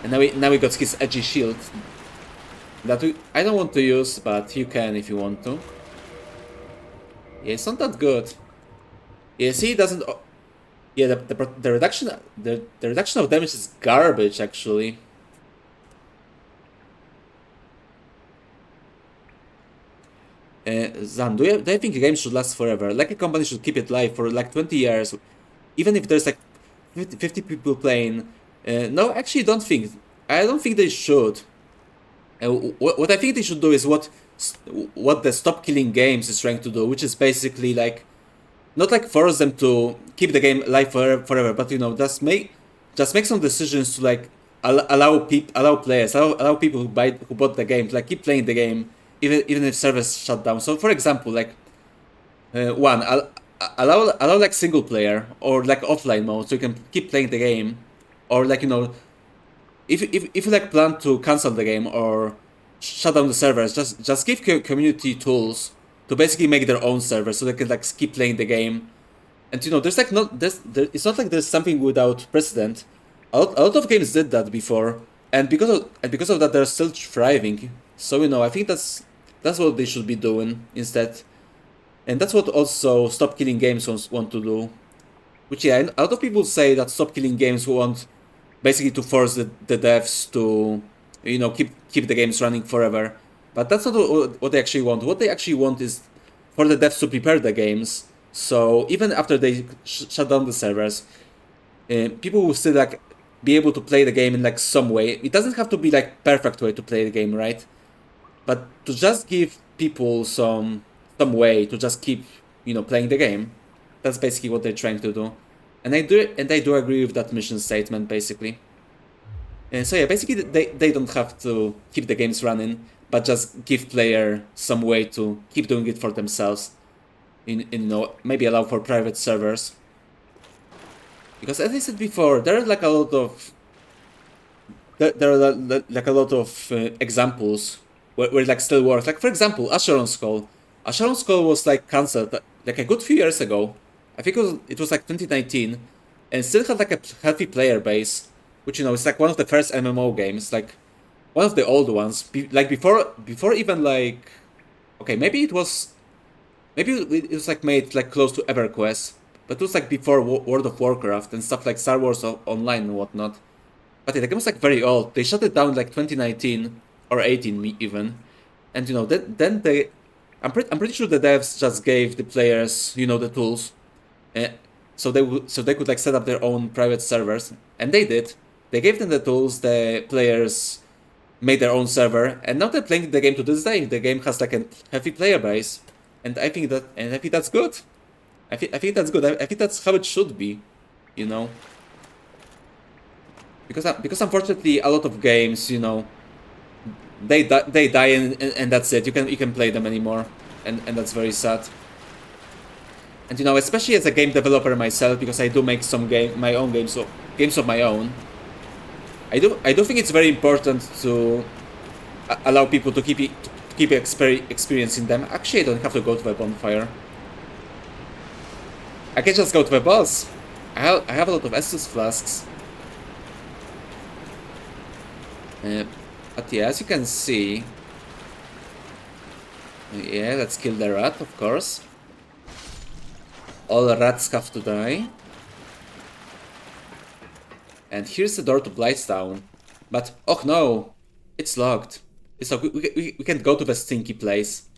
Speaker 1: And now we got his edgy shield. that I don't want to use, but you can if you want to. Yeah, it's not that good. Yeah, see, it doesn't. Yeah, the reduction the reduction of damage is garbage actually. Zan, do you think a game should last forever? Like a company should keep it live for like 20 years, even if there's like 50 people playing? No, actually, don't think. I don't think they should. What I think they should do is what the Stop Killing Games is trying to do, which is basically like not like force them to keep the game live forever, but you know, just make some decisions to like allow players, allow people who bought the game to like keep playing the game even if servers shut down. So for example, like one, allow like single player or like offline mode, so you can keep playing the game, or like, you know, if you like plan to cancel the game or shut down the servers, just give community tools to basically make their own server so they can like keep playing the game. And you know, there's like it's not like there's something without precedent. A lot of games did that before, and because of that, they're still thriving. So you know, I think that's what they should be doing instead, and that's what also Stop Killing Games want to do. Which, yeah, a lot of people say that Stop Killing Games want basically to force the devs to, you know, keep the games running forever. But that's not what they actually want. What they actually want is for the devs to prepare the games, so even after they shut down the servers, people will still like be able to play the game in like some way. It doesn't have to be like perfect way to play the game, right? But to just give people some way to just keep, you know, playing the game. That's basically what they're trying to do. And I do agree with that mission statement basically. And so yeah, basically they don't have to keep the games running, but just give player some way to keep doing it for themselves. In you know, maybe allow for private servers. Because as I said before, there are like a lot of like a lot of examples where it like still works. Like for example, Asheron's Skull. Asheron's Skull was like cancelled like a good few years ago. I think it was like 2019, and still had like a healthy player base, which, you know, is like one of the first MMO games, like one of the old ones, like before even like, okay, maybe it was like made like close to EverQuest, but it was like before World of Warcraft and stuff like Star Wars Online and whatnot. But yeah, the game was like very old. They shut it down like 2019 or 18 even, and you know, then they, I'm pretty sure the devs just gave the players, you know, the tools, so they could like set up their own private servers, and they did. They gave them the tools. The players made their own server, and now they're playing the game to this day. The game has like a heavy player base, and I think that's good. I think that's good. I think that's how it should be, you know. Because unfortunately, a lot of games, you know, they die and that's it. You can play them anymore, and that's very sad. And you know, especially as a game developer myself, because I do make some my own games of my own. I do think it's very important to allow people to keep experiencing them. Actually, I don't have to go to a bonfire. I can just go to the boss. I have a lot of Estus flasks. But yeah, as you can see, yeah, let's kill the rat, of course. All rats have to die. And here's the door to Blightstown. But, oh no! It's locked. It's locked. We can't go to the stinky place.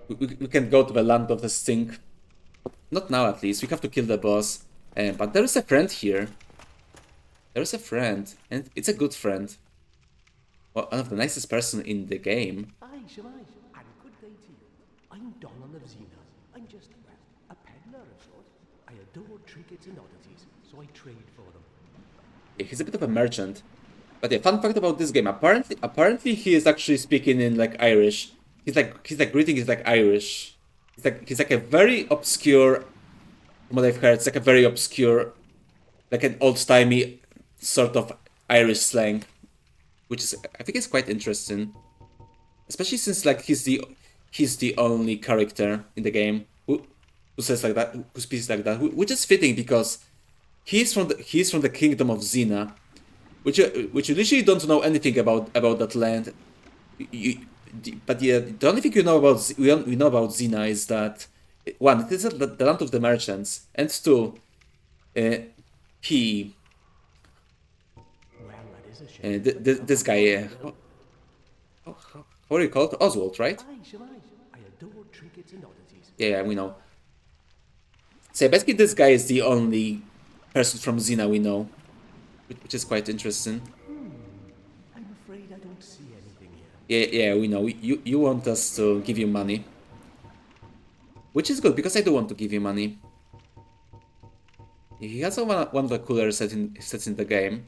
Speaker 1: We can't go to the land of the stink. Not now, at least. We have to kill the boss. But there is a friend here. There is a friend. And it's a good friend. Well, one of the nicest person in the game.
Speaker 6: Aye, Shamai, and good day to you. I'm Donald of Xena. I'm just, well, a peddler of sorts. I adore trinkets and oddities, so I trade for them.
Speaker 1: Yeah, he's a bit of a merchant. But yeah, fun fact about this game. Apparently he is actually speaking in like Irish. He's like greeting is like Irish. He's like a very obscure, from what I've heard, it's like a very obscure, like an old-timey sort of Irish slang. Which is, I think, is quite interesting, especially since like he's the only character in the game who says like that, who speaks like that, which is fitting because he's from the kingdom of Xena, which you literally don't know anything about that land, But yeah, the only thing you know about we know about Xena is that one, it is the land of the merchants, and two, he,
Speaker 6: Well, that is a shame.
Speaker 1: this guy, how are you called? Oswald, right?
Speaker 6: Aye, shall I adore trinkets and oddities.
Speaker 1: Yeah, we know. So basically, this guy is the only person from Xena we know, which is quite interesting.
Speaker 6: I'm afraid I don't see anything here.
Speaker 1: Yeah, we know. You want us to give you money, which is good because I do want to give you money. He has one of the cooler sets in the game,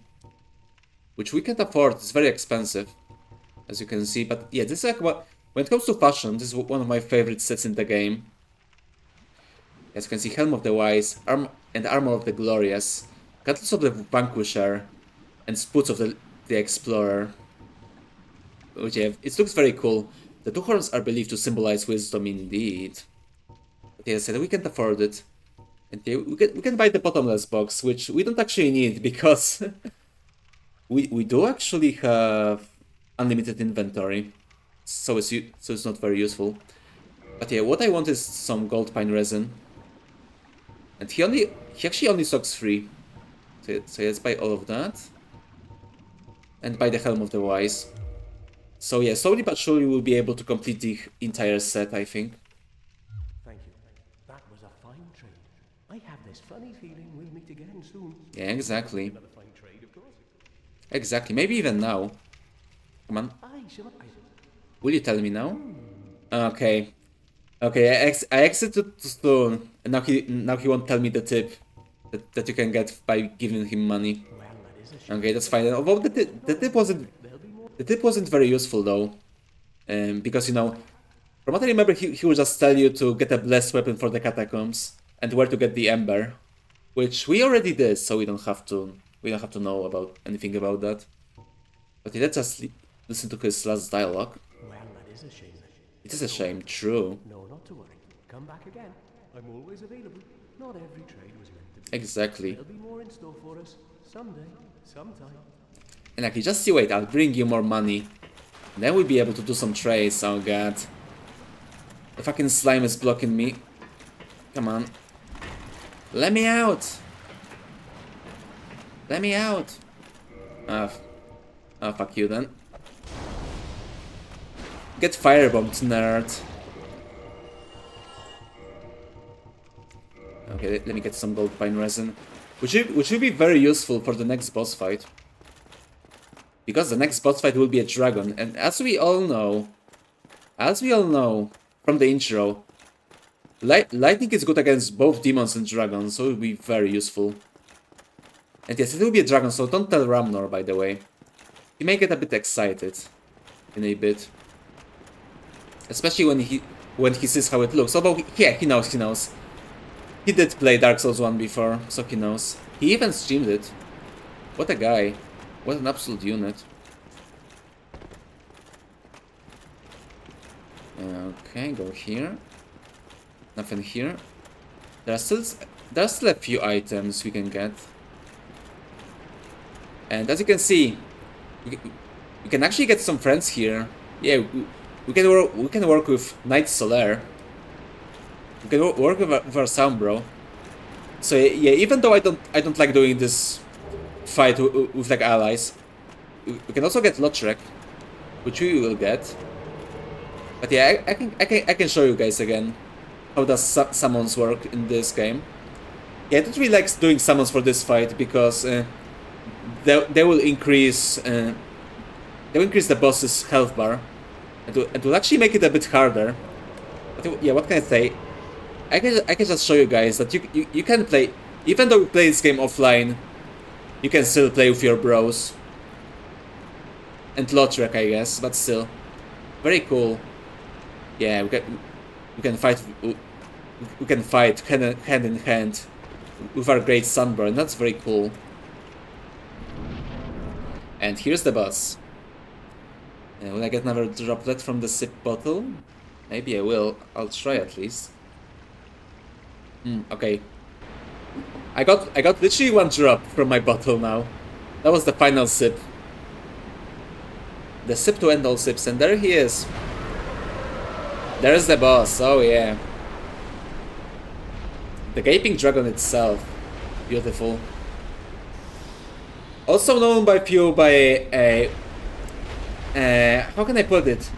Speaker 1: which we can't afford. It's very expensive, as you can see. But yeah, this is like when it comes to fashion, this is one of my favorite sets in the game. As you can see, Helm of the Wise, Armor of the Glorious, Cutlass of the Vanquisher, and Spoots of the Explorer. Which yeah, it looks very cool. The two horns are believed to symbolize wisdom indeed. But yeah, as I said, we can't afford it. And yeah, we can buy the bottomless box, which we don't actually need because we do actually have unlimited inventory. So it's not very useful. But yeah, what I want is some gold pine resin. And he actually only stocks 3. So let's buy all of that. And buy the Helm of the Wise. So yeah, slowly but surely we'll be able to complete the entire set, I think.
Speaker 6: Thank you. That was a fine trade. I have this funny feeling we'll meet again soon.
Speaker 1: Yeah, exactly.
Speaker 6: Another fine trade, of course.
Speaker 1: Exactly, maybe even now. Come on,
Speaker 6: Aye, shall I?
Speaker 1: will you tell me now? Okay. Okay, I exited too soon, and now he won't tell me the tip that you can get by giving him money.
Speaker 6: Well, that is a shame.
Speaker 1: Okay, that's fine. Although the tip wasn't very useful though, because you know, from what I remember, he would just tell you to get a blessed weapon for the catacombs and where to get the ember, which we already did, so we don't have to know about anything about that. But yeah, let's just listen to his last dialogue.
Speaker 6: Well, that is a shame.
Speaker 1: It is a shame, true.
Speaker 6: No, not to worry. Come back again. I'm always available. Not every trade was meant to be.
Speaker 1: Exactly.
Speaker 6: There'll be more in store for us. Someday. Sometime.
Speaker 1: And like, just you wait, I'll bring you more money. Then we'll be able to do some trades, oh god. The fucking slime is blocking me. Come on. Let me out! Let me out! Oh, fuck you then. Get firebombed, nerd. Okay, let me get some gold pine resin. Which will be very useful for the next boss fight. Because the next boss fight will be a dragon, and as we all know from the intro, lightning is good against both demons and dragons, so it will be very useful. And yes, it will be a dragon, so don't tell Ramnor, by the way. He may get a bit excited in a bit. Especially when he sees how it looks. Although, yeah, he knows. He did play Dark Souls 1 before, so he knows. He even streamed it. What a guy. What an absolute unit. Okay, go here. Nothing here. There are still a few items we can get. And as you can see, we can actually get some friends here. Yeah, we can work with Knight Solaire. We can work with our Sombro. So yeah, even though I don't like doing this fight with like allies, we can also get Lautrec, which we will get. But yeah, I can show you guys again how does summons work in this game. Yeah, I don't really like doing summons for this fight because they will increase the boss's health bar, and will actually make it a bit harder. But yeah, what can I say? I can just show you guys that you can play, even though we play this game offline, you can still play with your bros. And Lautrec, I guess, but still. Very cool. Yeah, we can fight hand in hand with our great Sunburn. That's very cool. And here's the boss. Will I get another droplet from the sip bottle? Maybe I will. I'll try at least. Okay. I got literally 1 drop from my bottle now. That was the final sip. the sip to end all sips, and there he is. There's the boss, oh yeah. The Gaping Dragon itself. Beautiful. Also known by few by a... how can I put it?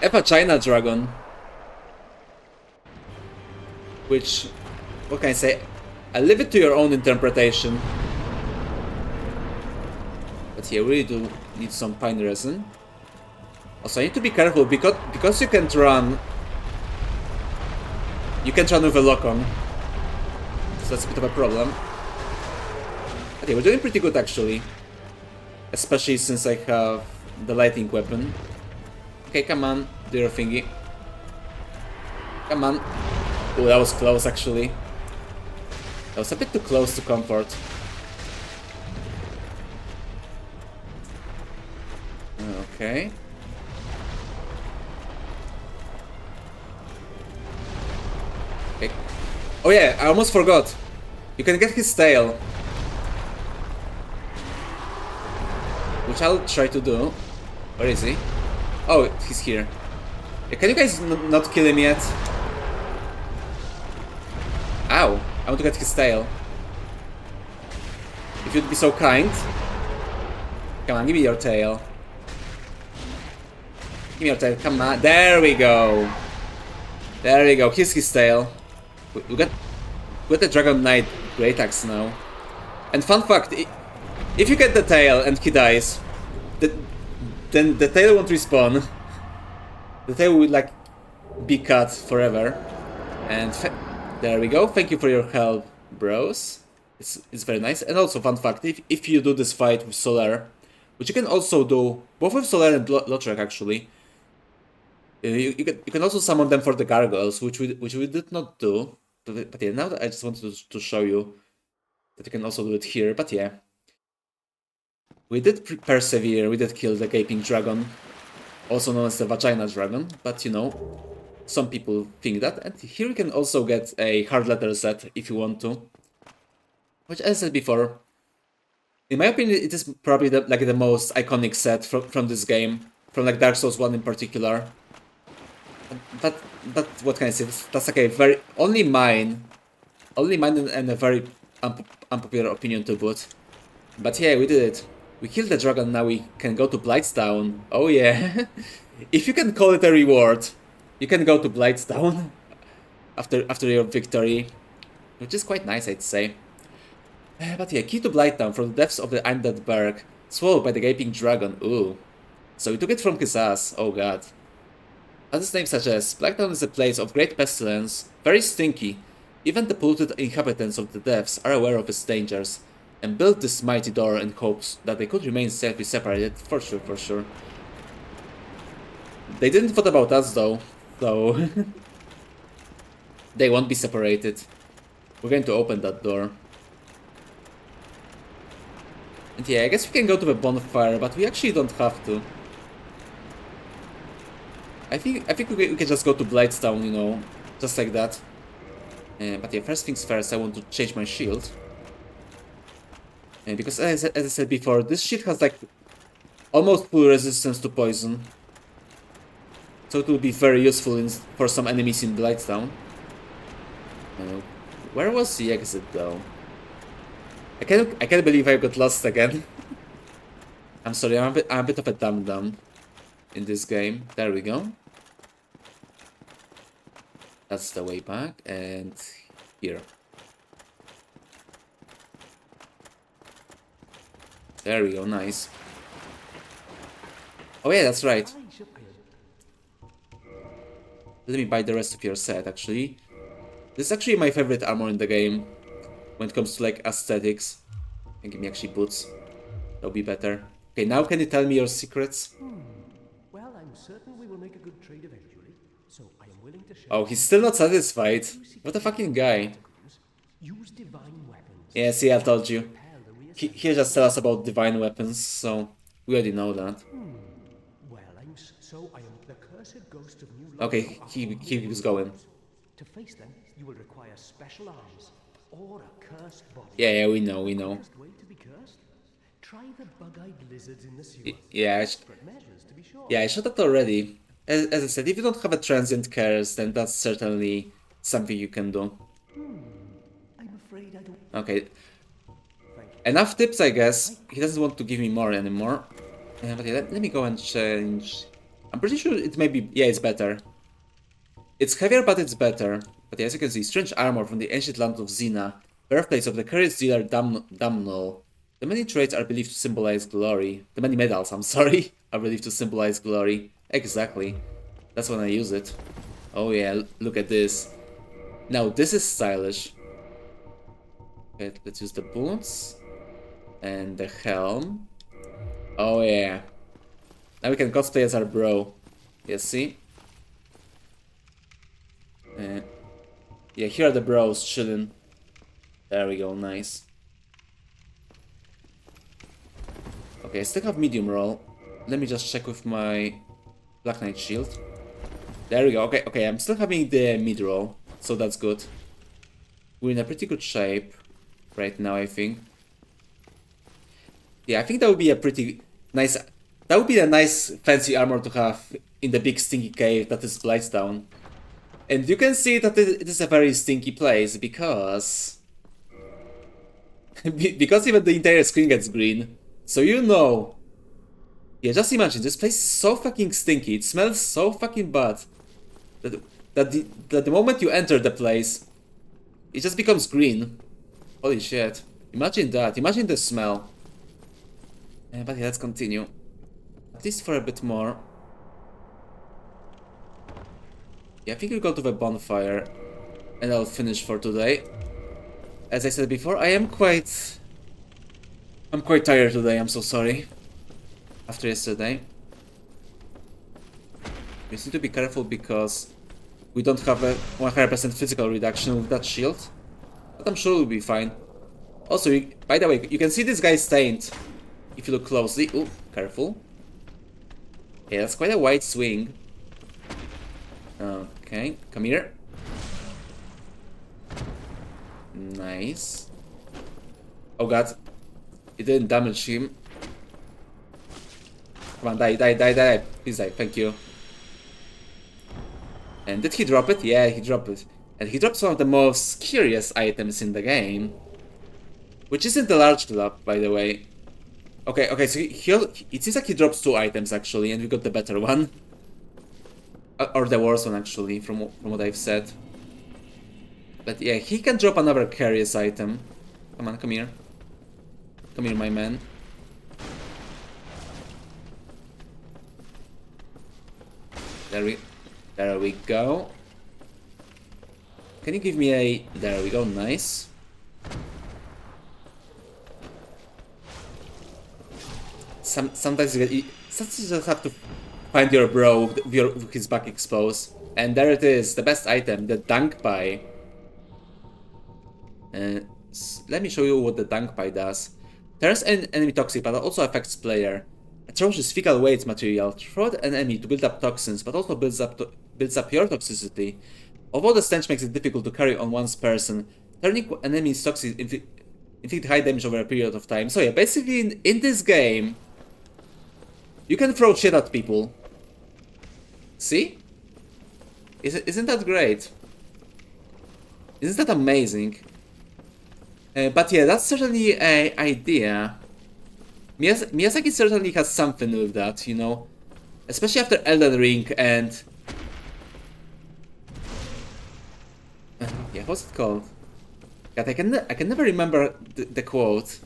Speaker 1: A vagina dragon. Which... what can I say? I leave it to your own interpretation. But here we really do need some pine resin. Also I need to be careful because you can't run. You can't run with a lock on. So that's a bit of a problem. Okay, we're doing pretty good actually. Especially since I have the lighting weapon. Okay, come on, do your thingy. Come on. Oh, that was close actually. That was a bit too close to comfort. Okay. Okay. Oh yeah, I almost forgot. You can get his tail. Which I'll try to do. Where is he? Oh, he's here. Can you guys not kill him yet? Ow! I want to get his tail. If you'd be so kind. Come on, give me your tail. Give me your tail, come on. There we go. There we go, here's his tail. We got the Dragon Knight Great Axe now. And fun fact, if you get the tail and he dies, then the tail won't respawn. The tail will like be cut forever. And there we go. Thank you for your help, bros. It's very nice. And also fun fact, if you do this fight with Solar, which you can also do both with Solar and Lotrek actually, you can also summon them for the gargoyles, which we did not do. But yeah, now I just wanted to show you that you can also do it here. But yeah, we did persevere. We did kill the Gaping Dragon, also known as the Vagina Dragon. But you know, some people think that. And here you can also get a hard letter set if you want to. Which, as I said before, in my opinion, it is probably the most iconic set from this game, from like Dark Souls 1 in particular. But what can I say? That's like a very only mine and a very unpopular opinion to boot. But yeah, we did it. We killed the dragon. Now we can go to Blightstown. Oh yeah, if you can call it a reward, you can go to Blightstown after your victory, which is quite nice, I'd say. But yeah, key to Blighttown from the depths of the Undead Berg, swallowed by the Gaping Dragon. Ooh, so we took it from his ass. Oh god. As its name suggests, Blighttown is a place of great pestilence, very stinky. Even the polluted inhabitants of the depths are aware of its dangers, and built this mighty door in hopes that they could remain safely separated, for sure. They didn't thought about us though, so they won't be separated. We're going to open that door. And yeah, I guess we can go to the bonfire, but we actually don't have to. I think we can just go to Blightstown, you know, just like that. But yeah, first things first, I want to change my shield. Because as I said before, this shield has like almost full resistance to poison. So it will be very useful for some enemies in Blightstown. Where was the exit though? I can't believe I got lost again. I'm sorry, I'm a bit of a dum-dum in this game. There we go. That's the way back, and here. There we go, nice. Oh yeah, that's right. Let me buy the rest of your set, actually. This is actually my favorite armor in the game, when it comes to like aesthetics. And give me actually boots. That'll be better. Okay, now can you tell me your secrets?
Speaker 6: Well, I'm certain we will make a good trade eventually, so I am willing to share.
Speaker 1: Oh, he's still not satisfied. What a fucking guy.
Speaker 6: Use divine weapons.
Speaker 1: Yeah, see, I told you. He just tell us about divine weapons, so we already know that.
Speaker 6: Well, I am the cursed ghost of new life.
Speaker 1: Okay, he keeps going.
Speaker 6: To face them, you will require special arms or a cursed body.
Speaker 1: Yeah, we know.
Speaker 6: The best way to be cursed? Try the bug-eyed lizards in the sewers.
Speaker 1: Yeah,
Speaker 6: Desperate measures, to be sure.
Speaker 1: yeah, I shot that already. As I said, if you don't have a transient curse, then that's certainly something you can do.
Speaker 6: I'm afraid I don't...
Speaker 1: Okay,
Speaker 6: Thank you.
Speaker 1: enough tips, I guess. He doesn't want to give me more anymore. But yeah, let me go and change. I'm pretty sure it may be... Yeah, it's better. It's heavier, but it's better. But yeah, as you can see, strange armor from the ancient land of Xena, birthplace of the courage dealer Damnol. The many traits are believed to symbolize glory. The many medals, I'm sorry, are believed to symbolize glory. Exactly. That's when I use it. Oh yeah, look at this. Now this is stylish. Okay, let's use the boots. And the helm. Oh yeah. Now we can cosplay as our bro. Yes, see? Yeah, here are the bros chilling. There we go, nice. Okay, I still have medium roll. Let me just check with my Black Knight shield. There we go. Okay, I'm still having the mid roll, so that's good. We're in a pretty good shape right now, I think. Yeah, I think that would be a pretty nice... That would be a nice fancy armor to have in the big stinky cave that is Blightstown. And you can see that it is a very stinky place because... because even the entire screen gets green. So you know. Yeah, just imagine, this place is so fucking stinky, it smells so fucking bad. That the moment you enter the place, it just becomes green. Holy shit. Imagine that, imagine the smell. But yeah, let's continue. At least for a bit more. Yeah, I think we'll go to the bonfire. And I'll finish for today. As I said before, I'm quite tired today, I'm so sorry. After yesterday. We need to be careful because we don't have a 100% physical reduction with that shield. But I'm sure we'll be fine. Also, by the way, you can see this guy stained. If you look closely. Ooh, careful. Yeah, that's quite a wide swing. Okay, come here. Nice. Oh god. It didn't damage him. Come on, die. Please die, thank you. And did he drop it? Yeah, he dropped it. And he drops one of the most curious items in the game. Which isn't a large club, by the way. Okay, so it seems like he drops 2 items actually, and we got the better one. Or the worst one actually, from what I've said. But yeah, he can drop another curious item. Come on, come here. Come here, my man. There we go. Can you give me a... There we go, nice. Sometimes you just have to find your bro with his back exposed. And there it is, the best item, the Dunk Pie. Let me show you what the Dunk Pie does. Turns an enemy toxic, but also affects player. Atrocious fecal waste material. Throw at an enemy to build up toxins, but also builds up your toxicity. Although the stench makes it difficult to carry on one's person, turning an enemy's toxic inflict high damage over a period of time. So yeah, basically in this game, you can throw shit at people. See? Isn't that great? Isn't that amazing? But yeah, that's certainly an idea. Miyazaki certainly has something with that, you know? Especially after Elden Ring and... yeah, what's it called? God, I can never remember the quote.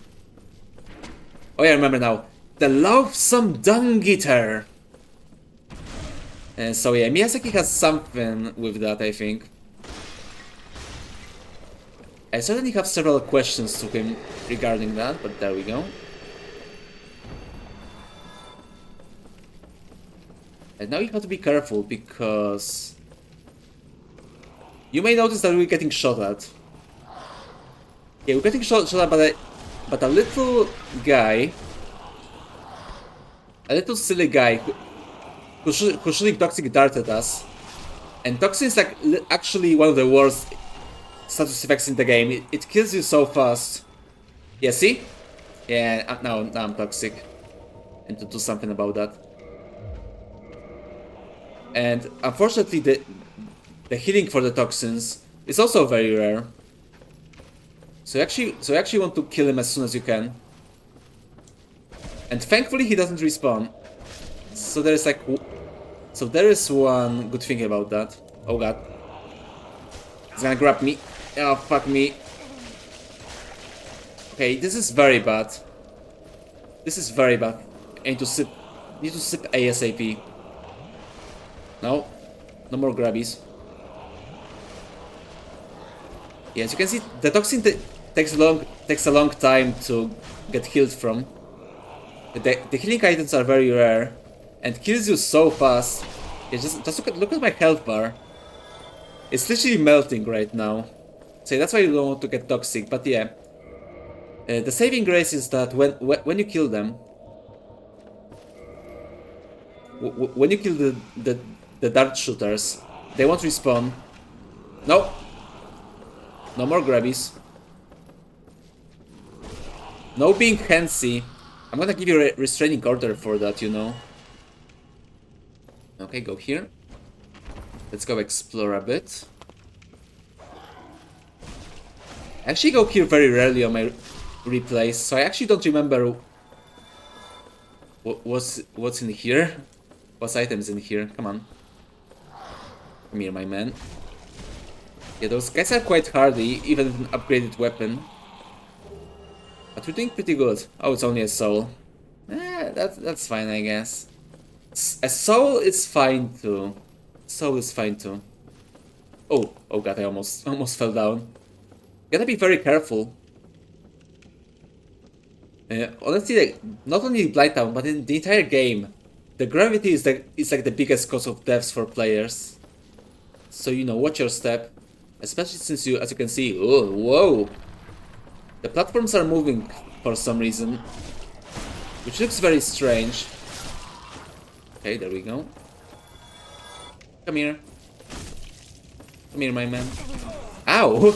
Speaker 1: Oh yeah, I remember now. The loathsome dung eater! So yeah, Miyazaki has something with that, I think. I certainly have several questions to him regarding that, but there we go. And now you have to be careful because you may notice that we're getting shot at. Yeah, we're getting shot at but a little guy, a little silly guy who's shooting toxic dart at us. And toxin is like actually one of the worst status effects in the game. It kills you so fast. Yeah, see? Yeah, now I'm toxic. And to do something about that. And unfortunately, the healing for the toxins is also very rare. So you actually want to kill him as soon as you can. And thankfully, he doesn't respawn. So there is like, so there is one good thing about that. Oh god, he's gonna grab me. Oh fuck me. Okay, this is very bad. This is very bad. I need to sip ASAP. No, no more grabbies. Yes, you can see the toxin takes a long time to get healed from. The healing items are very rare and kills you so fast. Yeah, just look at my health bar. It's literally melting right now. So that's why you don't want to get toxic. But yeah, the saving grace is that when you kill them, when you kill the dart shooters, they won't respawn. No, no more grabbies. No being handsy. I'm gonna give you a restraining order for that, you know. Okay, go here. Let's go explore a bit. I actually go here very rarely on my replays, so I actually don't remember what's in here. What's items in here? Come on. Come here, my man. Yeah, those guys are quite hardy, even with an upgraded weapon. But we're doing pretty good. Oh, it's only a soul. That's fine, I guess. A soul is fine too. Soul is fine too. Oh god, I almost fell down. Gotta be very careful. Honestly, like, not only Blighttown, but in the entire game, the gravity is like the biggest cause of deaths for players. So you know, watch your step, especially since as you can see, oh whoa, the platforms are moving for some reason, which looks very strange. Okay, there we go. Come here. Come here, my man. Ow!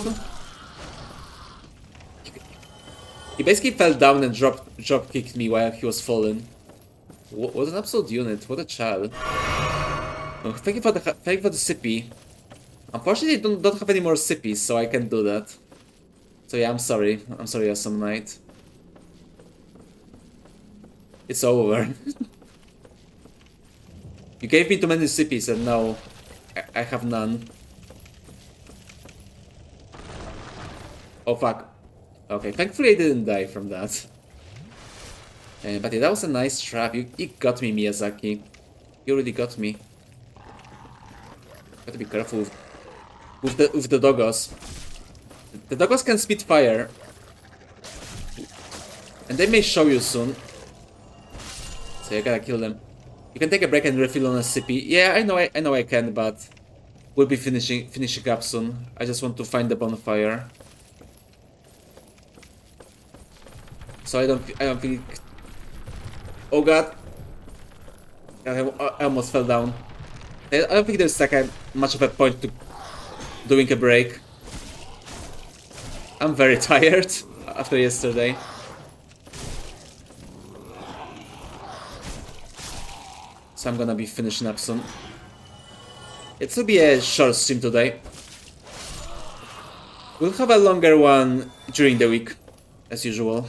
Speaker 1: He basically fell down and drop kicked me while he was falling. What an absolute unit! What a child! Oh, thank you for the sippy. Unfortunately, I don't have any more sippies, so I can't do that. So yeah, I'm sorry. I'm sorry, Awesome Knight. It's over. You gave me too many sippies, and now I have none. Oh fuck. Okay, thankfully I didn't die from that. But yeah, that was a nice trap. You got me, Miyazaki. You really got me. Gotta be careful with the doggos. The doggos can spit fire, and they may show you soon. So you gotta kill them. You can take a break and refill on a sippy. Yeah, I know I can, but we'll be finishing up soon. I just want to find the bonfire. So I don't think. Oh god! I almost fell down. I don't think there's like much of a point to doing a break. I'm very tired after yesterday. So I'm gonna be finishing up soon. It will be a short stream today. We'll have a longer one during the week, as usual.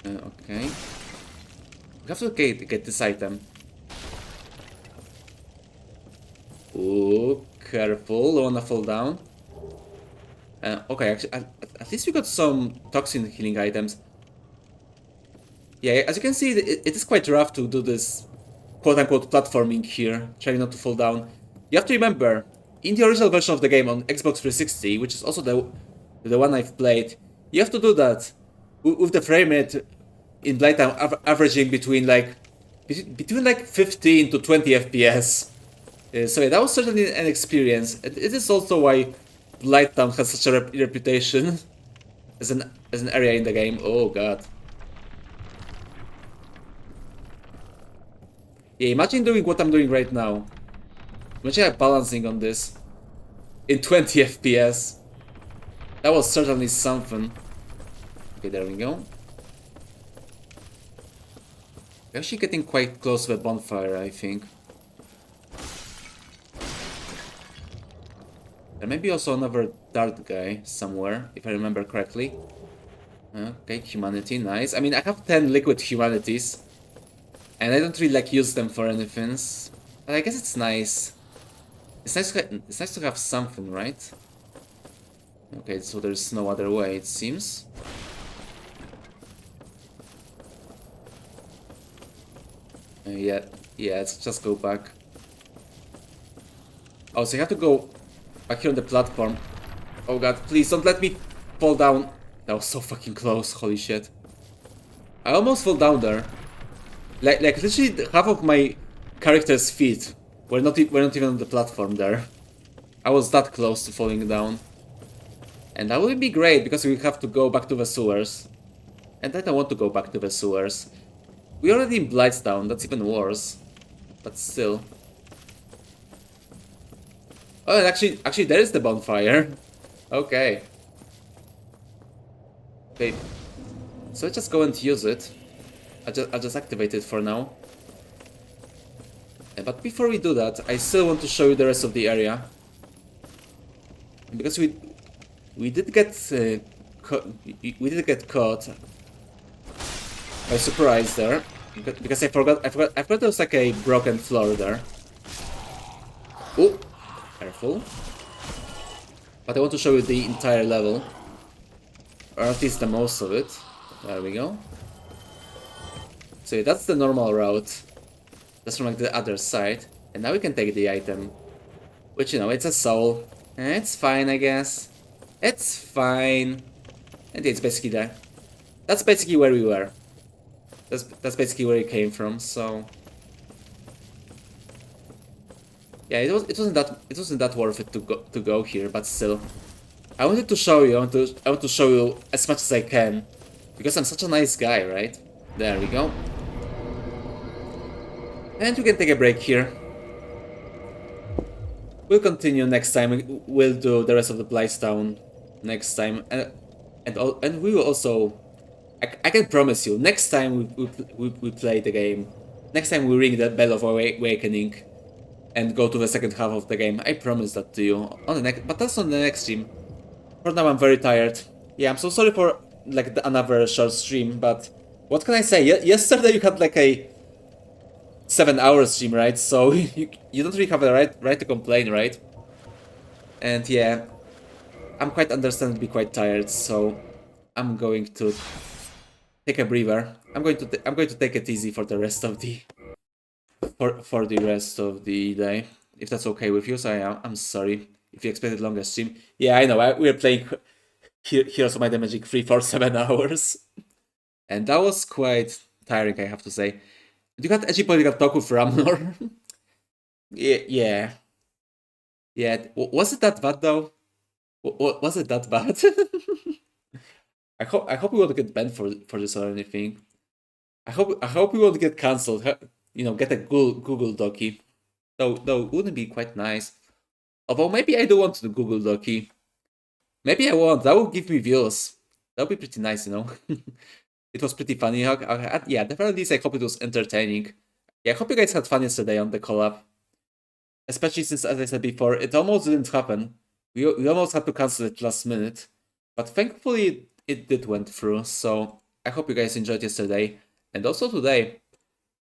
Speaker 1: Okay. We have to get this item. Ooh, careful, don't wanna fall down. Okay, actually, at least we got some toxin healing items. Yeah, as you can see, it is quite rough to do this quote-unquote platforming here, trying not to fall down. You have to remember, in the original version of the game on Xbox 360, which is also the one I've played, you have to do that with the frame rate in Blighttown averaging between like 15 to 20 FPS. So yeah, that was certainly an experience. It is also why Blighttown has such a reputation as an area in the game. Oh god. Yeah, imagine doing what I'm doing right now. Imagine balancing on this in 20 FPS. That was certainly something. Okay, there we go. We're actually getting quite close to the bonfire, I think. There may be also another dart guy somewhere, if I remember correctly. Okay, humanity, nice. I mean, I have 10 liquid humanities. And I don't really like use them for anything. But I guess it's nice. It's nice to have something, right? Okay, so there's no other way, it seems. Yeah, let's just go back. Oh, so you have to go back here on the platform. Oh god, please don't let me fall down. That was so fucking close, holy shit. I almost fell down there. Like literally half of my character's feet were not even on the platform there. I was that close to falling down. And that would be great because we have to go back to the sewers. And I don't want to go back to the sewers. We're already in Blightstown, that's even worse. But still. Oh, and actually there is the bonfire. Okay. Okay. So let's just go and use it. I'll just activate it for now. But before we do that, I still want to show you the rest of the area. Because we did get caught by surprise there. Because I forgot there was like a broken floor there. Oh, careful. But I want to show you the entire level. Or at least the most of it. There we go. So yeah, that's the normal route. That's from like the other side. And now we can take the item. Which, you know, it's a soul. It's fine, I guess. It's fine. And it's basically there. That's basically where we were. That's basically where it came from, so... Yeah, it wasn't that worth it to go here, but still. I wanted to show you, I want to show you as much as I can. Because I'm such a nice guy, right? There we go. And we can take a break here. We'll continue next time. We'll do the rest of the Blightstown next time, and we will also. I can promise you, next time we play the game, next time we ring the bell of awakening, and go to the second half of the game. I promise that to you on the next. But that's on the next stream. For now, I'm very tired. Yeah, I'm so sorry for like another short stream, but what can I say? Yesterday you had like a 7-hour stream, right? So you don't really have the right to complain, right? And yeah, I'm quite understandably quite tired, so I'm going to take a breather. I'm going to take it easy for the rest of the for the rest of the day, if that's okay with you. So I'm sorry if you expected longer stream. Yeah, I know. We're playing Heroes of Might and Magic 3 for 7 hours, and that was quite tiring, I have to say. You got edgy political talk with Ramnor. Yeah. Was it that bad though? Was it that bad? I hope we won't get banned for this or anything. I hope we won't get cancelled. You know, get a Google Docky. Though wouldn't be quite nice. Although maybe I do want the Google Docky. Maybe I won't. That would give me views. That would be pretty nice, you know. It was pretty funny. Yeah, definitely. I hope it was entertaining. Yeah, I hope you guys had fun yesterday on the collab. Especially since, as I said before, it almost didn't happen. We almost had to cancel it last minute. But thankfully, it did went through. So I hope you guys enjoyed yesterday. And also today.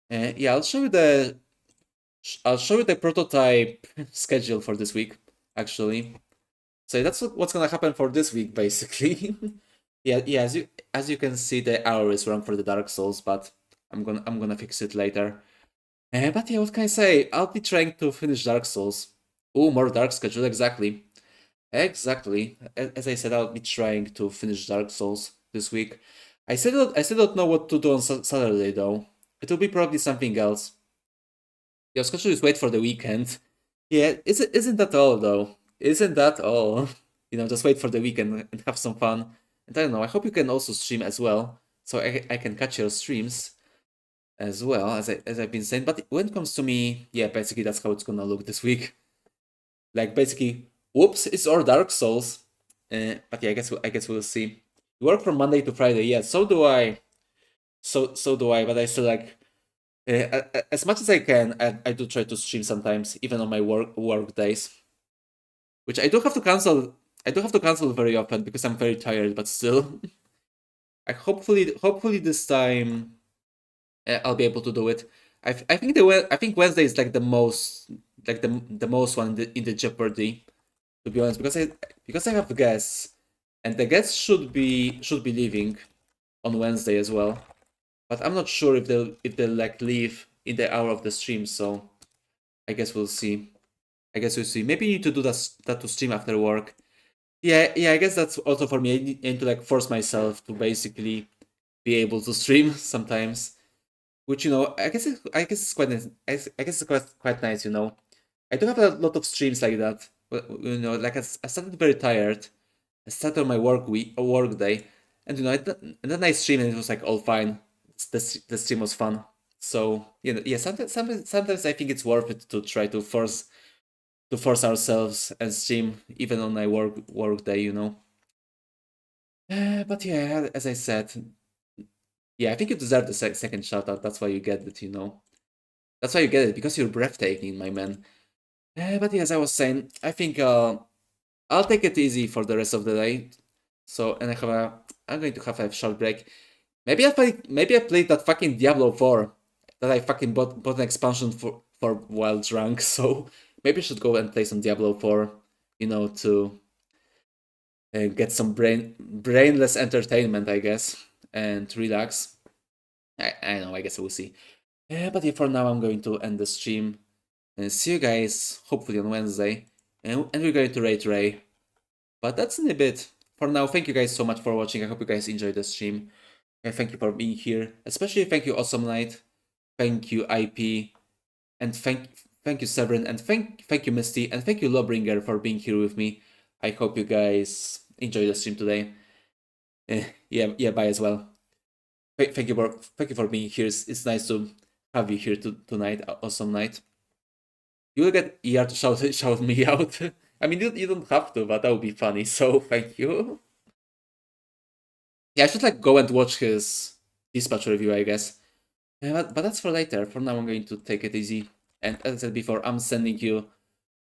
Speaker 1: Yeah, I'll show you the prototype schedule for this week, actually. So that's what's gonna happen for this week, basically. Yeah. As you can see, the arrow is wrong for the Dark Souls, but I'm gonna fix it later. But yeah, what can I say? I'll be trying to finish Dark Souls. Oh, more Dark schedule, exactly. Exactly. As I said, I'll be trying to finish Dark Souls this week. I still don't know what to do on Saturday though. It will be probably something else. Your schedule is wait for the weekend. Yeah, isn't that all though? Isn't that all? You know, just wait for the weekend and have some fun. And I don't know, I hope you can also stream as well. So I can catch your streams as well, as I've been saying. But when it comes to me, yeah, basically that's how it's gonna look this week. Like basically, whoops, it's all Dark Souls. But yeah, I guess we'll see. You work from Monday to Friday. Yeah, so do I. So do I. But I still like, as much as I can. I do try to stream sometimes, even on my work days, which I do have to cancel. I do have to cancel very often because I'm very tired. But still, hopefully this time I'll be able to do it. I think Wednesday is like the most the most one in the Jeopardy, to be honest, because I have guests, and the guests should be leaving on Wednesday as well. But I'm not sure if they'll like leave in the hour of the stream, so I guess we'll see. I guess we'll see. Maybe you need to do that to stream after work. Yeah, I guess that's also for me. I need to like force myself to basically be able to stream sometimes. Which, you know, I guess it's quite nice. I guess it's quite nice, you know. I do have a lot of streams like that. You know, like I started very tired. I started on my work day, and you know, and then I streamed and it was like all fine. The stream was fun. So you know, yeah. Sometimes I think it's worth it to try to force ourselves and stream even on my work day. You know. But yeah, as I said, yeah, I think you deserve the second shout out. That's why you get it. You know. That's why you get it, because you're breathtaking, my man. But yeah, as I was saying, I think I'll take it easy for the rest of the day. So, and I'm going to have a short break. Maybe I played that fucking Diablo 4 that I fucking bought an expansion for while drunk. So maybe I should go and play some Diablo 4, you know, to get some brainless entertainment, I guess, and relax. I know, I guess we'll see. But yeah, for now I'm going to end the stream. And see you guys hopefully on Wednesday. And we're going to rate Ray. But that's in a bit. For now, thank you guys so much for watching. I hope you guys enjoyed the stream. And thank you for being here. Especially thank you Awesome Night. Thank you IP. And thank you Severin. And thank you Misty. And thank you Lawbringer for being here with me. I hope you guys enjoyed the stream today. Yeah, bye as well. Thank you for being here. It's nice to have you here tonight. Awesome Night. You will get ER to shout me out. I mean, you don't have to, but that would be funny, so thank you. Yeah, I should like go and watch his dispatch review, I guess. But that's for later. For now, I'm going to take it easy. And as I said before, I'm sending you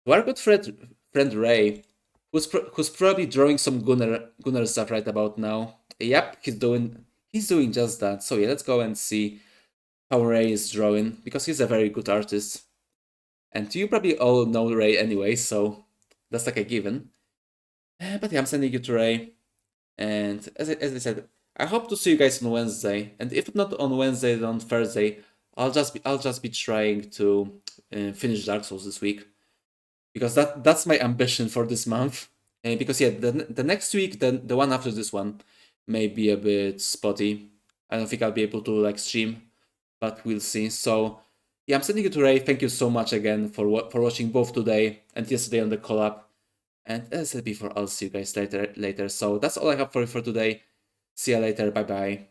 Speaker 1: to our good friend Ray, who's probably drawing some Gunnar stuff right about now. Yep, he's doing just that. So yeah, let's go and see how Ray is drawing, because he's a very good artist. And you probably all know Ray anyway, so that's like a given. But yeah, I'm sending you to Ray. And as I said, I hope to see you guys on Wednesday. And if not on Wednesday, then on Thursday, I'll just be trying to finish Dark Souls this week, because that's my ambition for this month. Because yeah, the next week, the one after this one, may be a bit spotty. I don't think I'll be able to like stream, but we'll see. So yeah, I'm sending you to Ray. Thank you so much again for watching both today and yesterday on the collab. And as I said before, I'll see you guys later. So that's all I have for you for today. See you later. Bye bye.